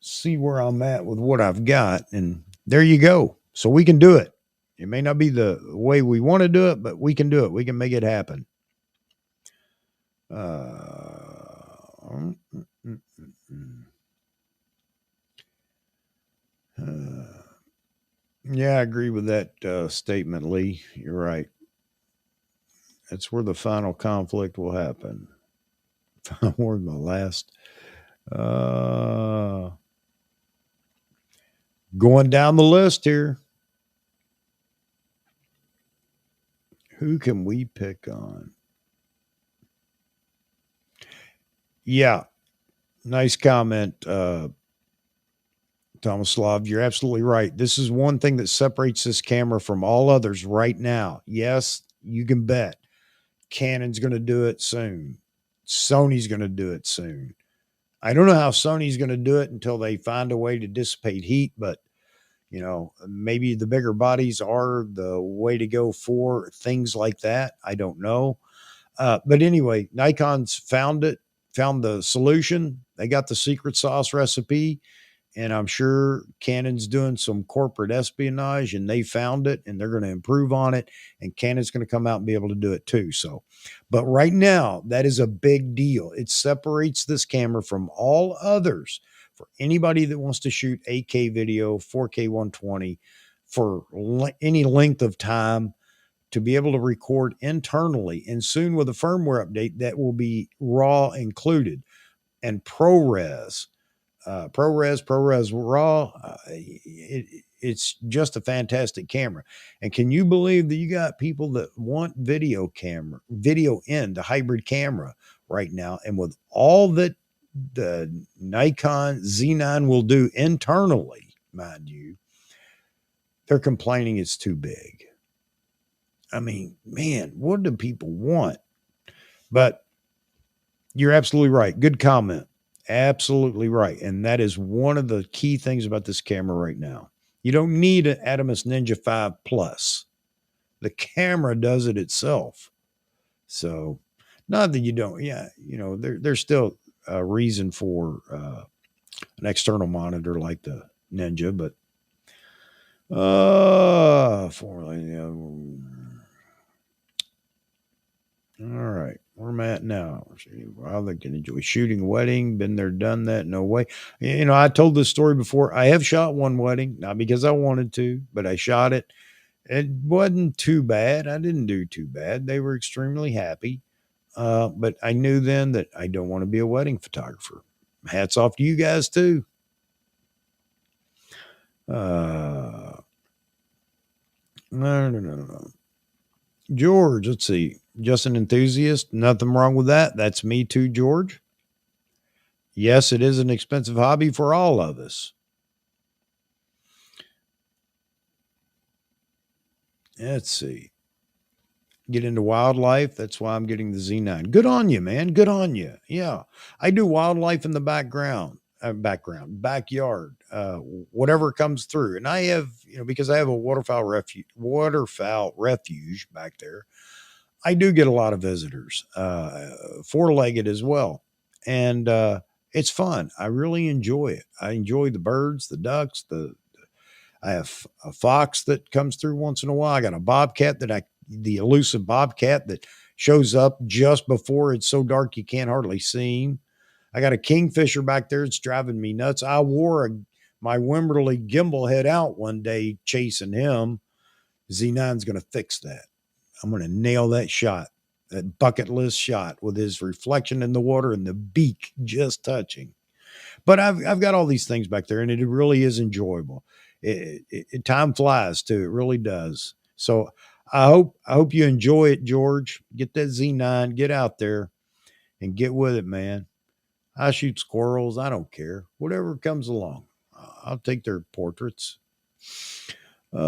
see where I'm at with what I've got, and there you go. So we can do it. It may not be the way we want to do it, but we can do it. We can make it happen. Mm, mm, mm. Yeah, I agree with that statement, Lee. You're right. That's where the final conflict will happen. Where's my last? Going down the list here. Who can we pick on? Yeah, nice comment, Thomas Slav. You're absolutely right. This is one thing that separates this camera from all others right now. Yes, you can bet. Canon's going to do it soon. Sony's going to do it soon. I don't know how Sony's going to do it until they find a way to dissipate heat, but maybe the bigger bodies are the way to go for things like that. I don't know. But anyway, Nikon's found the solution. They got the secret sauce recipe. And I'm sure Canon's doing some corporate espionage, and they found it, and they're going to improve on it. And Canon's going to come out and be able to do it too. So, but right now, that is a big deal. It separates this camera from all others for anybody that wants to shoot 8K video, 4K 120 for any length of time, to be able to record internally. And soon with a firmware update, that will be RAW included, and ProRes. ProRes RAW. It's just a fantastic camera. And can you believe that you got people that want video in the hybrid camera right now? And with all that the Nikon Z9 will do internally, mind you, they're complaining it's too big. I mean, man, what do people want? But you're absolutely right. Good comment. Absolutely right. And that is one of the key things about this camera right now. You don't need an Adamus Ninja 5 Plus. The camera does it itself. So, not that you don't, yeah, there's still a reason for an external monitor like the Ninja, but all right, where am I at now? Wow, they can enjoy shooting a wedding. Been there, done that. No way. I told this story before. I have shot one wedding, not because I wanted to, but I shot it. It wasn't too bad. I didn't do too bad. They were extremely happy. But I knew then that I don't want to be a wedding photographer. Hats off to you guys too. No. George, let's see. Just an enthusiast. Nothing wrong with that. That's me too, George. Yes, it is an expensive hobby for all of us. Let's see. get into wildlife. That's why I'm getting the Z9. Good on you, man. Good on you. Yeah. I do wildlife in the backyard, whatever comes through. And I have, because I have a waterfowl refuge back there, I do get a lot of visitors, four-legged as well. And, it's fun. I really enjoy it. I enjoy the birds, the ducks, I have a fox that comes through once in a while. I got a bobcat the elusive bobcat that shows up just before it's so dark you can't hardly see him. I got a kingfisher back there. It's driving me nuts. I wore my Wimberley gimbal head out one day chasing him. Z9's going to fix that. I'm going to nail that shot, that bucket list shot with his reflection in the water and the beak just touching. But I've got all these things back there, and it really is enjoyable. Time flies too. It really does. So I hope you enjoy it, George. Get that Z9, get out there and get with it, man. I shoot squirrels. I don't care. Whatever comes along. I'll take their portraits. There's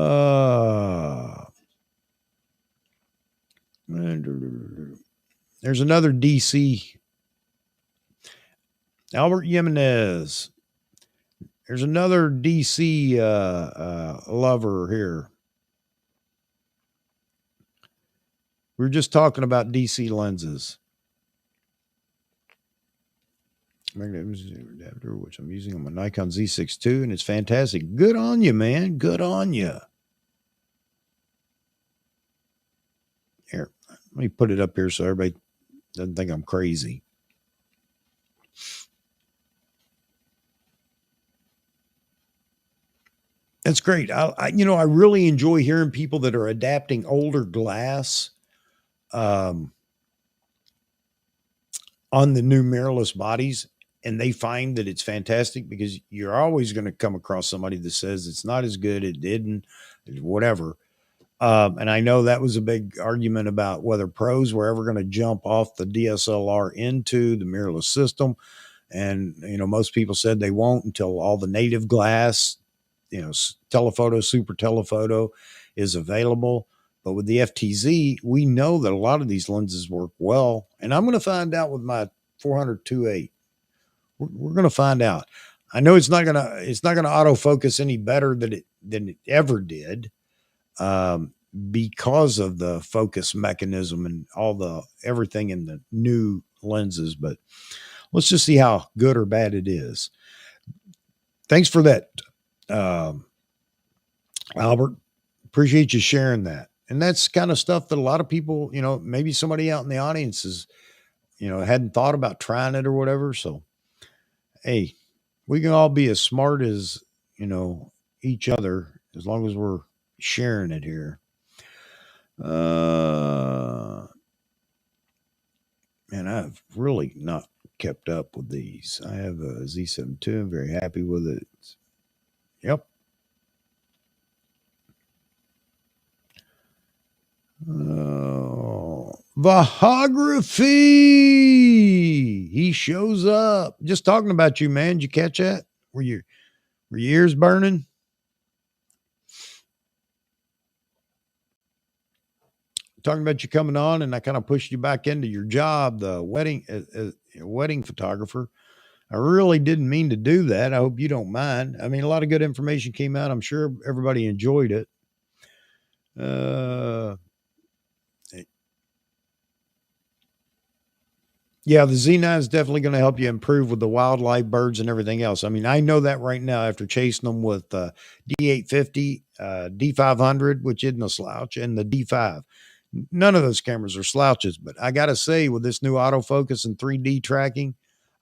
another DC. Albert Jimenez. There's another DC lover here. We were just talking about DC lenses. Adapter, which I'm using on my Nikon Z6 II, and it's fantastic. Good on you, man. Good on you. Here, let me put it up here so everybody doesn't think I'm crazy. That's great. I really enjoy hearing people that are adapting older glass on the new mirrorless bodies, and they find that it's fantastic, because you're always going to come across somebody that says it's not as good, it didn't, whatever. And I know that was a big argument about whether pros were ever going to jump off the DSLR into the mirrorless system. And, most people said they won't until all the native glass, telephoto, super telephoto is available. But with the FTZ, we know that a lot of these lenses work well. And I'm going to find out with my 400-2.8. We're going to find out. I know it's not going to autofocus any better than it ever did, because of the focus mechanism and everything in the new lenses. But let's just see how good or bad it is. Thanks for that, Albert. Appreciate you sharing that. And that's kind of stuff that a lot of people, maybe somebody out in the audience is, hadn't thought about trying it or whatever. So, hey, we can all be as smart as, each other, as long as we're sharing it here. Man, I've really not kept up with these. I have a Z7 II. I'm very happy with it. Yep. Vahography. He shows up. Just talking about you, man. Did you catch that? Were your ears burning? Talking about you coming on, and I kind of pushed you back into your job, the wedding photographer. I really didn't mean to do that. I hope you don't mind. I mean, a lot of good information came out. I'm sure everybody enjoyed it. Yeah, the Z9 is definitely going to help you improve with the wildlife, birds, and everything else. I mean, I know that right now after chasing them with D850, D500, which isn't a slouch, and the D5. None of those cameras are slouches, but I got to say, with this new autofocus and 3D tracking,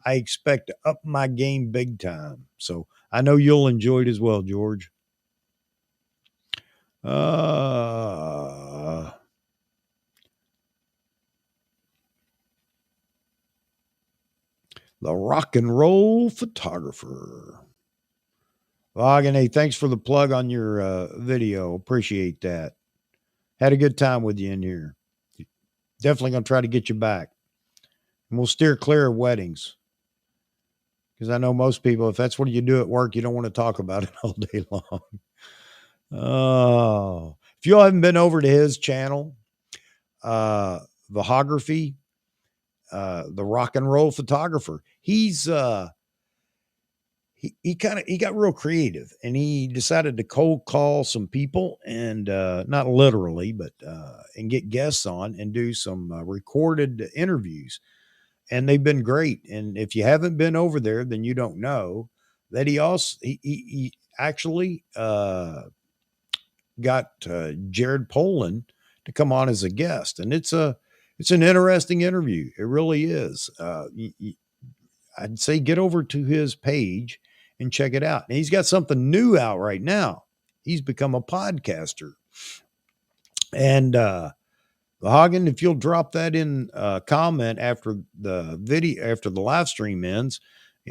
I expect to up my game big time. So I know you'll enjoy it as well, George. The rock and roll photographer. Logan, hey, thanks for the plug on your video. Appreciate that. Had a good time with you in here. Definitely going to try to get you back. And we'll steer clear of weddings. Because I know most people, if that's what you do at work, you don't want to talk about it all day long. Oh, if you all haven't been over to his channel, Vahography, the rock and roll photographer. He got real creative, and he decided to cold call some people, and not literally, but and get guests on and do some recorded interviews, and they've been great. And if you haven't been over there, then you don't know that he actually got Jared Polin to come on as a guest, and it's an interesting interview. It really is. I'd say get over to his page and check it out. And he's got something new out right now. He's become a podcaster. And Hagen, if you'll drop that in a comment after the video, after the live stream ends,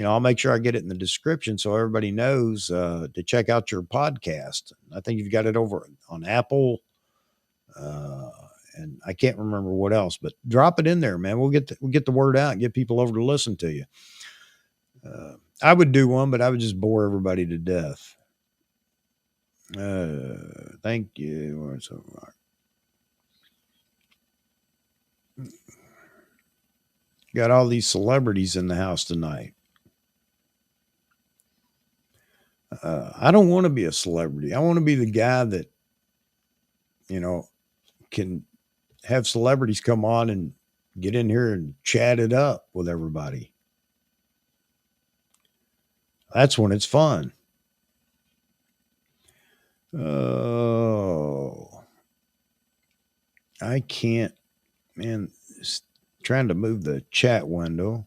I'll make sure I get it in the description so everybody knows to check out your podcast. I think you've got it over on Apple, and I can't remember what else, but drop it in there, man. We'll get the word out and get people over to listen to you. I would do one, but I would just bore everybody to death. Thank you. Got all these celebrities in the house tonight. I don't want to be a celebrity. I want to be the guy that, can have celebrities come on and get in here and chat it up with everybody. That's when it's fun. Oh, I can't, man. Trying to move the chat window.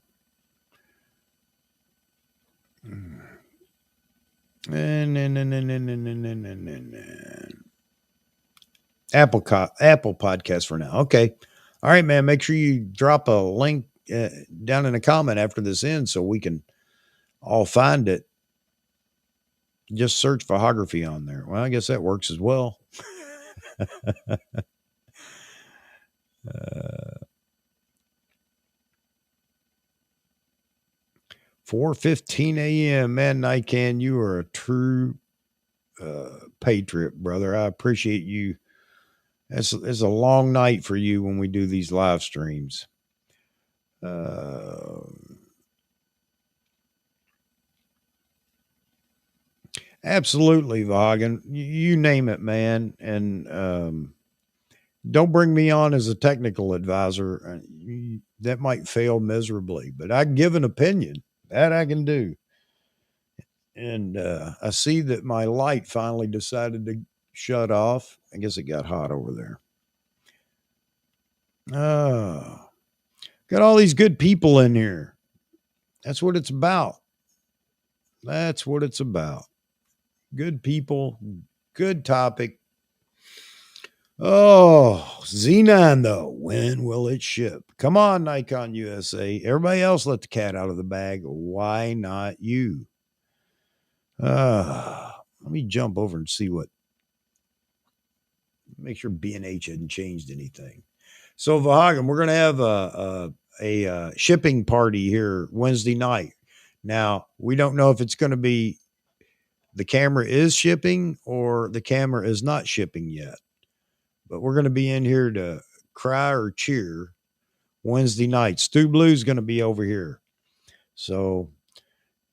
Apple Podcast for now. Okay. All right, man. Make sure you drop a link down in a comment after this ends so we can all find it. Just search photography on there. Well, I guess that works as well. 4:15 a.m. Man, Nikan, you are a true patriot, brother. I appreciate you. It's a long night for you when we do these live streams. Absolutely, Vaughan. You name it, man. And don't bring me on as a technical advisor. That might fail miserably, but I can give an opinion. That I can do. And I see that my light finally decided to shut off. I guess it got hot over there. Got all these good people in here. That's what it's about. That's what it's about. Good people, good topic. Oh, Z9 though. When will it ship? Come on, Nikon USA. Everybody else let the cat out of the bag. Why not you? Let me jump over and see make sure B&H hadn't changed anything. So Vahagan, we're going to have a shipping party here Wednesday night. Now, we don't know if it's going to be the camera is shipping or the camera is not shipping yet. But we're going to be in here to cry or cheer Wednesday night. Stu Blue's going to be over here. So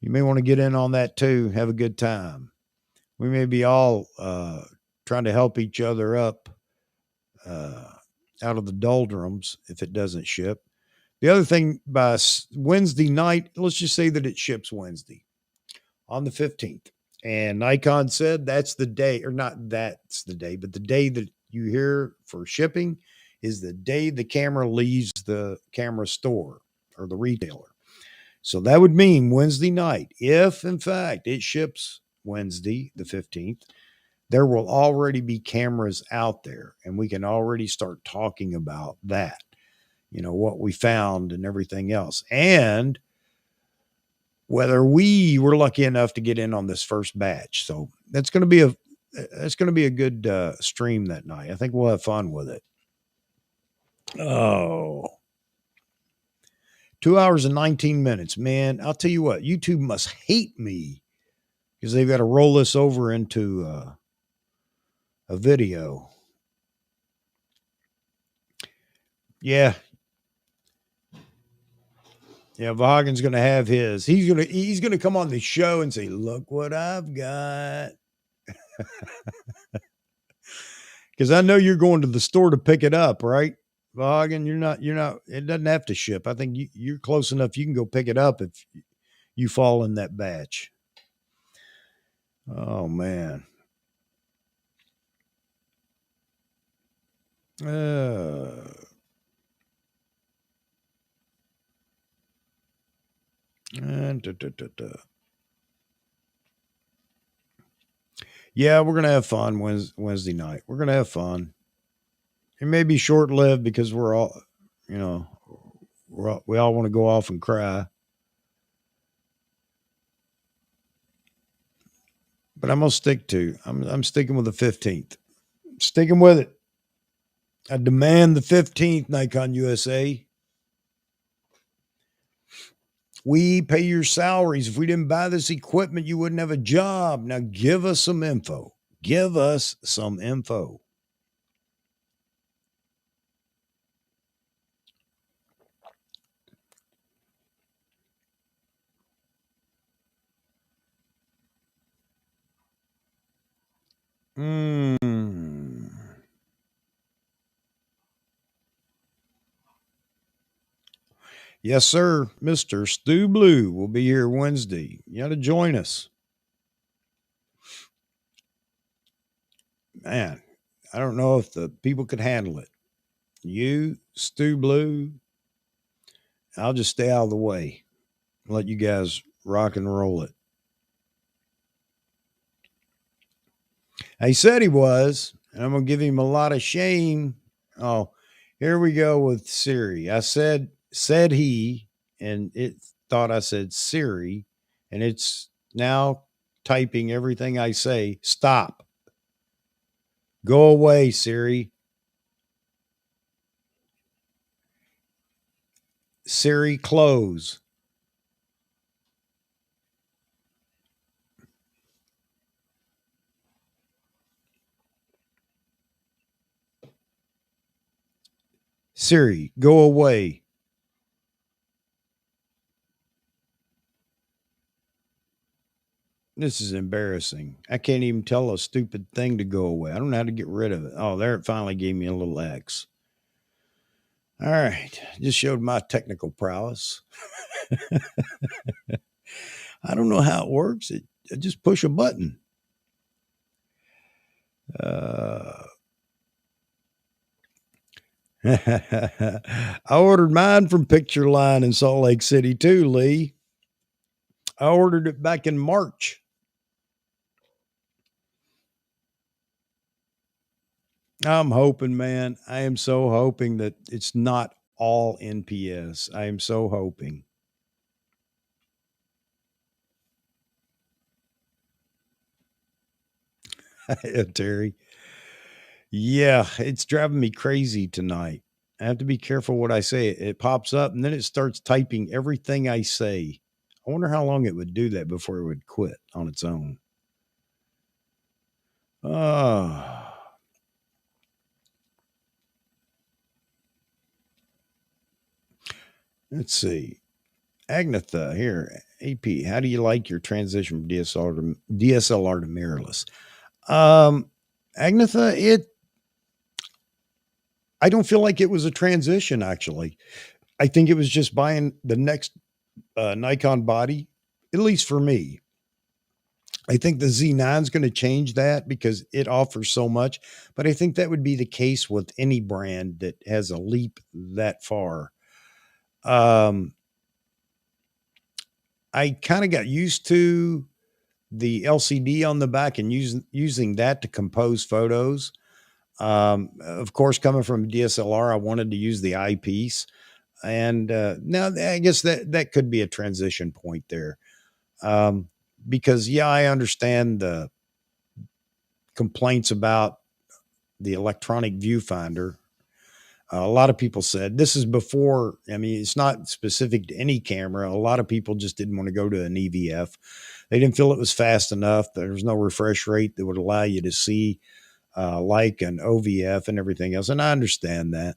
you may want to get in on that too. Have a good time. We may be all trying to help each other up out of the doldrums if it doesn't ship. The other thing, by Wednesday night, let's just say that it ships Wednesday on the 15th. And Nikon said that's the day, or not that's the day, but the day that you hear for shipping is the day the camera leaves the camera store or the retailer. So that would mean Wednesday night, if in fact it ships Wednesday, the 15th, there will already be cameras out there and we can already start talking about that, what we found and everything else. And whether we were lucky enough to get in on this first batch. So that's going to be a good stream that night. I think we'll have fun with it. Oh, 2 hours and 19 minutes, man. I'll tell you what, YouTube must hate me because they've got to roll this over into a video. Yeah. Yeah, Vahagen's going to have his. He's going to come on the show and say, "Look what I've got." Cuz I know you're going to the store to pick it up, right? Vahagen, you're not it doesn't have to ship. I think you're close enough you can go pick it up if you fall in that batch. Oh man. Uh, da, da, da, da. Yeah, we're gonna have fun Wednesday night. We're gonna have fun. It may be short lived because we're all, you know, we all want to go off and cry. But I'm gonna stick to. I'm sticking with the 15th. Sticking with it. I demand the 15th, Nikon USA. We pay your salaries. If we didn't buy this equipment, you wouldn't have a job. Now give us some info. Give us some info. Mm. Yes, sir. Mr. Stu Blue will be here Wednesday. You got to join us. Man, I don't know if the people could handle it. You, Stu Blue, I'll just stay out of the way. Let you guys rock and roll it. He said he was, and I'm going to give him a lot of shame. Oh, here we go with Siri. I said he, and it thought I said Siri, and it's now typing everything I say. Stop. Go away, Siri. Siri, close. Siri, go away. This is embarrassing. I can't even tell a stupid thing to go away. I don't know how to get rid of it. Oh, there it finally gave me a little X. All right. Just showed my technical prowess. I don't know how it works. I just push a button. Uh, I ordered mine from Picture Line in Salt Lake City too, Lee. I ordered it back in March. I'm hoping, man. I am so hoping that it's not all NPS. I am so hoping. Terry. Yeah, it's driving me crazy tonight. I have to be careful what I say. It pops up and then it starts typing everything I say. I wonder how long it would do that before it would quit on its own. Oh, let's see. Agnetha here. AP, how do you like your transition from DSLR to mirrorless? Um, Agnetha, I don't feel like it was a transition actually. I think it was just buying the next Nikon body, at least for me. I think the Z9 is going to change that because it offers so much, but I think that would be the case with any brand that has a leap that far. Um, I kind of got used to the LCD on the back and using that to compose photos. Of course, coming from DSLR, I wanted to use the eyepiece, and now I guess that could be a transition point there. Um, because yeah, I understand the complaints about the electronic viewfinder. A lot of people said this is before. I mean, it's not specific to any camera. A lot of people just didn't want to go to an EVF. They didn't feel it was fast enough. There was no refresh rate that would allow you to see like an OVF and everything else. And I understand that.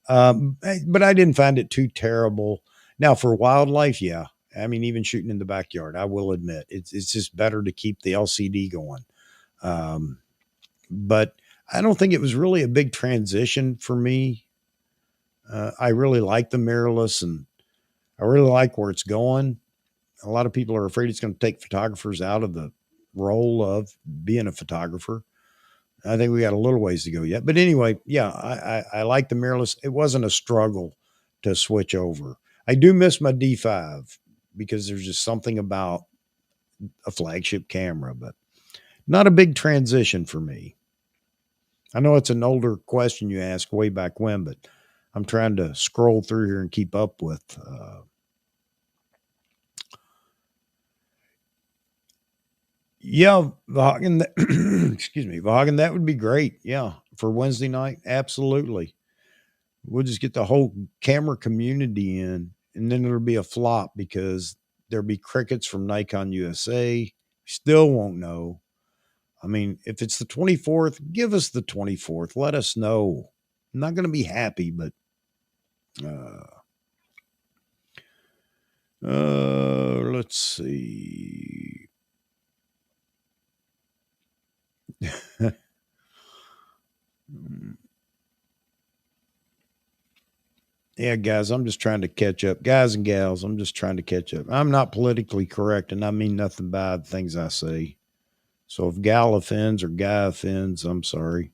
But I didn't find it too terrible. Now for wildlife, yeah. I mean, even shooting in the backyard, I will admit it's just better to keep the LCD going. Um, but I don't think it was really a big transition for me. I really like the mirrorless, and I really like where it's going. A lot of people are afraid it's going to take photographers out of the role of being a photographer. I think we got a little ways to go yet. But anyway, yeah, I like the mirrorless. It wasn't a struggle to switch over. I do miss my D5 because there's just something about a flagship camera, but not a big transition for me. I know it's an older question you asked way back when, but I'm trying to scroll through here and keep up with. Yeah, Vahagen, excuse me, Vahagen, that would be great. Yeah, for Wednesday night, absolutely. We'll just get the whole camera community in, and then it'll be a flop because there'll be crickets from Nikon USA. Still won't know. I mean, if it's the 24th, give us the 24th. Let us know. I'm not going to be happy, but uh, let's see. Yeah, guys, I'm just trying to catch up. Guys and gals, I'm just trying to catch up. I'm not politically correct, and I mean nothing by the things I say. So if gal offends or guy offends, I'm sorry.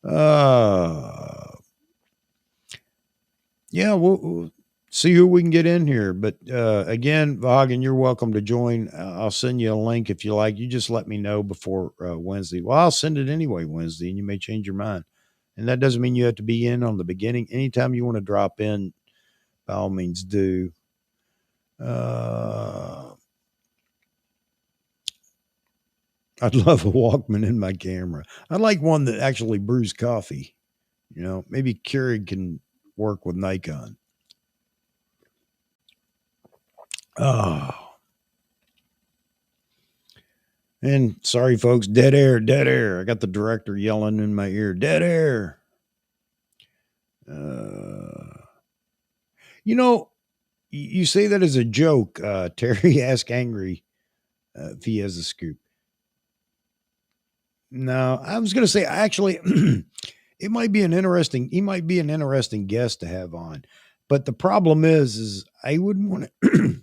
Uh, yeah, we'll see who we can get in here. But again, Vaughan, you're welcome to join. I'll send you a link if you like. You just let me know before Wednesday. Well, I'll send it anyway Wednesday, and you may change your mind. And that doesn't mean you have to be in on the beginning. Anytime you want to drop in, by all means do. Uh, I'd love a Walkman in my camera. I'd like one that actually brews coffee. You know, maybe Keurig can work with Nikon. Oh, and sorry, folks, dead air, dead air. I got the director yelling in my ear, dead air. Uh, you know, you say that as a joke. Terry Ask Angry if he has a scoop. No, I was going to say actually, it might be an interesting. He might be an interesting guest to have on, but the problem is I wouldn't want to.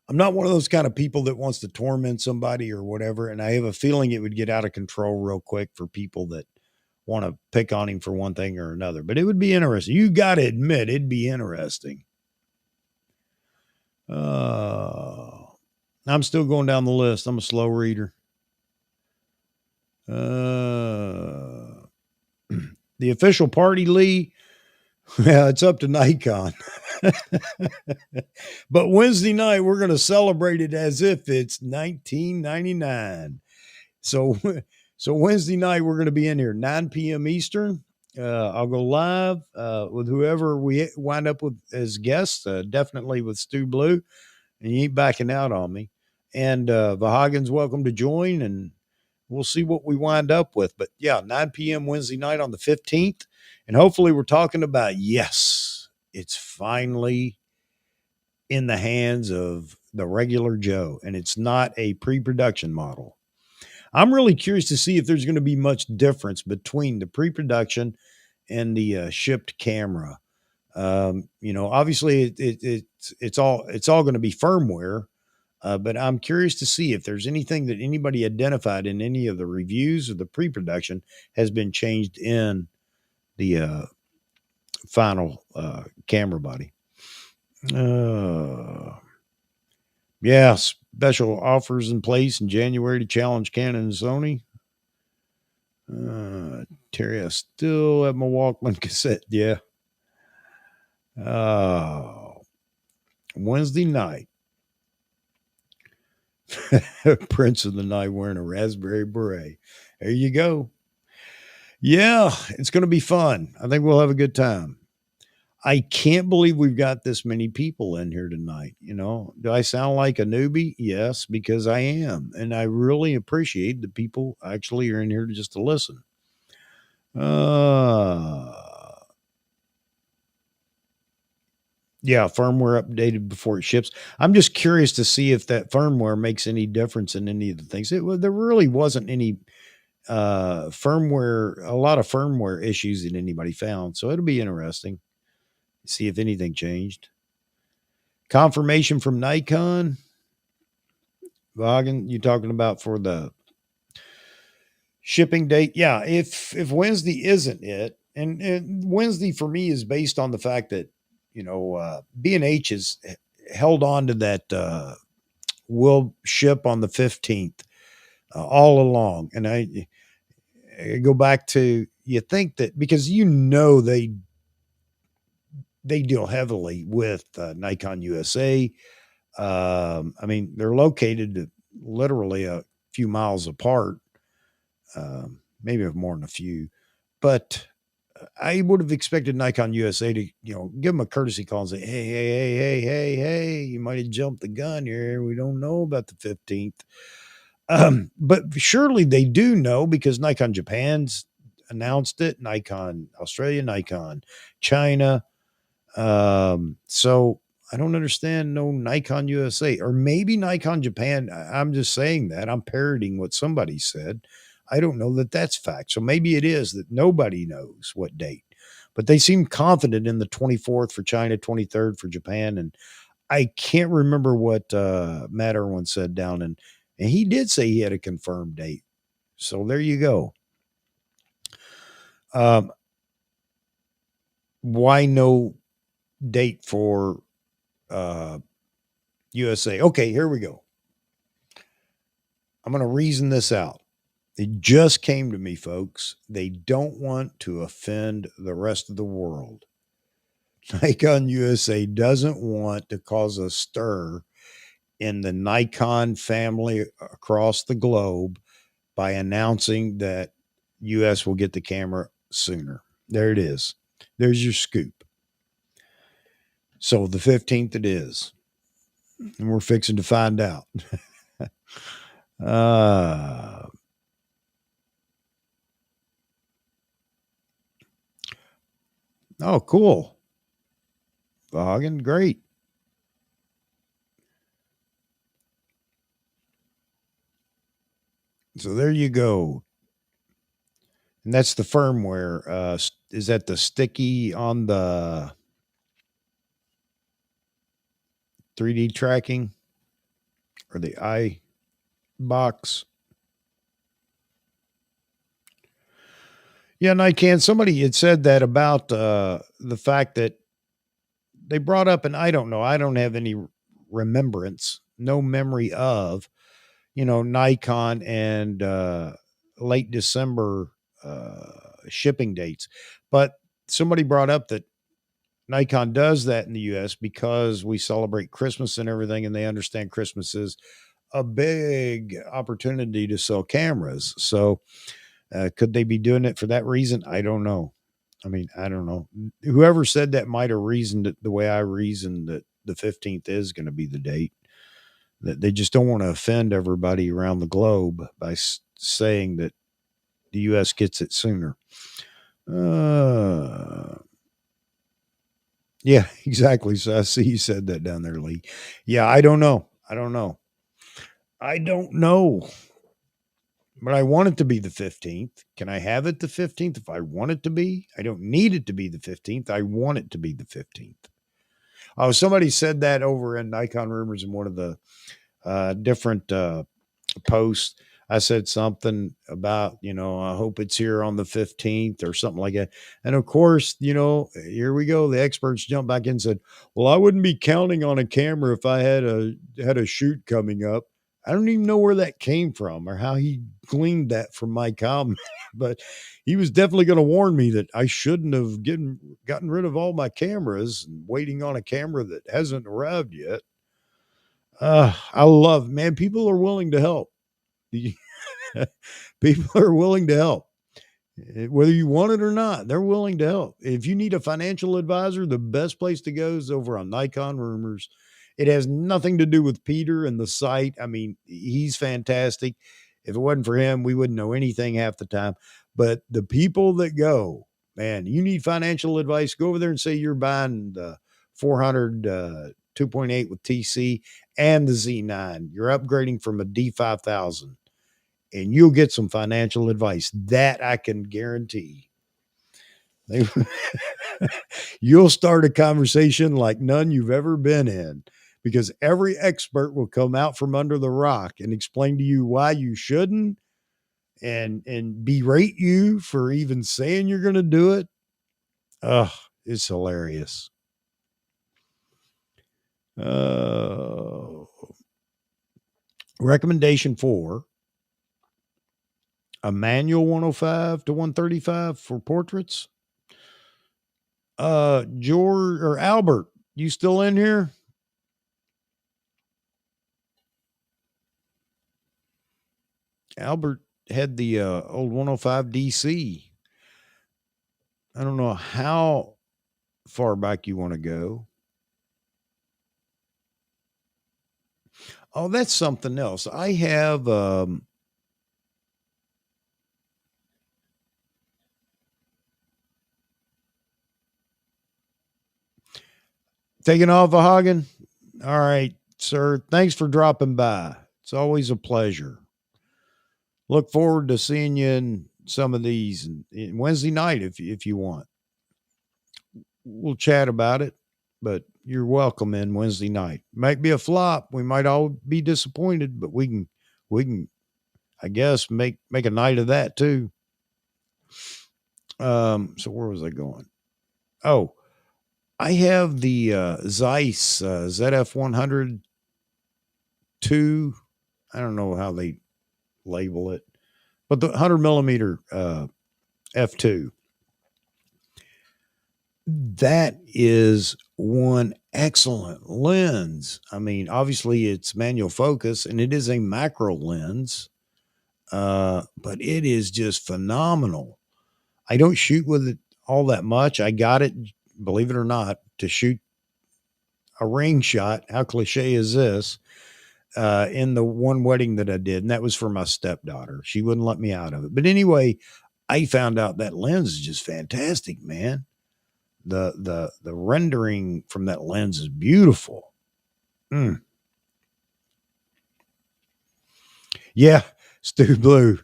I'm not one of those kind of people that wants to torment somebody or whatever. And I have a feeling it would get out of control real quick for people that want to pick on him for one thing or another. But it would be interesting. You got to admit, it'd be interesting. I'm still going down the list. I'm a slow reader. The official party, Lee. Yeah, it's up to Nikon. But Wednesday night, we're going to celebrate it as if it's 1999. So, so Wednesday night, we're going to be in here 9 p.m. Eastern. I'll go live with whoever we wind up with as guests, definitely with Stu Blue, and he ain't backing out on me. And Vahagen's welcome to join, and we'll see what we wind up with. But yeah, 9 p.m. Wednesday night on the 15th. And hopefully we're talking about, yes, it's finally in the hands of the regular Joe, and it's not a pre-production model. I'm really curious to see if there's going to be much difference between the pre-production and the shipped camera. Obviously it's all going to be firmware, but I'm curious to see if there's anything that anybody identified in any of the reviews or the pre-production has been changed in the final camera body. Yeah, special offers in place in January to challenge Canon and Sony. Terry, I still have my Walkman cassette. Yeah. Wednesday night. Prince of the Night wearing a raspberry beret. There you go. Yeah, it's going to be fun. I think we'll have a good time. I can't believe we've got this many people in here tonight. You know, do I sound like a newbie? Yes, because I am. And I really appreciate the people actually are in here just to listen. Uh, yeah, firmware updated before it ships. I'm just curious to see if that firmware makes any difference in any of the things. There really wasn't any firmware, a lot of firmware issues that anybody found. So it'll be interesting to see if anything changed. Confirmation from Nikon. Vaughan, you talking about for the shipping date? Yeah, if Wednesday isn't it, and Wednesday for me is based on the fact that B&H has held on to that will ship on the 15th all along, and I go back to, you think that because they deal heavily with Nikon USA. I mean, they're located literally a few miles apart, maybe more than a few, but I would have expected Nikon USA to, give them a courtesy call and say, hey, hey, hey, hey, hey, hey, you might have jumped the gun here. We don't know about the 15th. But surely they do know, because Nikon Japan's announced it, Nikon Australia, Nikon China. So I don't understand no Nikon USA, or maybe Nikon Japan. I'm just saying that. I'm parroting what somebody said. I don't know that that's fact. So maybe it is that nobody knows what date, but they seem confident in the 24th for China, 23rd for Japan. And I can't remember what Matt Irwin said down and he did say he had a confirmed date. So there you go. Um, why no date for USA? Okay, here we go. I'm going to reason this out. It just came to me, folks. They don't want to offend the rest of the world. Nikon USA doesn't want to cause a stir in the Nikon family across the globe by announcing that US will get the camera sooner. There it is. There's your scoop. So the 15th it is. And we're fixing to find out. uh oh, cool. Hagen, great. So there you go. And that's the firmware. Is that the sticky on the 3D tracking or the eye box? Yeah, Nican, somebody had said that about the fact that they brought up, and I don't know, I don't have any remembrance, no memory of, Nikon and late December shipping dates. But somebody brought up that Nikon does that in the US because we celebrate Christmas and everything, and they understand Christmas is a big opportunity to sell cameras. So, could they be doing it for that reason? I don't know. I mean, I don't know. Whoever said that might have reasoned it the way I reasoned that the 15th is going to be the date. That they just don't want to offend everybody around the globe by saying that the US gets it sooner. Yeah, exactly. So I see you said that down there, Lee. Yeah, I don't know. I don't know. I don't know. But I want it to be the 15th. Can I have it the 15th if I want it to be? I don't need it to be the 15th. I want it to be the 15th. Oh, somebody said that over in Nikon Rumors in one of the different posts. I said something about, I hope it's here on the 15th or something like that. And of course, here we go. The experts jumped back in and said, well, I wouldn't be counting on a camera if I had a shoot coming up. I don't even know where that came from or how he gleaned that from my comment, but he was definitely going to warn me that I shouldn't have gotten rid of all my cameras and waiting on a camera that hasn't arrived yet. I love, man, people are willing to help. People are willing to help. Whether you want it or not, they're willing to help. If you need a financial advisor, the best place to go is over on Nikon Rumors. It has nothing to do with Peter and the site. I mean, he's fantastic. If it wasn't for him, we wouldn't know anything half the time. But the people that go, man, you need financial advice, go over there and say you're buying the 400 2.8 with TC and the Z9. You're upgrading from a D5000 and you'll get some financial advice. That I can guarantee. They, you'll start a conversation like none you've ever been in because every expert will come out from under the rock and explain to you why you shouldn't and berate you for even saying you're going to do it. Oh, it's hilarious. Uh, Recommendation 4, a manual 105 to 135 for portraits. George or Albert, you still in here? Albert had the old 105 DC. I don't know how far back you want to go. Oh, that's something else. I have taking off a Hagen. All right, sir. Thanks for dropping by. It's always a pleasure. Look forward to seeing you in some of these in Wednesday night if you want. We'll chat about it, but you're welcome in Wednesday night. Might be a flop. We might all be disappointed, but we can I guess make a night of that too. So where was I going? Oh, I have the Zeiss ZF 102. I don't know how they label it, but the 100 millimeter f2. That is one excellent lens. I mean, obviously it's manual focus and it is a macro lens, but it is just phenomenal. I don't shoot with it all that much. I got it, believe it or not, to shoot a ring shot. How cliche is this? In the one wedding that I did, and that was for my stepdaughter. She wouldn't let me out of it. But anyway, I found out that lens is just fantastic, man. The rendering from that lens is beautiful. Mm. Yeah, Stu Blue.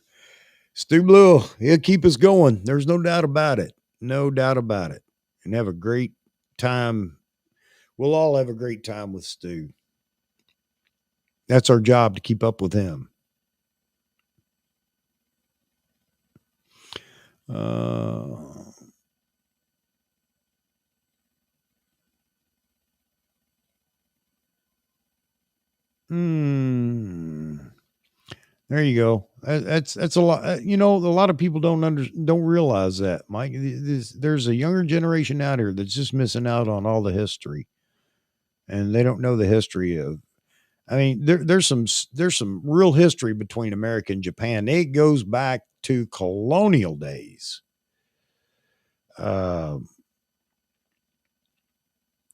Stu Blue, he'll keep us going. There's no doubt about it. No doubt about it. And have a great time. We'll all have a great time with Stu. That's our job to keep up with him. Uh, Hmm. There you go. That's a lot. A lot of people don't realize that, Mike. There's a younger generation out here that's just missing out on all the history, and they don't know the history of. I mean, there's some real history between America and Japan. It goes back to colonial days. Uh,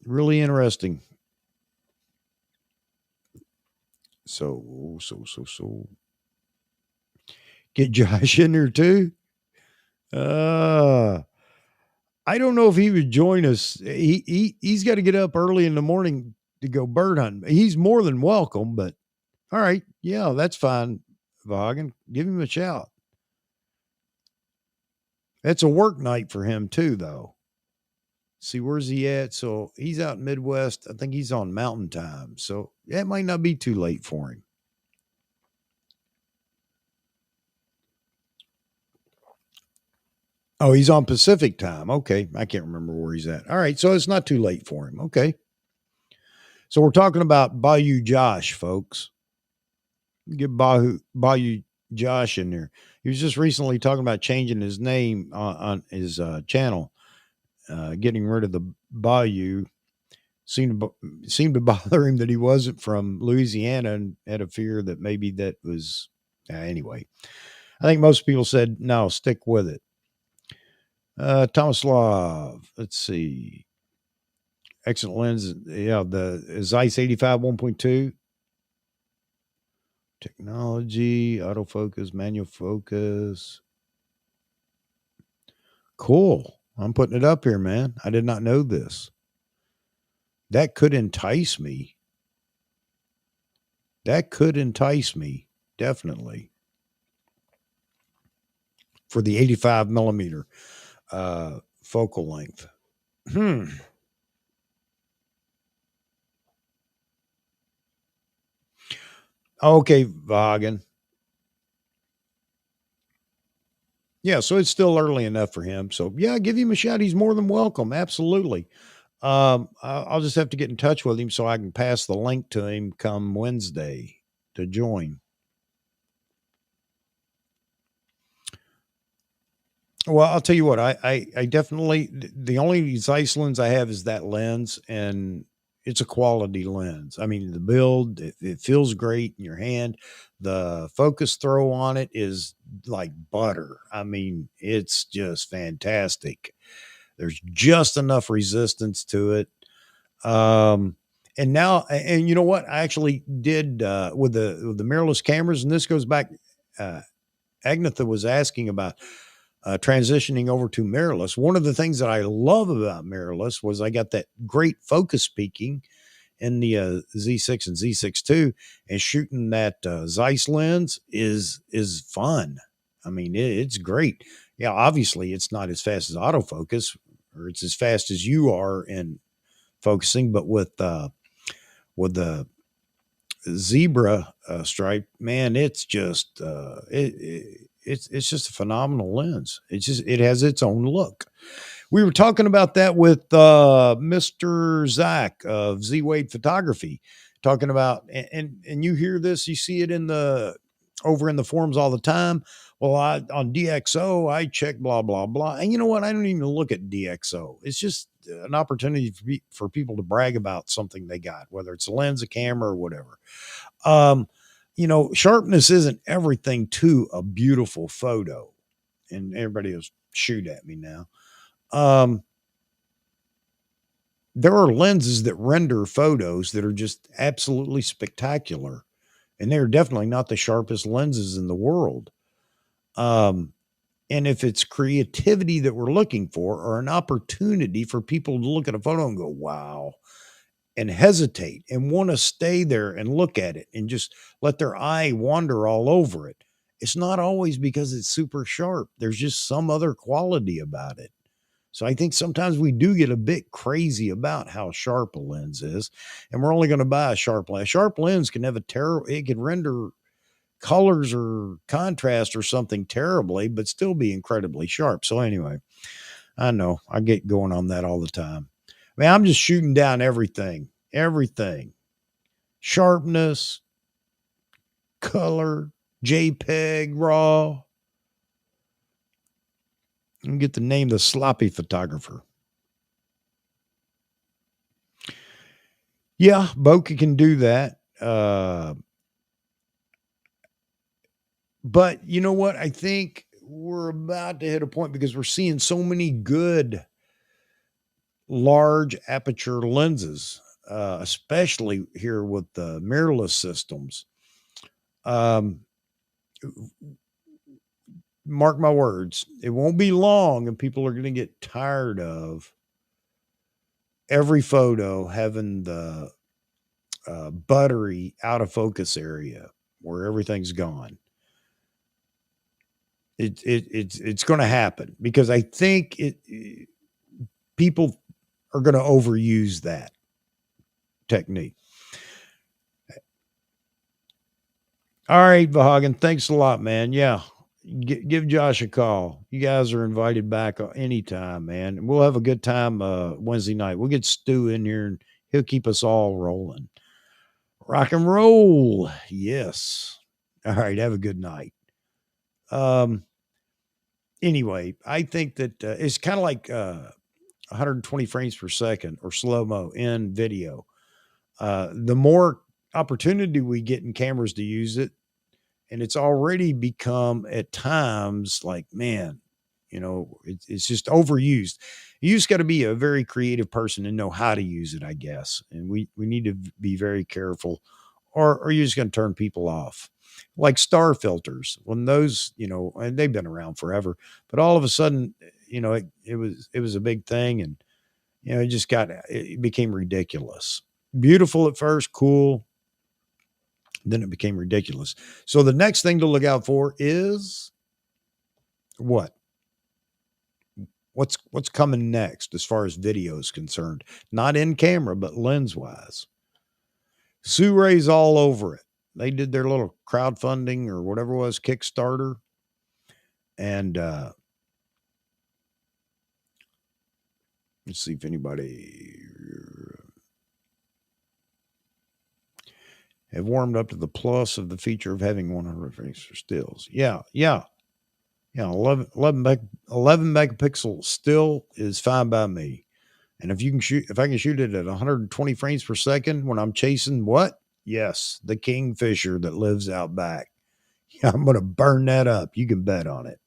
really interesting. So get Josh in there too. Uh I don't know if he would join us. He's got to get up early in the morning to go bird hunting. He's more than welcome, but all right, yeah, that's fine. Vaughan, give him a shout. It's a work night for him too, though. See, where's he at? So he's out in Midwest. I think he's on Mountain Time, so it might not be too late for him. Oh, he's on Pacific Time. Okay, I can't remember where he's at. All right, so it's not too late for him. Okay, so we're talking about Bayou Josh, folks. Get Bayou Josh in there. He was just recently talking about changing his name on his channel, getting rid of the Bayou. Seemed to bother him that he wasn't from Louisiana and had a fear that maybe that was anyway. I think most people said no, stick with it. Tomislav, let's see. Excellent lens. Yeah, the Zeiss 85 1.2. Technology, autofocus, manual focus. Cool. I'm putting it up here, man. I did not know this. That could entice me. That could entice me, definitely, for the 85 millimeter focal length. Hmm. Okay, Vaughan. Yeah, so it's still early enough for him. So yeah, give him a shout. He's more than welcome. Absolutely. I'll just have to get in touch with him so I can pass the link to him come Wednesday to join. Well, I'll tell you what, I definitely, the only Zeiss lens I have is that lens, and it's a quality lens. I mean, the build, it feels great in your hand. The focus throw on it is like butter. I mean, it's just fantastic. There's just enough resistance to it. Um, and now, and you know what? I actually did with the mirrorless cameras, and this goes back. Uh, Agnetha was asking about transitioning over to mirrorless. One of the things that I love about mirrorless was I got that great focus peaking in the Z6 and Z6 II, and shooting that Zeiss lens is fun. I mean, it's great. Yeah, obviously it's not as fast as autofocus, or it's as fast as you are in focusing, but with the zebra stripe, man, it's just it's just a phenomenal lens. It has its own look. We were talking about that with Mr. Zach of Z Wade Photography, talking about, and you hear this, you see it in the over in the forums all the time. Well, on DxO, I check blah blah blah, and you know what? I don't even look at DxO. It's just an opportunity for people to brag about something they got, whether it's a lens, a camera, or whatever. Um, sharpness isn't everything to a beautiful photo, and everybody will shoot at me now. Um, there are lenses that render photos that are just absolutely spectacular, and they're definitely not the sharpest lenses in the world. Um, and if it's creativity that we're looking for, or an opportunity for people to look at a photo and go, wow, and hesitate and want to stay there and look at it and just let their eye wander all over it, it's not always because it's super sharp. There's just some other quality about it. So I think sometimes we do get a bit crazy about how sharp a lens is, and we're only going to buy a sharp lens. A sharp lens can have a terrible, it can render colors or contrast or something terribly, but still be incredibly sharp. So anyway, I know I get going on that all the time. I mean, I'm just shooting down everything, sharpness, color, JPEG, raw. And get the name the sloppy photographer. Yeah, bokeh can do that. But you know what? I think we're about to hit a point because we're seeing so many good large aperture lenses, especially here with the mirrorless systems. Um, Mark my words, it won't be long and people are going to get tired of every photo having the buttery out of focus area where everything's gone. It's going to happen because I think people are going to overuse that technique. All right, Vahagan, thanks a lot, man. Yeah, give Josh a call. You guys are invited back anytime, man. We'll have a good time Wednesday night. We'll get Stu in here and he'll keep us all rolling. Rock and roll. Yes. All right. Have a good night. Um, anyway, I think that it's kind of like 120 frames per second or slow mo in video. The more opportunity we get in cameras to use it, and it's already become at times like, man, it's just overused. You just got to be a very creative person and know how to use it, I guess. And we need to be very careful, or you're just going to turn people off. Like star filters, when those, and they've been around forever, but all of a sudden, it was a big thing, and it became ridiculous. Beautiful at first, cool, then it became ridiculous. So the next thing to look out for is what? What's coming next as far as video is concerned? Not in camera, but lens wise. Ray's all over it. They did their little crowdfunding or whatever it was, Kickstarter. And let's see if anybody have warmed up to the plus of the feature of having 100 frames for stills. Yeah. 11 megapixel still is fine by me. And if I can shoot it at 120 frames per second when I'm chasing what? Yes, the kingfisher that lives out back. Yeah, I'm going to burn that up. You can bet on it.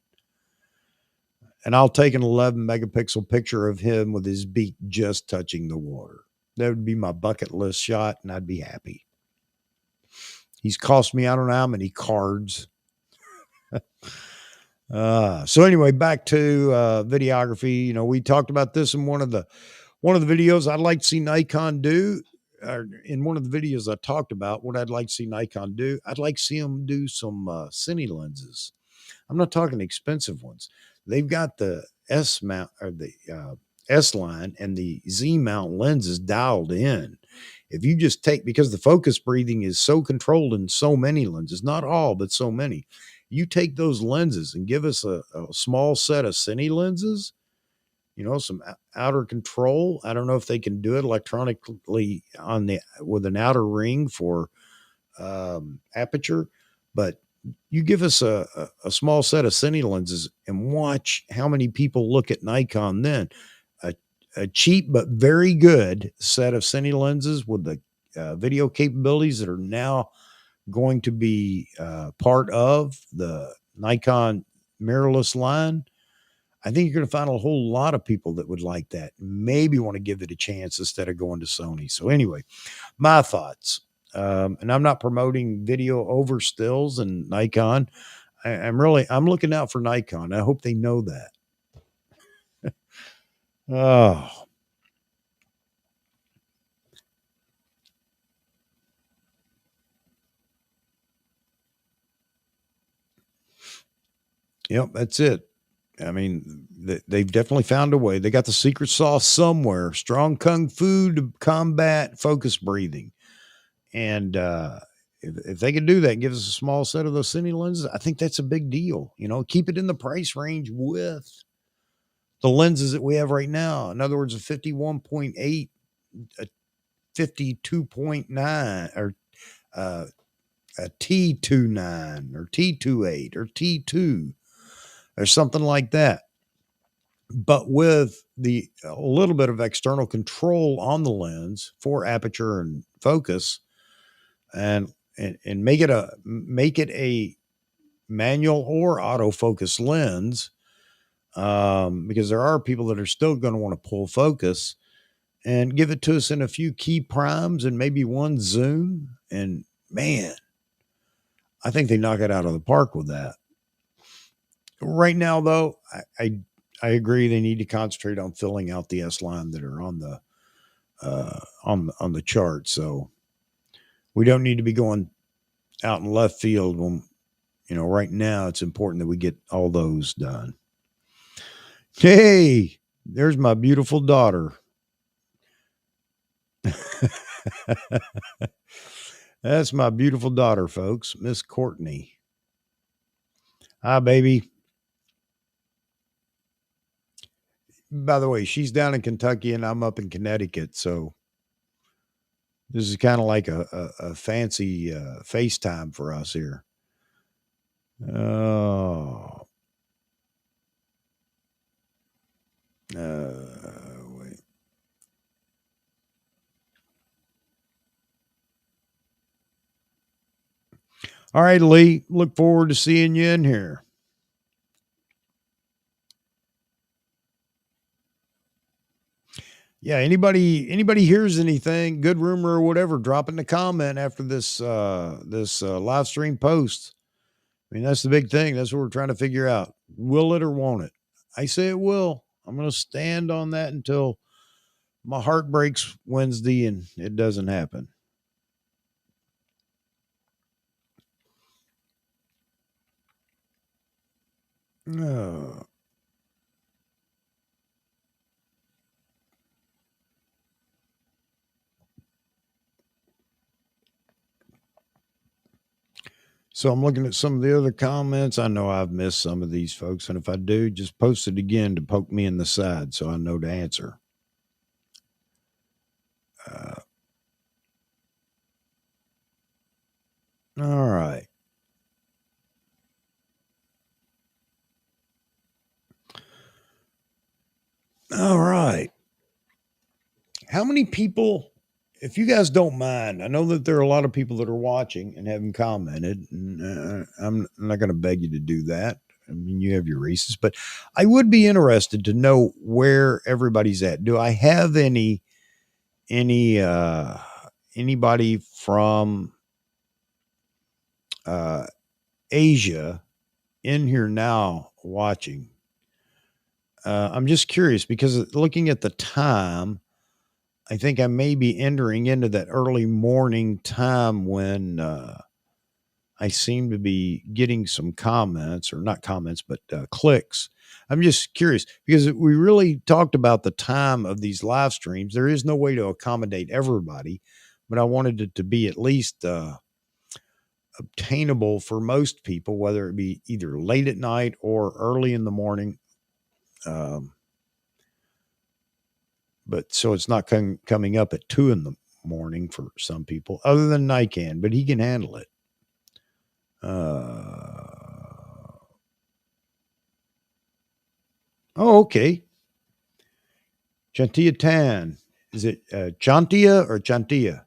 And I'll take an 11 megapixel picture of him with his beak just touching the water. That would be my bucket list shot, and I'd be happy. He's cost me, I don't know how many cards. So anyway, back to videography. We talked about this in one of the videos. I'd like to see Nikon do, or in one of the videos I talked about what I'd like to see Nikon do. I'd like to see them do some cine lenses. I'm not talking expensive ones. They've got the S mount or the S line and the Z mount lenses dialed in. If you just because the focus breathing is so controlled in so many lenses, not all, but so many, you take those lenses and give us a small set of cine lenses, some outer control. I don't know if they can do it electronically with an outer ring for aperture, but you give us a small set of cine lenses and watch how many people look at Nikon then. A cheap but very good set of cine lenses with the video capabilities that are now going to be part of the Nikon mirrorless line. I think you're going to find a whole lot of people that would like that. Maybe want to give it a chance instead of going to Sony. So anyway, my thoughts. And I'm not promoting video over stills and Nikon. I'm looking out for Nikon. I hope they know that. Oh, yep, that's it. I mean, they've definitely found a way. They got the secret sauce somewhere. Strong kung fu to combat focus breathing. And if they can do that and give us a small set of those cine lenses, I think that's a big deal. Keep it in the price range with the lenses that we have right now. In other words, a 51.8, a 52.9, or a T29 or T28 or T2 or something like that. But with a little bit of external control on the lens for aperture and focus, and make it a manual or autofocus lens, because there are people that are still going to want to pull focus, and give it to us in a few key primes and maybe one zoom. And man, I think they knock it out of the park with that. Right now, though, I agree they need to concentrate on filling out the S line that are on the chart. So we don't need to be going out in left field when, right now it's important that we get all those done. Hey, there's my beautiful daughter. That's my beautiful daughter, folks, Miss Courtney. Hi, baby. By the way, she's down in Kentucky and I'm up in Connecticut. So this is kind of like a fancy FaceTime for us here. Oh. Wait. All right, Lee. Look forward to seeing you in here. Yeah, anybody hears anything, good rumor or whatever, drop in the comment after this live stream post. I mean, that's the big thing. That's what we're trying to figure out. Will it or won't it? I say it will. I'm going to stand on that until my heart breaks Wednesday and it doesn't happen. Uh, so I'm looking at some of the other comments. I know I've missed some of these folks, and if I do, just post it again to poke me in the side so I know to answer. All right. All right. How many people, if you guys don't mind, I know that there are a lot of people that are watching and haven't commented, and I'm not going to beg you to do that. I mean, you have your reasons, but I would be interested to know where everybody's at. Do I have any anybody from uh Asia in here now watching? I'm just curious because looking at the time, I think I may be entering into that early morning time when I seem to be getting some comments, or not comments, but clicks. I'm just curious because we really talked about the time of these live streams. There is no way to accommodate everybody, but I wanted it to be at least obtainable for most people, whether it be either late at night or early in the morning. Um, but so it's not coming up at 2 in the morning for some people, other than Nikan, but he can handle it. Oh, okay. Chantia Tan. Is it Chantia or Chantia?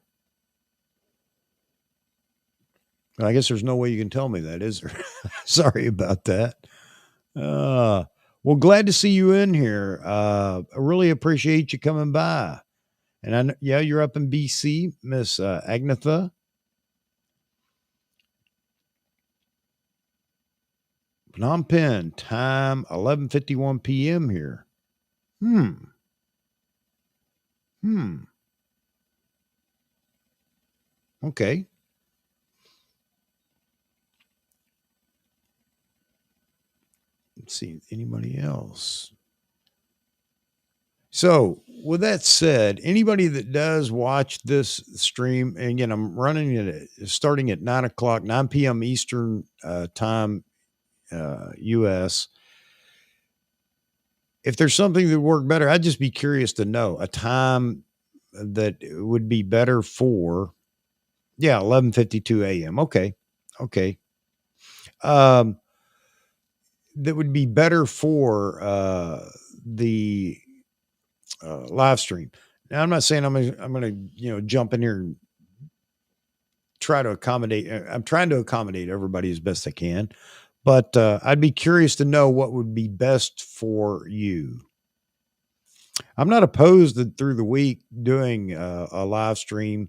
Well, I guess there's no way you can tell me that, is there? Sorry about that. Well, glad to see you in here. I really appreciate you coming by. And yeah, you're up in BC, Miss Agnetha. Phnom Penh, time 11:51 p.m. here. Hmm. Okay. Let's see. Anybody else? So, with that said, anybody that does watch this stream, and again, I'm running it starting at 9 o'clock, 9 p.m. Eastern time, US. If there's something that would work better, I'd just be curious to know a time that would be better for, 11:52 a.m. Okay. Okay. Um, that would be better for the live stream. Now, I'm not saying I'm going to jump in here and try to accommodate. I'm trying to accommodate everybody as best I can, but I'd be curious to know what would be best for you. I'm not opposed to through the week doing a live stream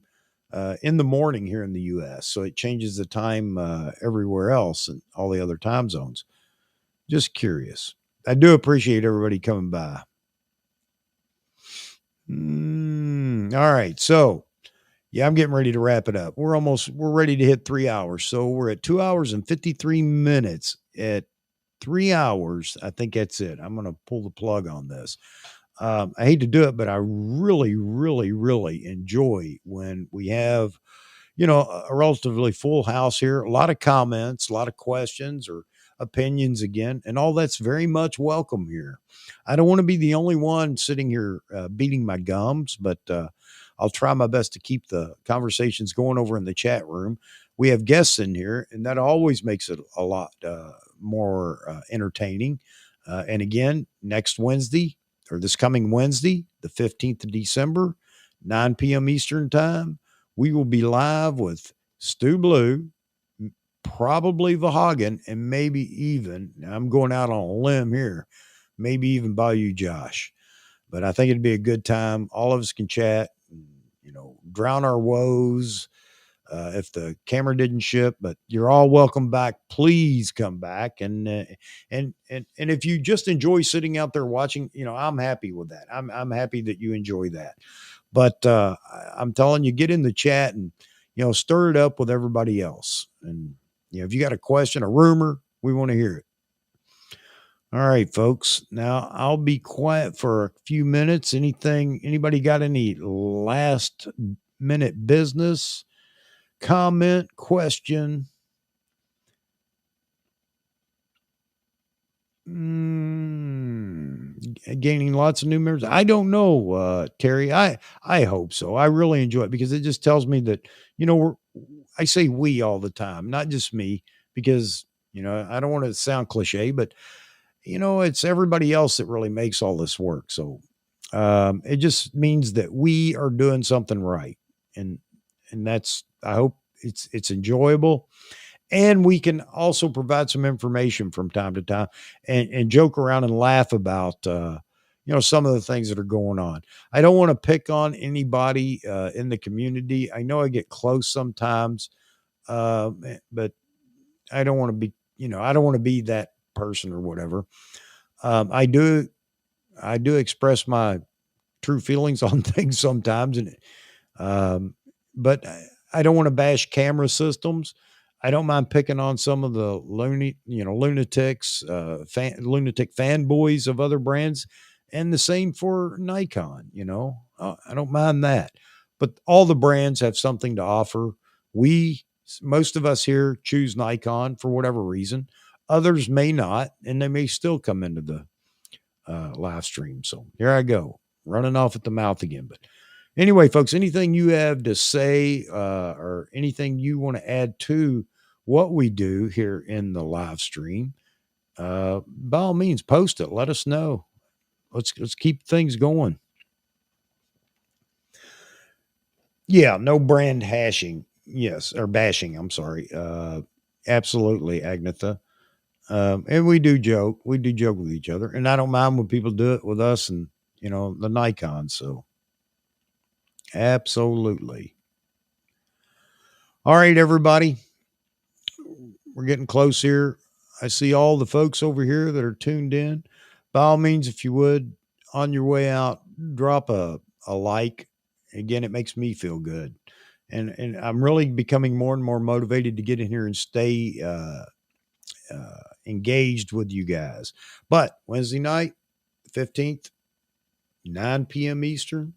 in the morning here in the U.S. So it changes the time everywhere else and all the other time zones. Just curious. I do appreciate everybody coming by. All right. So, yeah, I'm getting ready to wrap it up. We're ready to hit 3 hours. So we're at 2 hours and 53 minutes. At 3 hours, I think that's it. I'm going to pull the plug on this. I hate to do it, but I really, really, really enjoy when we have, a relatively full house here, a lot of comments, a lot of questions or opinions again, and all that's very much welcome here. I don't want to be the only one sitting here beating my gums, but I'll try my best to keep the conversations going over in the chat room. We have guests in here, and that always makes it a lot more entertaining. And again, next Wednesday, or this coming Wednesday, the 15th of December, 9 p.m. Eastern time, we will be live with Stu Blue, probably Vahagan, and maybe even, now I'm going out on a limb here, maybe even Bayou Josh. But I think it'd be a good time. All of us can chat, drown our woes, if the camera didn't ship, but you're all welcome back. Please come back. And if you just enjoy sitting out there watching, I'm happy with that. I'm happy that you enjoy that. But I'm telling you, get in the chat and, stir it up with everybody else. And, if you got a question, a rumor, we want to hear it. All right, folks. Now I'll be quiet for a few minutes. Anybody got any last minute business, comment, question? Gaining lots of new members. I don't know, Terry. I hope so. I really enjoy it because it just tells me that, I say we all the time, not just me, because, I don't want to sound cliche, but it's everybody else that really makes all this work. So it just means that we are doing something right. And that's, I hope it's enjoyable. And we can also provide some information from time to time and joke around and laugh about, some of the things that are going on. I don't want to pick on anybody in the community. I know I get close sometimes, but I don't want to be, I don't want to be that person or whatever. I do express my true feelings on things sometimes, um, but I don't want to bash camera systems. I don't mind picking on some of the lunatics, lunatic fanboys of other brands, and the same for Nikon. I don't mind that. But all the brands have something to offer. Most of us here choose Nikon for whatever reason. Others may not, and they may still come into the live stream. So here I go, running off at the mouth again. But anyway, folks, anything you have to say or anything you want to add to what we do here in the live stream, by all means, post it. Let us know. Let's keep things going. Yeah, no brand hashing. Yes, or bashing. I'm sorry. Absolutely, Agnetha. And we do joke. We do joke with each other, and I don't mind when people do it with us and the Nikon. So absolutely. All right, everybody. We're getting close here. I see all the folks over here that are tuned in. By all means, if you would, on your way out, drop a like. Again, it makes me feel good. And I'm really becoming more and more motivated to get in here and stay engaged with you guys. But Wednesday night, 15th, 9 p.m. Eastern,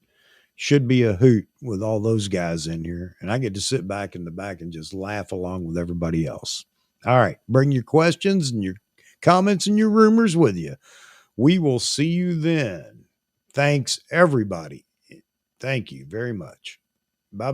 should be a hoot with all those guys in here. And I get to sit back in the back and just laugh along with everybody else. All right. Bring your questions and your comments and your rumors with you. We will see you then. Thanks, everybody. Thank you very much. Bye bye.